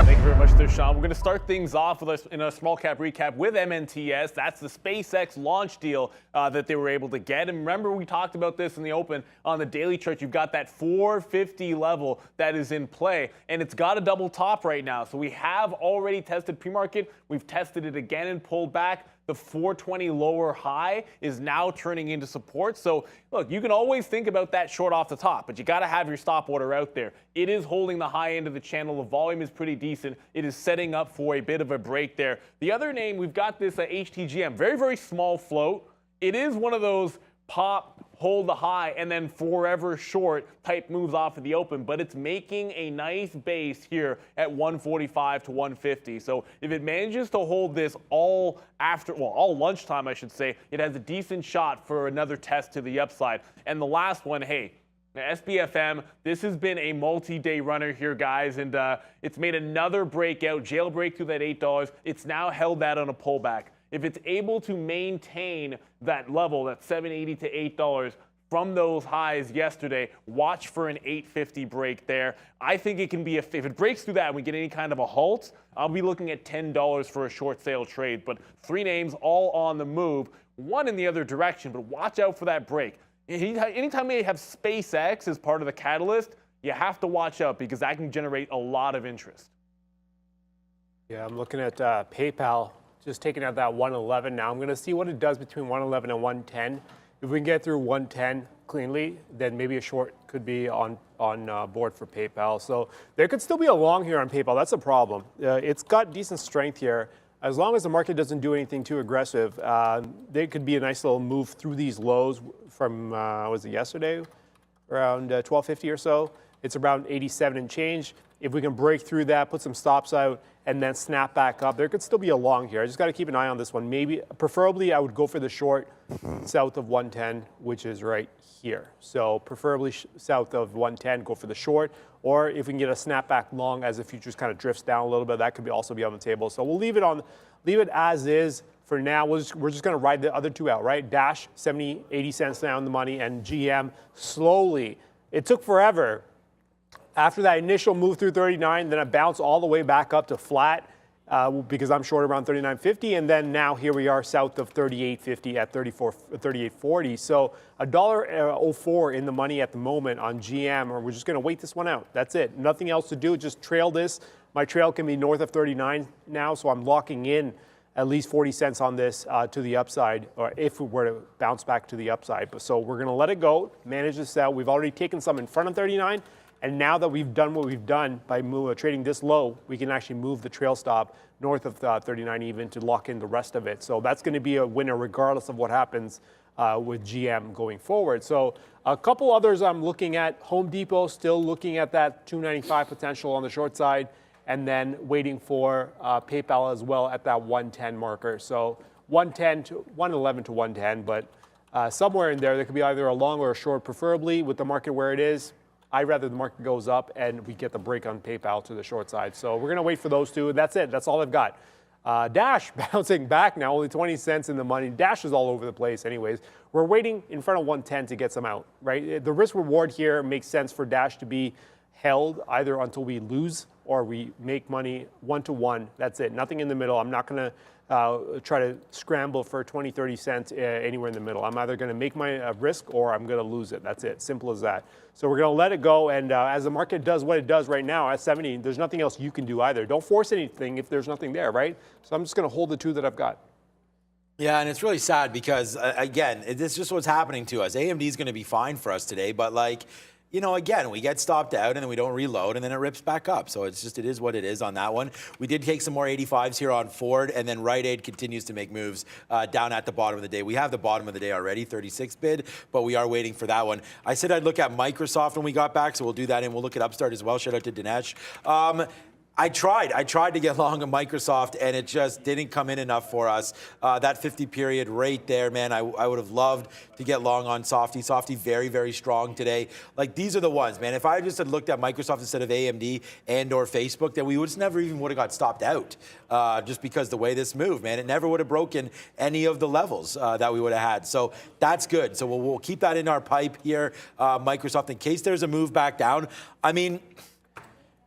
Thank you very much. The Sean. We're going to start things off in a small cap recap with MNTS. That's the SpaceX launch deal that they were able to get. And remember, we talked about this in the open on the daily chart. You've got that 450 level that is in play, and it's got a double top right now. So we have already tested pre-market. We've tested it again and pulled back. The 420 lower high is now turning into support. So look, you can always think about that short off the top, but you got to have your stop order out there. It is holding the high end of the channel. The volume is pretty decent. It is setting up for a bit of a break there. The other name, we've got this HTGM, very, very small float. It is one of those pop, hold the high, and then forever short type moves off of the open, but it's making a nice base here at 145 to 150. So if it manages to hold this all lunchtime, I should say, it has a decent shot for another test to the upside. And the last one, hey, SBFM, this has been a multi-day runner here, guys, and it's made another breakout, jailbreak through that $8. It's now held that on a pullback. If it's able to maintain that level, that $7.80 to $8 from those highs yesterday, watch for an $8.50 break there. I think it can be, if it breaks through that and we get any kind of a halt, I'll be looking at $10 for a short sale trade. But three names all on the move, one in the other direction, but watch out for that break. Anytime you have SpaceX as part of the catalyst, you have to watch out because that can generate a lot of interest. Yeah, I'm looking at PayPal. Just taking out that 111 now. I'm going to see what it does between 111 and 110. If we can get through 110 cleanly, then maybe a short could be on board for PayPal. So there could still be a long here on PayPal. That's a problem. It's got decent strength here. As long as the market doesn't do anything too aggressive, there could be a nice little move through these lows from, was it yesterday? Around 1250 or so. It's around 87 and change. If we can break through that, put some stops out, and then snap back up, there could still be a long here. I just got to keep an eye on this one. Maybe, preferably, I would go for the short south of 110, which is right here. So preferably south of 110, go for the short. Or if we can get a snapback long as the futures kind of drifts down a little bit, that could also be on the table. So we'll leave it as is for now. We're just going to ride the other two out, right? Dash 70, 80 cents down the money, and GM slowly. It took forever. After that initial move through 39, then I bounced all the way back up to flat because I'm short around 39.50, and then now here we are south of 38.50 at 38.40. So $1.04 in the money at the moment on GM, or we're just going to wait this one out. That's it. Nothing else to do. Just trail this. My trail can be north of 39 now, so I'm locking in at least 40 cents on this to the upside, or if we were to bounce back to the upside. But so we're going to let it go, manage this out. We've already taken some in front of 39. And now that we've done what we've done by trading this low, we can actually move the trail stop north of 39 even to lock in the rest of it. So that's going to be a winner regardless of what happens with GM going forward. So a couple others I'm looking at. Home Depot still looking at that 295 potential on the short side, and then waiting for PayPal as well at that 110 marker. So 110 to 111 to 110, but somewhere in there could be either a long or a short, preferably with the market where it is. I'd rather the market goes up and we get the break on PayPal to the short side. So we're going to wait for those two. That's it. That's all I've got. Dash bouncing back now, only 20 cents in the money. Dash is all over the place anyways. We're waiting in front of 110 to get some out, right? The risk reward here makes sense for Dash to be held either until we lose or we make money 1-to-1. That's it. Nothing in the middle. I'm not going to try to scramble for 20, 30 cents anywhere in the middle. I'm either going to make my risk or I'm going to lose it. That's it. Simple as that. So we're going to let it go. And as the market does what it does right now at 70, there's nothing else you can do either. Don't force anything if there's nothing there, right? So I'm just going to hold the two that I've got. Yeah, and it's really sad because, again, this is just what's happening to us. AMD is going to be fine for us today, but like, you know, again, we get stopped out and then we don't reload and then it rips back up. So it's just, it is what it is on that one. We did take some more 85s here on Ford, and then Rite Aid continues to make moves down at the bottom of the day. We have the bottom of the day already, 36 bid, but we are waiting for that one. I said I'd look at Microsoft when we got back, so we'll do that, and we'll look at Upstart as well. Shout out to Dinesh. I tried to get long on Microsoft, and it just didn't come in enough for us. That 50 period right there, man, I would have loved to get long on Softy. Softy very, very strong today. Like, these are the ones, man. If I just had looked at Microsoft instead of AMD and or Facebook, then we would just never even would have got stopped out just because the way this moved, man. It never would have broken any of the levels that we would have had. So that's good. So we'll keep that in our pipe here, Microsoft, in case there's a move back down. I mean,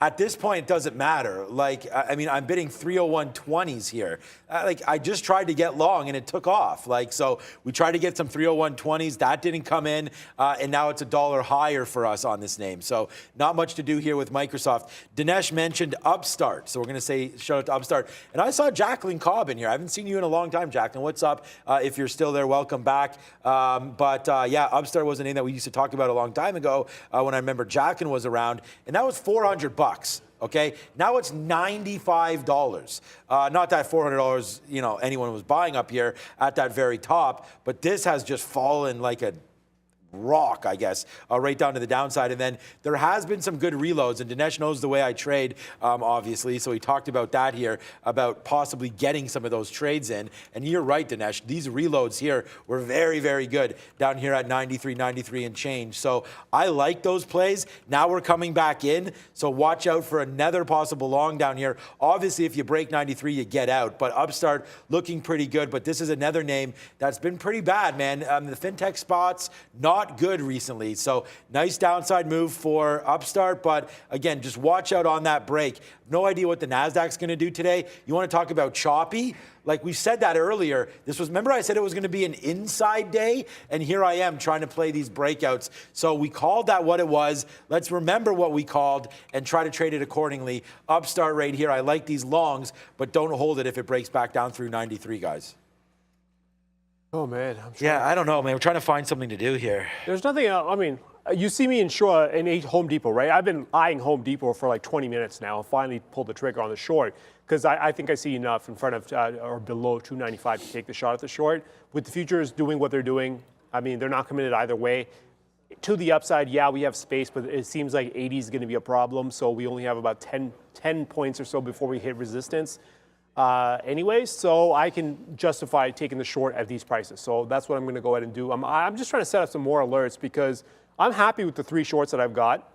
at this point, it doesn't matter. Like, I mean, I'm bidding 301.20s here. Like, I just tried to get long and it took off. Like, so we tried to get some 301.20s. That didn't come in. And now it's $1 higher for us on this name. So not much to do here with Microsoft. Dinesh mentioned Upstart. So we're going to say shout out to Upstart. And I saw Jacqueline Cobb in here. I haven't seen you in a long time, Jacqueline. What's up? If you're still there, welcome back. Yeah, Upstart was a name that we used to talk about a long time ago when I remember Jacqueline was around. And that was $400. Okay, now it's $95. Not that $400, you know, anyone was buying up here at that very top, but this has just fallen like a rock, I guess, right down to the downside. And then there has been some good reloads, and Dinesh knows the way I trade, obviously. So he talked about that here, about possibly getting some of those trades in. And you're right, Dinesh, these reloads here were very, very good down here at 93 and change. So I like those plays. Now we're coming back in. So watch out for another possible long down here. Obviously, if you break 93, you get out. But Upstart looking pretty good. But this is another name that's been pretty bad, man. The fintech spots, not good recently. So nice downside move for Upstart, but again, just watch out on that break. No idea what the NASDAQ's going to do today. You want to talk about choppy? Like we said that earlier. Remember I said it was going to be an inside day, and here I am trying to play these breakouts. So we called that what it was. Let's remember what we called and try to trade it accordingly. Upstart right here. I like these longs, but don't hold it if it breaks back down through 93, guys. Oh, man. Yeah, I don't know, man. We're trying to find something to do here. There's nothing else. I mean, you see me in Home Depot, right? I've been eyeing Home Depot for like 20 minutes now. Finally pulled the trigger on the short because I think I see enough in front of or below 295 to take the shot at the short. With the futures doing what they're doing, I mean, they're not committed either way. To the upside, yeah, we have space, but it seems like 80 is going to be a problem. So we only have about 10 points or so before we hit resistance. Anyways, so I can justify taking the short at these prices. So that's what I'm going to go ahead and do. I'm just trying to set up some more alerts because I'm happy with the 3 shorts that I've got.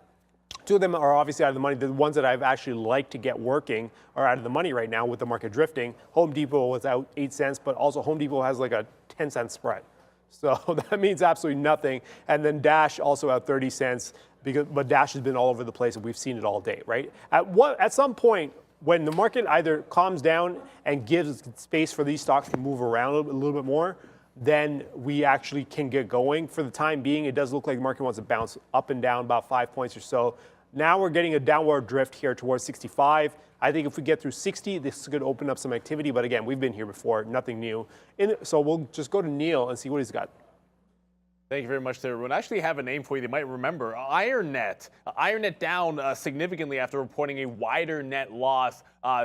2 of them are obviously out of the money. The ones that I've actually liked to get working are out of the money right now with the market drifting. Home Depot was out 8 cents, but also Home Depot has like a 10-cent spread. So that means absolutely nothing. And then Dash also out 30 cents, but Dash has been all over the place and we've seen it all day, right? At some point, when the market either calms down and gives space for these stocks to move around a little bit more, then we actually can get going. For the time being, it does look like the market wants to bounce up and down about 5 points or so. Now we're getting a downward drift here towards 65. I think if we get through 60, this could open up some activity. But again, we've been here before, nothing new. So we'll just go to Neil and see what he's got. Thank you very much there, everyone. I actually have a name for you that you might remember. IronNet. IronNet down significantly after reporting a wider net loss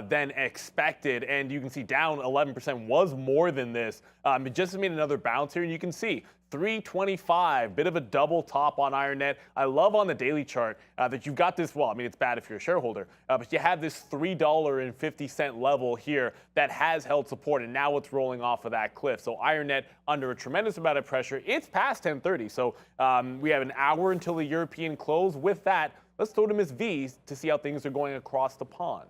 than expected. And you can see down 11% was more than this. It just made another bounce here. And you can see 325, bit of a double top on IronNet. I love on the daily chart that you've got this, well, I mean, it's bad if you're a shareholder, but you have this $3.50 level here that has held support, and now it's rolling off of that cliff. So IronNet under a tremendous amount of pressure. It's past 10:30, so we have an hour until the European close. With that, let's throw to Ms. V to see how things are going across the pond.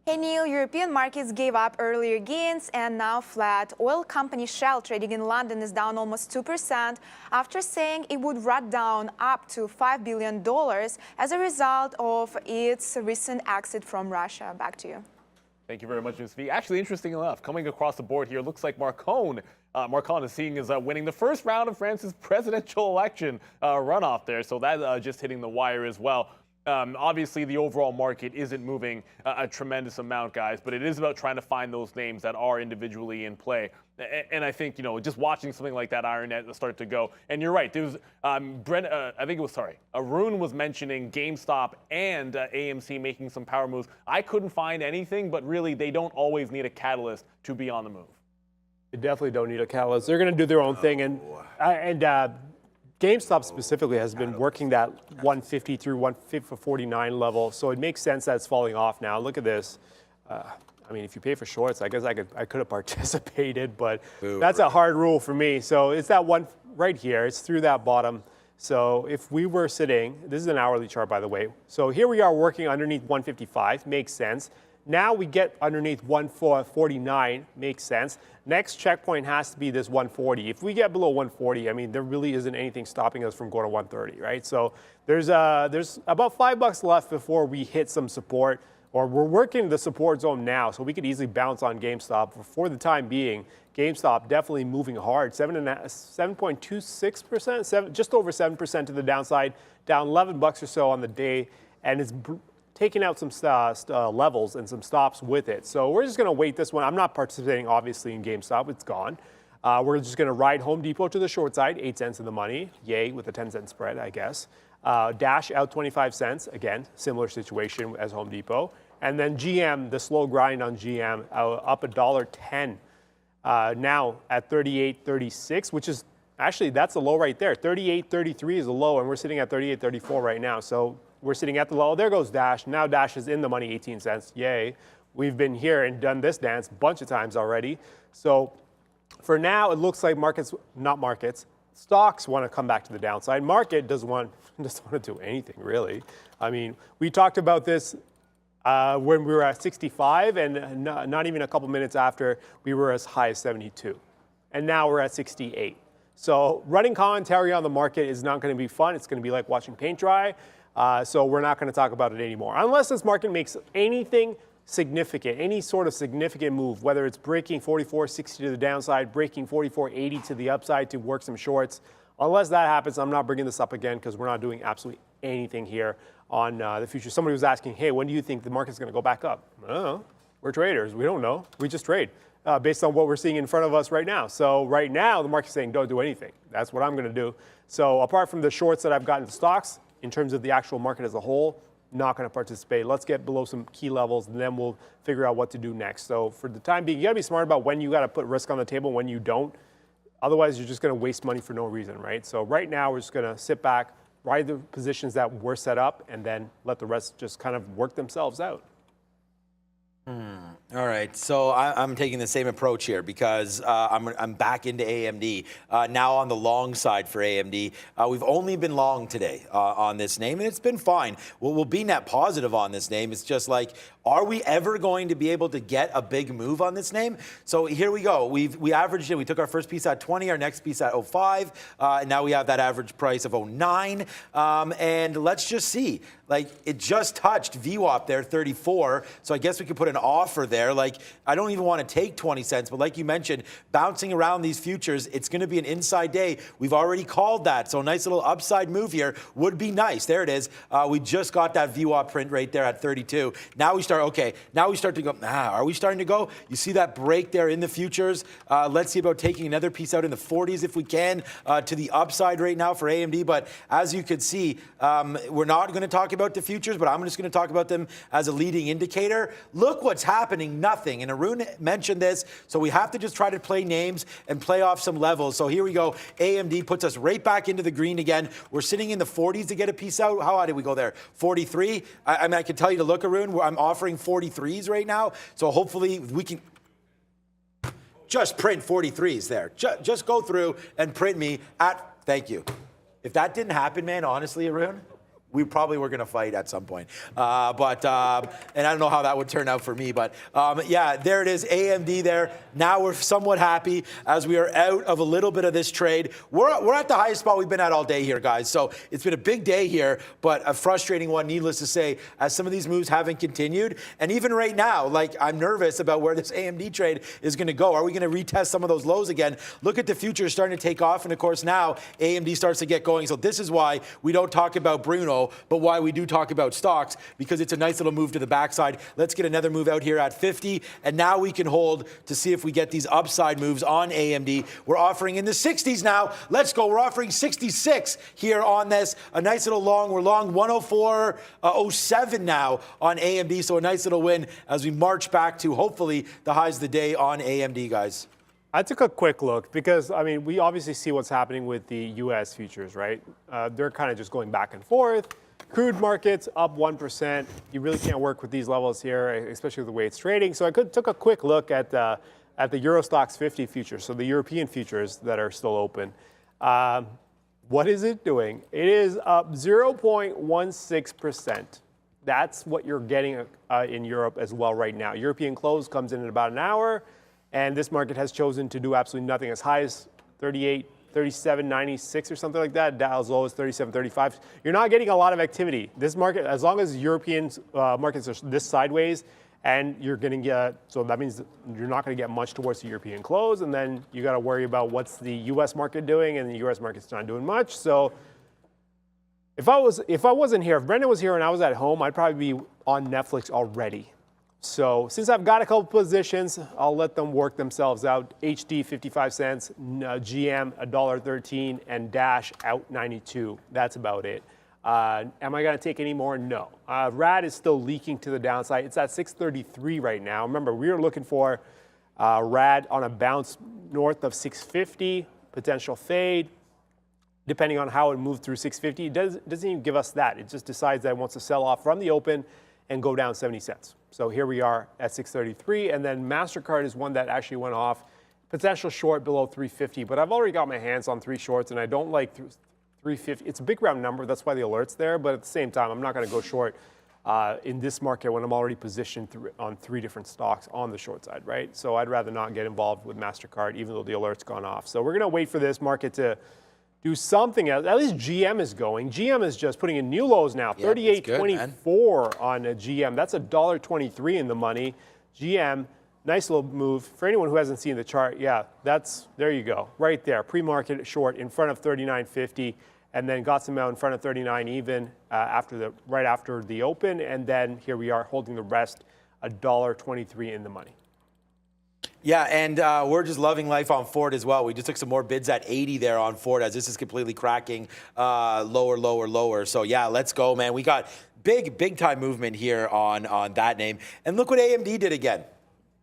Hey Neil, European markets gave up earlier gains and now flat. Oil company Shell trading in London is down almost 2% after saying it would write down up to $5 billion as a result of its recent exit from Russia. Back to you. Thank you very much, Ms. V. Actually, interesting enough, coming across the board here, looks like Macron is seeing as winning the first round of France's presidential election runoff there. So that just hitting the wire as well. Obviously, the overall market isn't moving a tremendous amount, guys, but it is about trying to find those names that are individually in play. And I think, just watching something like that IronNet start to go. And you're right. There was Arun was mentioning GameStop and AMC making some power moves. I couldn't find anything, but really, they don't always need a catalyst to be on the move. They definitely don't need a catalyst. They're going to do their own thing. And GameStop specifically has been working that 150 through 149 level, so it makes sense that it's falling off now. Look at this. I mean, if you pay for shorts, I guess I could have participated, but that's a hard rule for me. So it's that one right here. It's through that bottom. So if we were sitting, this is an hourly chart, by the way. So here we are working underneath 155. Makes sense. Now we get underneath 149, makes sense. Next checkpoint has to be this 140. If we get below 140, I mean, there really isn't anything stopping us from going to 130, right? So there's about $5 left before we hit some support, or we're working the support zone now, so we could easily bounce on GameStop. For the time being, GameStop definitely moving hard, 7.26%, just over 7% to the downside, down $11 or so on the day, and it's taking out some levels and some stops with it. So we're just going to wait this one. I'm not participating, obviously, in GameStop. It's gone. We're just going to ride Home Depot to the short side, 8 cents in the money. Yay, with a 10-cent spread, I guess. Dash out 25 cents. Again, similar situation as Home Depot. And then GM, the slow grind on GM, up $1.10. Now at 38.36, which is actually, that's the low right there. 38.33 is the low, and we're sitting at 38.34 right now. So we're sitting at the low. There goes Dash. Now Dash is in the money, 18 cents. Yay. We've been here and done this dance a bunch of times already. So for now, it looks like stocks want to come back to the downside. Market doesn't want to do anything, really. I mean, we talked about this when we were at 65, and not even a couple minutes after, we were as high as 72. And now we're at 68. So running commentary on the market is not going to be fun. It's going to be like watching paint dry. So we're not going to talk about it anymore. Unless this market makes anything significant, any sort of significant move, whether it's breaking 44.60 to the downside, breaking 44.80 to the upside to work some shorts. Unless that happens, I'm not bringing this up again because we're not doing absolutely anything here on the future. Somebody was asking, hey, when do you think the market's going to go back up? I don't know. We're traders. We don't know. We just trade based on what we're seeing in front of us right now. So right now, the market's saying don't do anything. That's what I'm going to do. So apart from the shorts that I've gotten to stocks, in terms of the actual market as a whole, not going to participate. Let's get below some key levels, and then we'll figure out what to do next. So for the time being, you got to be smart about when you got to put risk on the table, when you don't. Otherwise, you're just going to waste money for no reason, right? So right now, we're just going to sit back, ride the positions that were set up, and then let the rest just kind of work themselves out. All right, so I'm taking the same approach here because I'm back into AMD, now on the long side for AMD. We've only been long today on this name, and it's been fine. We'll be net positive on this name. It's just like, are we ever going to be able to get a big move on this name? So here we go. We averaged it. We took our first piece at 20, our next piece at 05, and now we have that average price of 09. And let's just see. Like, it just touched VWAP there, 34. So I guess we could put an offer there. Like, I don't even want to take 20 cents, but like you mentioned, bouncing around these futures, it's going to be an inside day. We've already called that. So a nice little upside move here would be nice. There it is. We just got that VWAP print right there at 32. Now we start to go, are we starting to go? You see that break there in the futures? Let's see about taking another piece out in the 40s if we can to the upside right now for AMD. But as you could see, we're not going to talk about the futures, but I'm just going to talk about them as a leading indicator. Look what's happening, nothing. And Arun mentioned this, so we have to just try to play names and play off some levels. So here we go. AMD puts us right back into the green again. We're sitting in the 40s to get a piece out. How high did we go there? 43? I mean, I can tell you to look, Arun, I'm offering 43s right now. So hopefully we can just print 43s there. Just go through and print me at, thank you. If that didn't happen, man, honestly, Arun, we probably were going to fight at some point. And I don't know how that would turn out for me. But yeah, there it is, AMD there. Now we're somewhat happy as we are out of a little bit of this trade. We're at the highest spot we've been at all day here, guys. So it's been a big day here, but a frustrating one, needless to say, as some of these moves haven't continued. And even right now, like, I'm nervous about where this AMD trade is going to go. Are we going to retest some of those lows again? Look at the futures starting to take off. And of course, now AMD starts to get going. So this is why we don't talk about Bruno, but why we do talk about stocks, because it's a nice little move to the backside. Let's get another move out here at 50, and now we can hold to see if we get these upside moves on AMD. We're offering in the 60s now. Let's go. We're offering 66 here on this. A nice little long. We're long 104.07 now on AMD, so a nice little win as we march back to hopefully the highs of the day on AMD, guys. I took a quick look because, I mean, we obviously see what's happening with the U.S. futures, right? They're kind of just going back and forth. Crude markets up 1%. You really can't work with these levels here, especially with the way it's trading. So I took a quick look at the Eurostoxx 50 futures, so the European futures that are still open. What is it doing? It is up 0.16%. That's what you're getting in Europe as well right now. European close comes in about an hour, and this market has chosen to do absolutely nothing. As high as 38, 37.96 or something like that. Dow's low is 37.35. You're not getting a lot of activity. This market, as long as European markets are this sideways, and you're going to get, so that means you're not going to get much towards the European close, and then you got to worry about what's the U.S. market doing, and the U.S. market's not doing much. So if I wasn't here, if Brendan was here and I was at home, I'd probably be on Netflix already. So since I've got a couple positions, I'll let them work themselves out. HD 55 cents, GM $1.13, and Dash out 92. That's about it. Am I going to take any more? No. RAD is still leaking to the downside. It's at 633 right now. Remember, we were looking for RAD on a bounce north of 650, potential fade. Depending on how it moved through 650, it doesn't even give us that. It just decides that it wants to sell off from the open and go down 70 cents. So here we are at 633, and then MasterCard is one that actually went off. Potential short below 350, but I've already got my hands on 3 shorts, and I don't like 350. It's a big round number, that's why the alert's there, but at the same time, I'm not gonna go short in this market when I'm already positioned on 3 different stocks on the short side, right? So I'd rather not get involved with MasterCard, even though the alert's gone off. So we're gonna wait for this market to do something else. At least GM is going. GM is just putting in new lows now. Yeah, 38.24 on a GM. That's $1.23 in the money. GM, nice little move. For anyone who hasn't seen the chart, yeah, there you go. Right there, pre-market short in front of 39.50, and then got some out in front of 39 even right after the open, and then here we are holding the rest, $1.23 in the money. Yeah, and we're just loving life on Ford as well. We just took some more bids at 80 there on Ford as this is completely cracking lower, lower, lower. So yeah, let's go, man. We got big time movement here on that name. And look what AMD did again.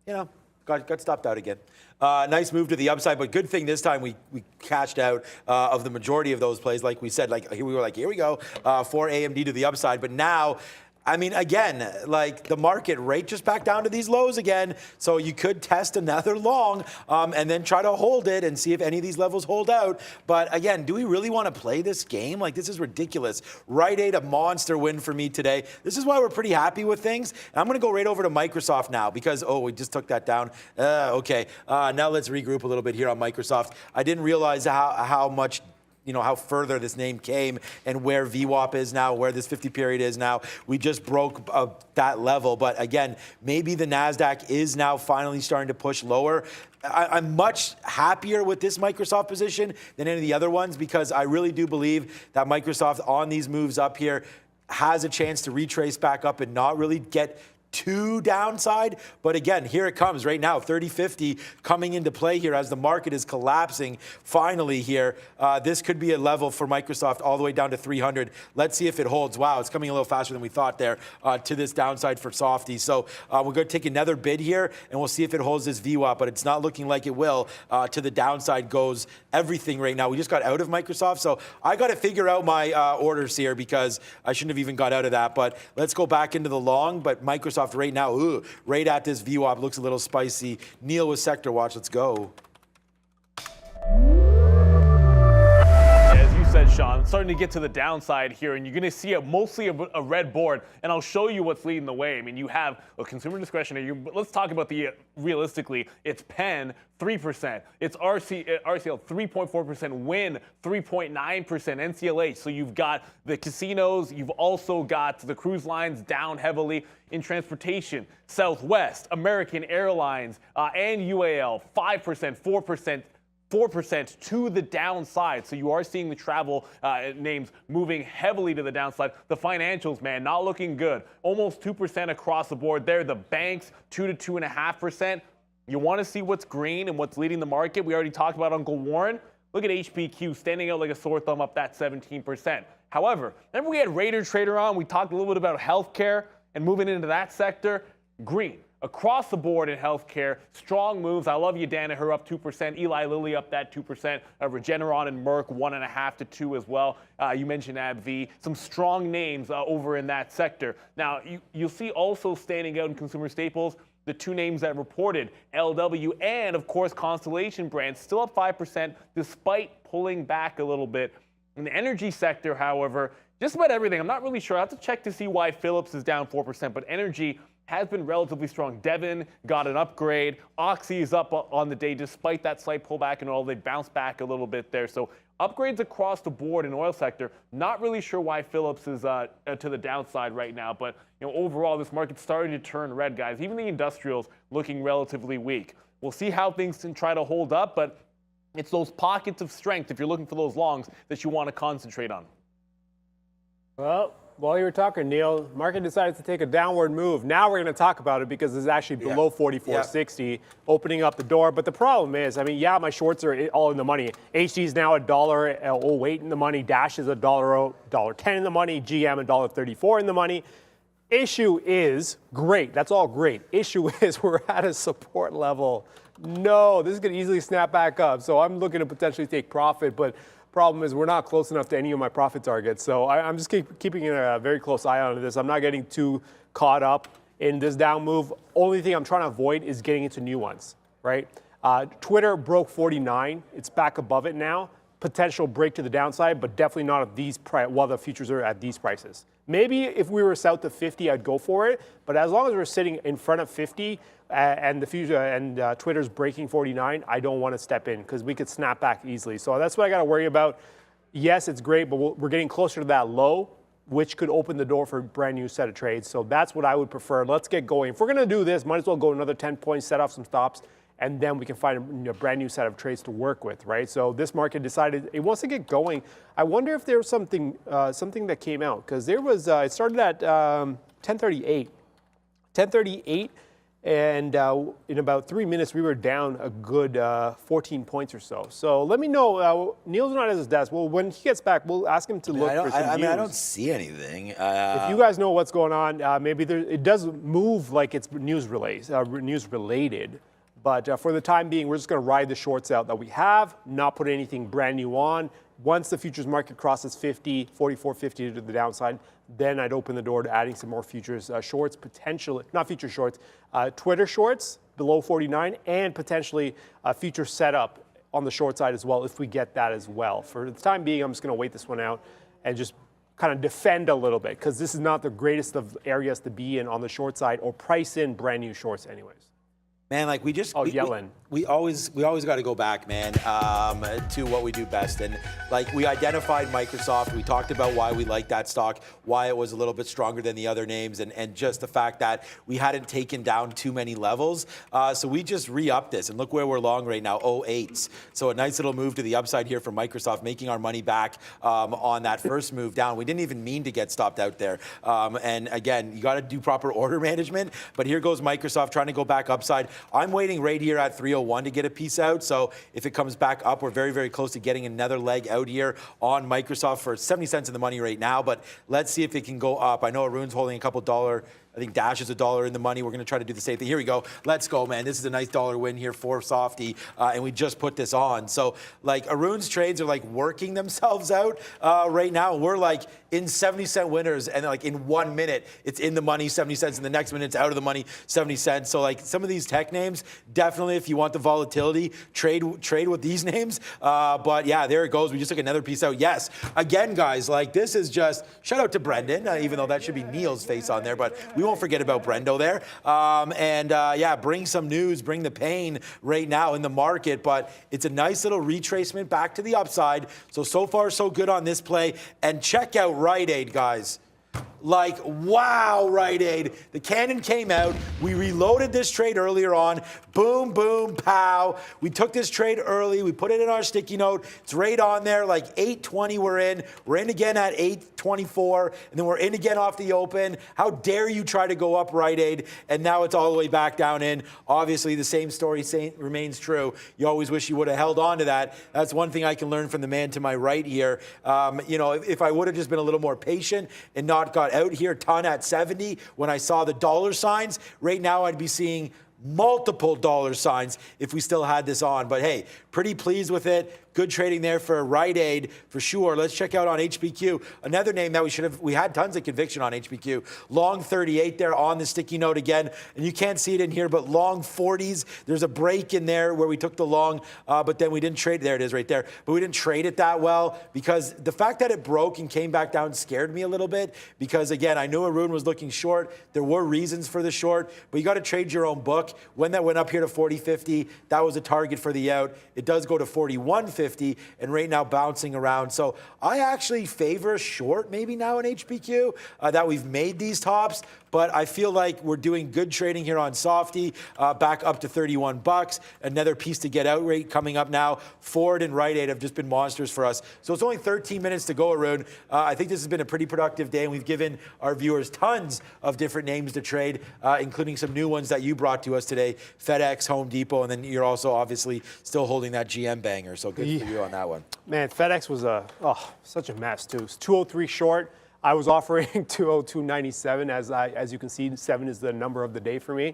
You know, got stopped out again. Nice move to the upside, but good thing this time we cashed out of the majority of those plays. Like we said, here we go for AMD to the upside. But now, I mean, again, like the market rate just back down to these lows again. So you could test another long and then try to hold it and see if any of these levels hold out. But again, do we really want to play this game? Like, this is ridiculous. Rite Aid, a monster win for me today. This is why we're pretty happy with things. And I'm going to go right over to Microsoft now because, oh, we just took that down. Okay, now let's regroup a little bit here on Microsoft. I didn't realize how much, you know, how further this name came and where VWAP is now, where this 50 period is now. We just broke that level. But again, maybe the NASDAQ is now finally starting to push lower. I'm much happier with this Microsoft position than any of the other ones because I really do believe that Microsoft on these moves up here has a chance to retrace back up and not really get too downside. But again, here it comes right now, 30.50 coming into play here as the market is collapsing finally here. This could be a level for Microsoft all the way down to 300. Let's see if it holds. Wow, it's coming a little faster than we thought there to this downside for softy. So we're going to take another bid here and we'll see if it holds this VWAP, but it's not looking like it will. To the downside goes everything right now. We just got out of Microsoft, so I got to figure out my orders here because I shouldn't have even got out of that. But let's go back into the long, but Microsoft right now, right at this VWAP, looks a little spicy. Neil with Sector Watch, let's go. As you said, Sean, starting to get to the downside here, and you're going to see mostly a red board, and I'll show you what's leading the way. I mean, you have a consumer discretionary. Let's talk about realistically, it's Penn, 3%. It's RCL, 3.4%. Win, 3.9%. NCLH. So you've got the casinos. You've also got the cruise lines down heavily in transportation. Southwest, American Airlines, and UAL, 5%, 4% to the downside. So you are seeing the travel names moving heavily to the downside. The financials, man, not looking good. Almost 2% across the board there. The banks, 2 to 2.5%. You want to see what's green and what's leading the market. We already talked about Uncle Warren. Look at HPQ standing out like a sore thumb up that 17%. However, remember we had Raider Trader on. We talked a little bit about healthcare and moving into that sector. Green. Across the board in healthcare, strong moves. I love you, Danaher, up 2%. Eli Lilly up that 2%. Regeneron and Merck 1.5 to 2 as well. You mentioned AbbVie. Some strong names over in that sector. Now, you'll see also standing out in consumer staples, the 2 names that reported, LW and, of course, Constellation Brands, still up 5% despite pulling back a little bit. In the energy sector, however, just about everything. I'm not really sure. I have to check to see why Phillips is down 4%, but energy has been relatively strong. Devon got an upgrade. Oxy is up on the day despite that slight pullback in oil. They bounced back a little bit there. So upgrades across the board in oil sector. Not really sure why Phillips is to the downside right now, but overall this market's starting to turn red, guys. Even the industrials looking relatively weak. We'll see how things can try to hold up, but it's those pockets of strength, if you're looking for those longs, that you want to concentrate on. Well, while you were talking, Neil, market decided to take a downward move. Now we're going to talk about it because it's actually below 44.60, opening up the door. But the problem is, I mean, yeah, my shorts are all in the money. HG is now $1.08 in the money. Dash is $1.10 in the money. GM $1.34 in the money. Issue is, great, that's all great. Issue is we're at a support level. No, this is going to easily snap back up. So I'm looking to potentially take profit, but problem is we're not close enough to any of my profit targets. So I'm just keeping a very close eye on this. I'm not getting too caught up in this down move. Only thing I'm trying to avoid is getting into new ones, right? Twitter broke 49. It's back above it now. Potential break to the downside, but definitely not at these while the futures are at these prices. Maybe if we were south of 50, I'd go for it. But as long as we're sitting in front of 50 and the future and Twitter's breaking 49, I don't want to step in because we could snap back easily. So that's what I got to worry about. Yes, it's great, but we're getting closer to that low, which could open the door for a brand new set of trades. So that's what I would prefer. Let's get going. If we're going to do this, might as well go another 10 points, set off some stops, and then we can find a brand new set of trades to work with, right? So this market decided it wants to get going. I wonder if there's something that came out, because there was, it started at 10:38. 10:38, and in about 3 minutes, we were down a good 14 points or so. So let me know. Neil's not at his desk. Well, when he gets back, we'll ask him to look for some news. I don't see anything. If you guys know what's going on, maybe it does move like it's news related. But for the time being, we're just going to ride the shorts out that we have, not put anything brand new on. Once the futures market crosses 50, 44.50 to the downside, then I'd open the door to adding some more futures shorts, potentially, not future shorts, Twitter shorts below 49, and potentially a future setup on the short side as well if we get that as well. For the time being, I'm just going to wait this one out and just kind of defend a little bit because this is not the greatest of areas to be in on the short side or price in brand new shorts anyways. Man, like we always got to go back, man, to what we do best. And like we identified Microsoft, we talked about why we like that stock, why it was a little bit stronger than the other names, and just the fact that we hadn't taken down too many levels. So we just re-upped this, and look where we're long right now, 08s. So a nice little move to the upside here for Microsoft, making our money back on that first move down. We didn't even mean to get stopped out there. And again, you got to do proper order management. But here goes Microsoft trying to go back upside. I'm waiting right here at 301 to get a piece out. So if it comes back up, we're very, very close to getting another leg out here on Microsoft for 70 cents in the money right now. But let's see if it can go up. I know Arun's holding a couple dollar. I think Dash is $1 in the money. We're going to try to do the same thing. Here we go. Let's go, man. This is a nice dollar win here for Softy, and we just put this on. So, like, Arun's trades are, like, working themselves out right now. We're, like, in 70-cent winners, and, like, in 1 minute, it's in the money, 70 cents. In the next minute, it's out of the money, 70 cents. So, like, some of these tech names, definitely, if you want the volatility, trade with these names. But, yeah, there it goes. We just took another piece out. Yes. Again, guys, like, this is just, shout out to Brendan, even though that should be Neil's face on there, but we won't forget about Brendo there. Yeah, bring some news, bring the pain right now in the market. But it's a nice little retracement back to the upside. So far, so good on this play. And check out Rite Aid, guys. Like, wow, Rite Aid. The cannon came out. We reloaded this trade earlier on. Boom, boom, pow. We took this trade early. We put it in our sticky note. It's right on there, like 8.20 we're in. We're in again at 8.24, and then we're in again off the open. How dare you try to go up, Rite Aid? And now it's all the way back down in. Obviously, the same story remains true. You always wish you would have held on to that. That's one thing I can learn from the man to my right here. You know, if I would have just been a little more patient and not got out here, ton at 70, when I saw the dollar signs, right now I'd be seeing multiple dollar signs if we still had this on. But hey, pretty pleased with it. Good trading there for Rite Aid for sure. Let's check out on HBQ. Another name that we had tons of conviction on HBQ. Long 38 there on the sticky note again. And you can't see it in here, but long 40s. There's a break in there where we took the long, but then we didn't trade. There it is right there. But we didn't trade it that well because the fact that it broke and came back down scared me a little bit because, again, I knew Arun was looking short. There were reasons for the short, but you got to trade your own book. When that went up here to 40.50, that was a target for the out. It does go to 41.50 and right now bouncing around. So I actually favor short maybe now in HBQ that we've made these tops, but I feel like we're doing good trading here on Softy, back up to 31 bucks. Another piece to get out rate coming up now. Ford and Rite Aid have just been monsters for us. So it's only 13 minutes to go, Arun. I think this has been a pretty productive day, and we've given our viewers tons of different names to trade, including some new ones that you brought to us today, FedEx, Home Depot, and then you're also obviously still holding that GM banger. So good for you on that one. Man, FedEx was such a mess too. It's 203 short. I was offering 202.97 as you can see, 7 is the number of the day for me.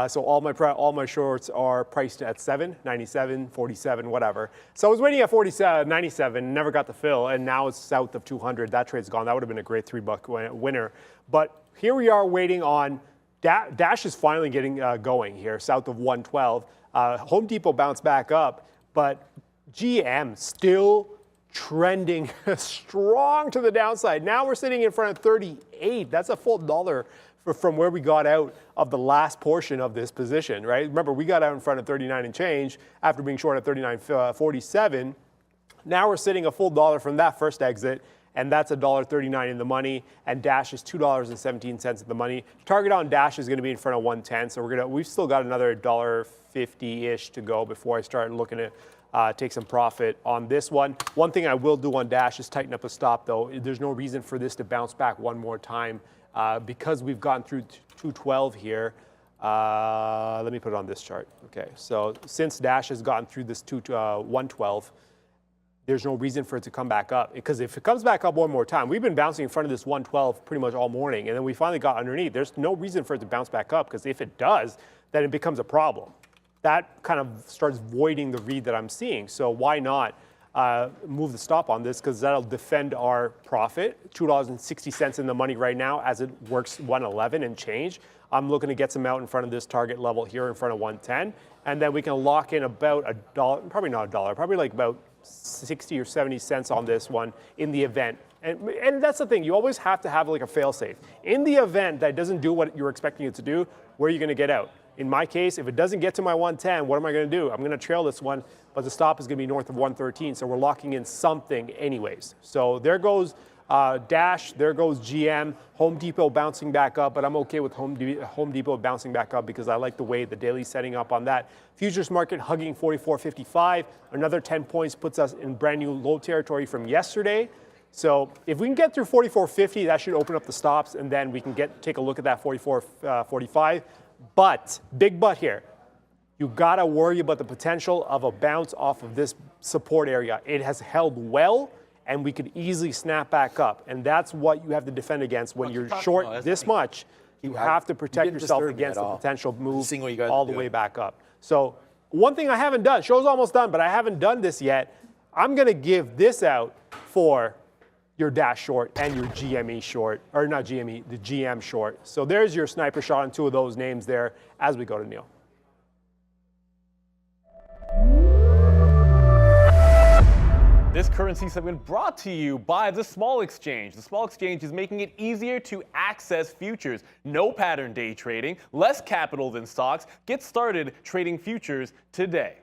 So all my shorts are priced at 7, 97, 47, whatever. So I was waiting at 47, 97, never got the fill, and now it's south of 200. That trade's gone. That would have been a great $3 winner. But here we are waiting on Dash is finally getting going here, south of 112. Home Depot bounced back up, but GM still trending strong to the downside. Now we're sitting in front of 38. That's a full dollar from where we got out of the last portion of this position, right? Remember, we got out in front of 39 and change after being short at 39.47. Now we're sitting a full dollar from that first exit, and that's $1.39 in the money, and Dash is $2.17 in the money. Target on Dash is going to be in front of 110, so we've still got another $1.50-ish to go before I start looking at take some profit on this one. One thing I will do on Dash is tighten up a stop, though. There's no reason for this to bounce back one more time because we've gone through 212 here. Let me put it on this chart. Okay, so since Dash has gotten through this 112, there's no reason for it to come back up. Because if it comes back up one more time, we've been bouncing in front of this 112 pretty much all morning, and then we finally got underneath. There's no reason for it to bounce back up, because if it does, then it becomes a problem. That kind of starts voiding the read that I'm seeing. So why not move the stop on this, because that'll defend our profit. $2.60 in the money right now as it works 111 and change. I'm looking to get some out in front of this target level here in front of 110. And then we can lock in about $1, probably not $1, probably like about 60 or 70 cents on this one in the event. And that's the thing, you always have to have like a fail safe. In the event that it doesn't do what you're expecting it to do, where are you going to get out? In my case, if it doesn't get to my 110, what am I going to do? I'm going to trail this one, but the stop is going to be north of 113, so we're locking in something anyways. So there goes Dash, there goes GM, Home Depot bouncing back up, but I'm okay with Home Depot bouncing back up because I like the way the daily's setting up on that. Futures market hugging 44.55, another 10 points puts us in brand new low territory from yesterday. So if we can get through 44.50, that should open up the stops, and then we can take a look at that 44.45. But, big but here, you gotta worry about the potential of a bounce off of this support area. It has held well, and we could easily snap back up. And that's what you have to defend against when you're short this much. You have to protect yourself against the potential move all the way back up. So one thing I haven't done, show's almost done, but I haven't done this yet. I'm gonna give this out for your Dash short and your GME short, or not GME, the GM short. So there's your sniper shot on two of those names there as we go to Neil. This currency segment brought to you by the Small Exchange. The Small Exchange is making it easier to access futures. No pattern day trading, less capital than stocks. Get started trading futures today.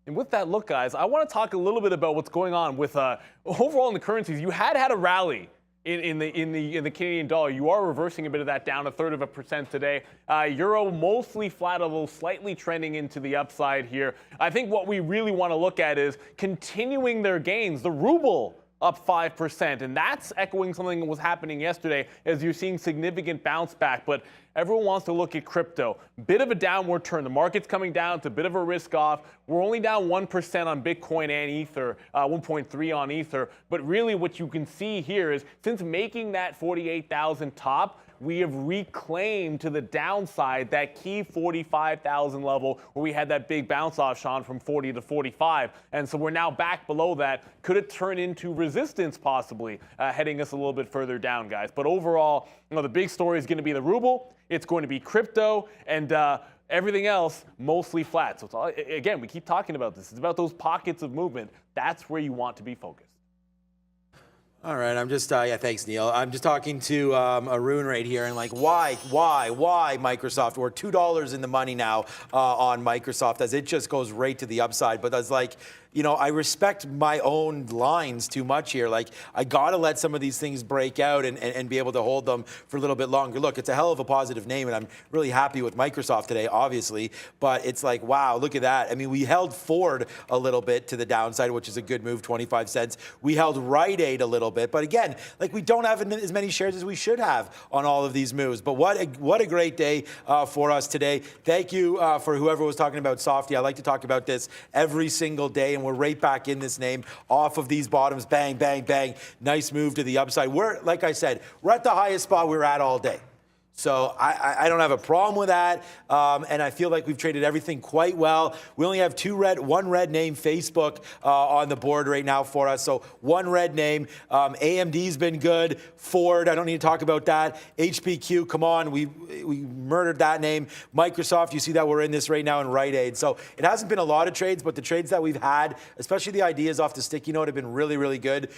And with that look, guys, I want to talk a little bit about what's going on with overall in the currencies. You had a rally in the Canadian dollar. You are reversing a bit of that, down 1/3% today. Euro mostly flat, although slightly trending into the upside here. I think what we really want to look at is continuing their gains. The ruble up 5%, and that's echoing something that was happening yesterday as you're seeing significant bounce back. But everyone wants to look at crypto. Bit of a downward turn. The market's coming down. It's a bit of a risk off. We're only down 1% on Bitcoin and Ether, 1.3 on Ether. But really what you can see here is since making that 48,000 top, we have reclaimed to the downside that key 45,000 level where we had that big bounce off, Sean, from 40 to 45. And so we're now back below that. Could it turn into resistance possibly, heading us a little bit further down, guys? But overall, the big story is going to be the ruble. It's going to be crypto, and everything else mostly flat. So it's all, again, we keep talking about this. It's about those pockets of movement. That's where you want to be focused. All right, I'm just, yeah, thanks, Neil. I'm just talking to Arun right here, and like, why Microsoft? We're $2 in the money now on Microsoft, as it just goes right to the upside. But that's like, I respect my own lines too much here. Like, I got to let some of these things break out and be able to hold them for a little bit longer. Look, it's a hell of a positive name, and I'm really happy with Microsoft today, obviously. But it's like, wow, look at that. I mean, we held Ford a little bit to the downside, which is a good move, 25 cents. We held Rite Aid a little bit. But again, like, we don't have as many shares as we should have on all of these moves. But what a great day for us today. Thank you for whoever was talking about Softy. I like to talk about this every single day, and we're right back in this name off of these bottoms. Bang, bang, bang. Nice move to the upside. We're, like I said, we're at the highest spot we were at all day. So I don't have a problem with that, and I feel like we've traded everything quite well. We only have one red name, Facebook, on the board right now for us. So one red name. AMD's been good. Ford, I don't need to talk about that. HPQ, come on, we murdered that name. Microsoft, you see that we're in this right now in Rite Aid. So it hasn't been a lot of trades, but the trades that we've had, especially the ideas off the sticky note, have been really, really good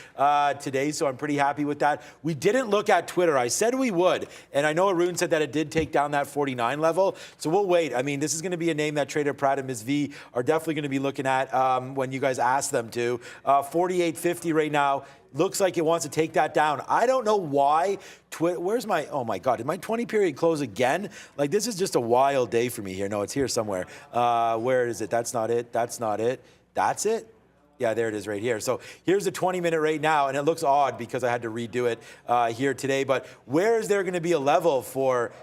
today. So I'm pretty happy with that. We didn't look at Twitter. I said we would, and I know Arun said that it did take down that 49 level. So we'll wait. I mean, this is going to be a name that Trader Pratt and Ms. V are definitely going to be looking at when you guys ask them to. 48.50 right now. Looks like it wants to take that down. I don't know why. Where's my, oh my God, did my 20 period close again? Like, this is just a wild day for me here. No, it's here somewhere. Where is it? That's not it. That's not it. That's it. Yeah, there it is right here. So here's the 20-minute right now, and it looks odd because I had to redo it here today. But where is there going to be a level for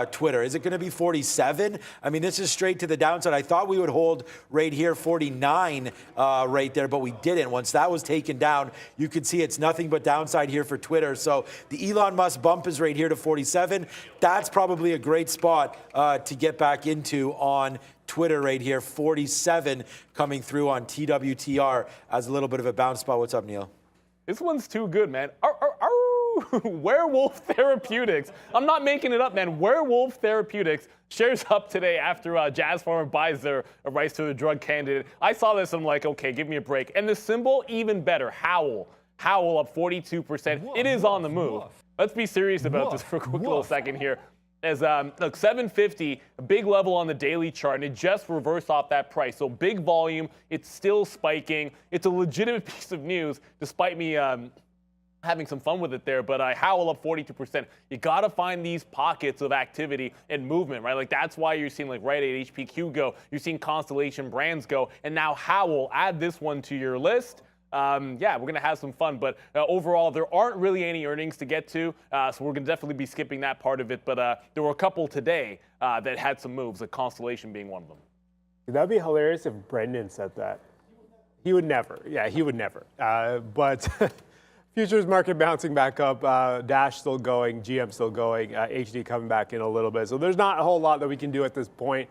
Twitter? Is it going to be 47? I mean, this is straight to the downside. I thought we would hold right here, 49 right there, but we didn't. Once that was taken down, you can see it's nothing but downside here for Twitter. So the Elon Musk bump is right here to 47. That's probably a great spot to get back into on Twitter right here. 47 coming through on TWTR as a little bit of a bounce spot. What's up, Neil? This one's too good, man. Werewolf Therapeutics. I'm not making it up, man. Werewolf Therapeutics shares up today after Jazz Pharma buys their rights to the drug candidate. I saw this and I'm like, okay, give me a break. And the symbol, even better, Howl. Howl up 42%. It is on the move. Let's be serious about this for a quick little second here. As look, 750, a big level on the daily chart, and it just reversed off that price. So big volume, it's still spiking. It's a legitimate piece of news, despite me having some fun with it there. But Howl up 42%. You got to find these pockets of activity and movement, right? Like, that's why you're seeing like Rite Aid, HPQ go. You're seeing Constellation Brands go, and now Howl. Add this one to your list. Yeah, we're going to have some fun, but overall, there aren't really any earnings to get to, so we're going to definitely be skipping that part of it, but there were a couple today that had some moves, like Constellation being one of them. That would be hilarious if Brendan said that. He would never. Yeah, he would never. But futures market bouncing back up, Dash still going, GM still going, HD coming back in a little bit. So there's not a whole lot that we can do at this point.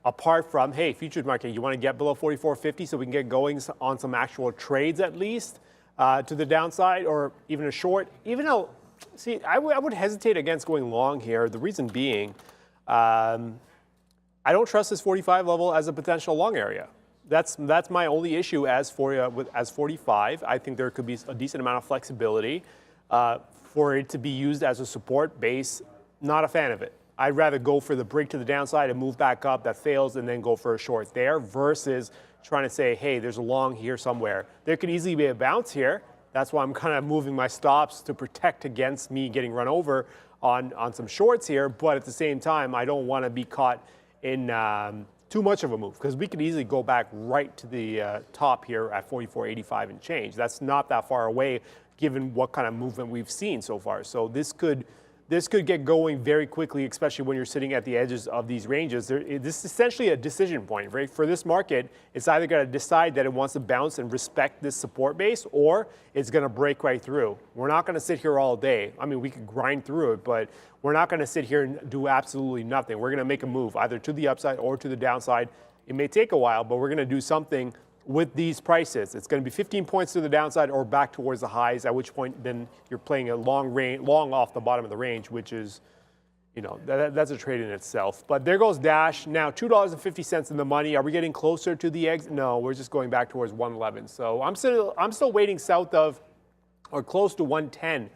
Apart from, hey, futures market, you want to get below 44.50 so we can get going on some actual trades at least to the downside, or even a short. Even though, see, I would hesitate against going long here. The reason being, I don't trust this 45 level as a potential long area. That's my only issue as 45. I think there could be a decent amount of flexibility for it to be used as a support base. Not a fan of it. I'd rather go for the break to the downside and move back up that fails and then go for a short there versus trying to say, hey, there's a long here somewhere. There could easily be a bounce here. That's why I'm kind of moving my stops to protect against me getting run over on some shorts here. But at the same time, I don't want to be caught in too much of a move because we could easily go back right to the top here at 44.85 and change. That's not that far away given what kind of movement we've seen so far. So this could this could get going very quickly, especially when you're sitting at the edges of these ranges. This is essentially a decision point, right? For this market, it's either going to decide that it wants to bounce and respect this support base, or it's going to break right through. We're not going to sit here all day. I mean, we could grind through it, but we're not going to sit here and do absolutely nothing. We're going to make a move either to the upside or to the downside. It may take a while, but we're going to do something with these prices. It's going to be 15 points to the downside or back towards the highs, at which point then you're playing a long off the bottom of the range, which is, you know, that's a trade in itself. But there goes Dash. Now $2.50 in the money. Are we getting closer to the exit? No, we're just going back towards 111. So I'm still waiting south of or close to 110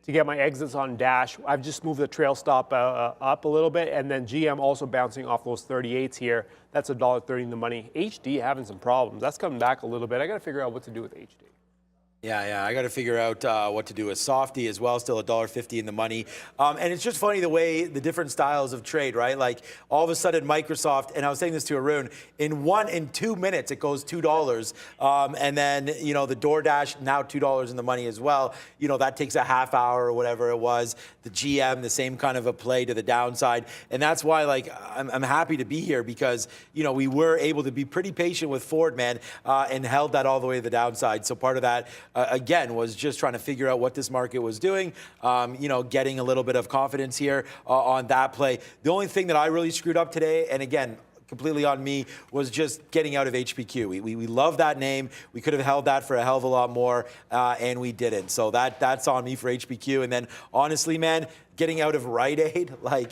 to get my exits on Dash. I've just moved the trail stop up a little bit, and then GM also bouncing off those 38s here. That's $1.30 in the money. HD having some problems. That's coming back a little bit. I got to figure out what to do with HD. Yeah, I got to figure out what to do with Softy as well, still $1.50 in the money. And it's just funny the way the different styles of trade, right? Like all of a sudden Microsoft, and I was saying this to Arun, in 2 minutes it goes $2. And then, you know, the DoorDash, now $2 in the money as well. You know, that takes a half hour or whatever it was. The GM, the same kind of a play to the downside. And that's why, like, I'm happy to be here because, you know, we were able to be pretty patient with Ford, man, and held that all the way to the downside. So part of that, again, was just trying to figure out what this market was doing, you know, getting a little bit of confidence here on that play. The only thing that I really screwed up today, and again, completely on me, was just getting out of HPQ. We love that name. We could have held that for a hell of a lot more, and we didn't. So that's on me for HPQ. And then, honestly, man, getting out of Rite Aid, like,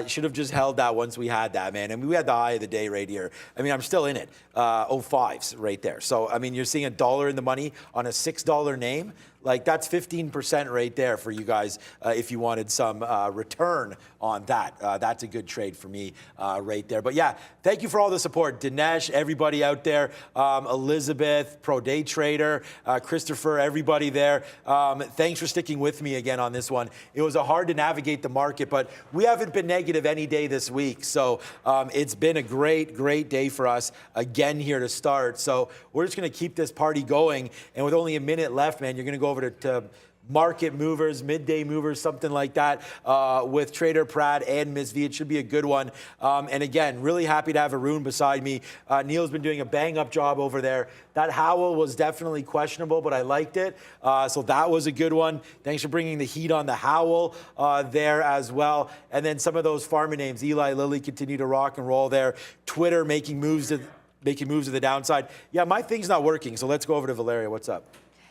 should have just held that once we had that, man. I mean, we had the high of the day right here. I mean, I'm still in it. 05s right there. So, I mean, you're seeing $1 in the money on a $6 name. Like, that's 15% right there for you guys if you wanted some return on that. That's a good trade for me right there. But, yeah, thank you for all the support. Dinesh, everybody out there, Elizabeth, Pro Day Trader, Christopher, everybody there. Thanks for sticking with me again on this one. It was hard to navigate the market, but we haven't been negative any day this week. So it's been a great day for us again here to start. So we're just going to keep this party going. And with only a minute left, man, you're going to go over to Market Movers, Midday Movers, something like that, with Trader Prad and Ms. V. It should be a good one. And again, really happy to have Arun beside me. Neil's been doing a bang-up job over there. That howl was definitely questionable, but I liked it. So that was a good one. Thanks for bringing the heat on the howl there as well. And then some of those farmer names, Eli Lilly, continue to rock and roll there. Twitter making moves to the downside. Yeah, my thing's not working, so let's go over to Valeria. What's up?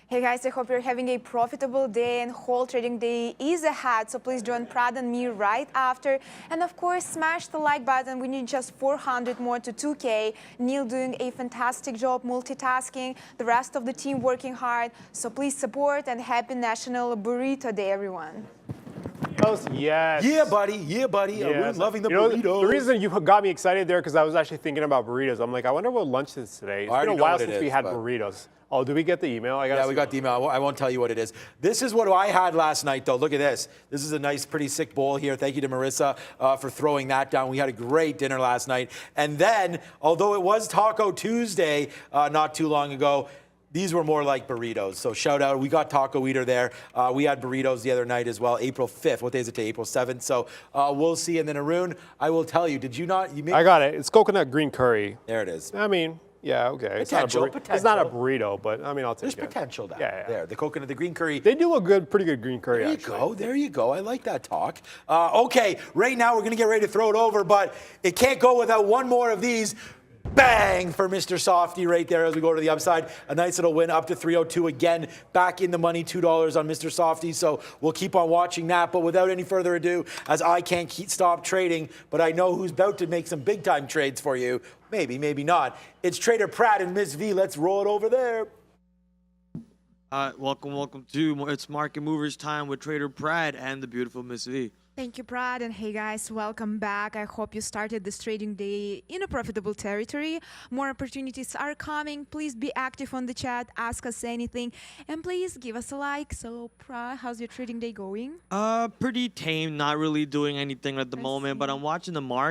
Hey guys, I hope you're having a profitable day, and whole trading day is ahead, so please join Prad and me right after. And of course, smash the like button. We need just 400 more to 2K. Neil doing a fantastic job multitasking, the rest of the team working hard. So please support, and happy National Burrito Day, everyone. Yes. Yeah, buddy. Yes. I'm loving the burritos. burritos. The reason you got me excited there, because I was actually thinking about burritos. I'm like, I wonder what lunch is today. It's been a while since we had burritos. Oh, did we get the email? Yeah, we got the email. I won't tell you what it is. This is what I had last night, though. Look at this. This is a nice, pretty sick bowl here. Thank you to Marissa for throwing that down. We had a great dinner last night. And then, although it was Taco Tuesday not too long ago, these were more like burritos. So shout out. We got Taco Eater there. We had burritos the other night as well, April 5th. What day is it today? April 7th. So we'll see. And then Arun, I will tell you, did you not? I got it. It's coconut green curry. There it is. I mean, yeah, okay. Potential. It's not a burrito, but I mean, I'll take it. There's potential down there. There. The coconut, the green curry. They do pretty good green curry, actually. There you go. I like that talk. Okay, right now we're going to get ready to throw it over, but it can't go without one more of these. Bang for Mr. Softy right there as we go to the upside. A nice little win up to 302 again. Back in the money, $2 on Mr. Softy. So we'll keep on watching that. But without any further ado, as I can't stop trading, but I know who's about to make some big time trades for you. Maybe, maybe not. It's Trader Pratt and Ms. V. Let's roll it over there. Welcome to It's Market Movers time with Trader Pratt and the beautiful Ms. V. Thank you, Prad, and hey guys, welcome back. I hope you started this trading day in a profitable territory. More opportunities are coming. Please be active on the chat, ask us anything, and please give us a like. So, Prad, how's your trading day going? Pretty tame, not really doing anything at the moment, but I'm watching the market.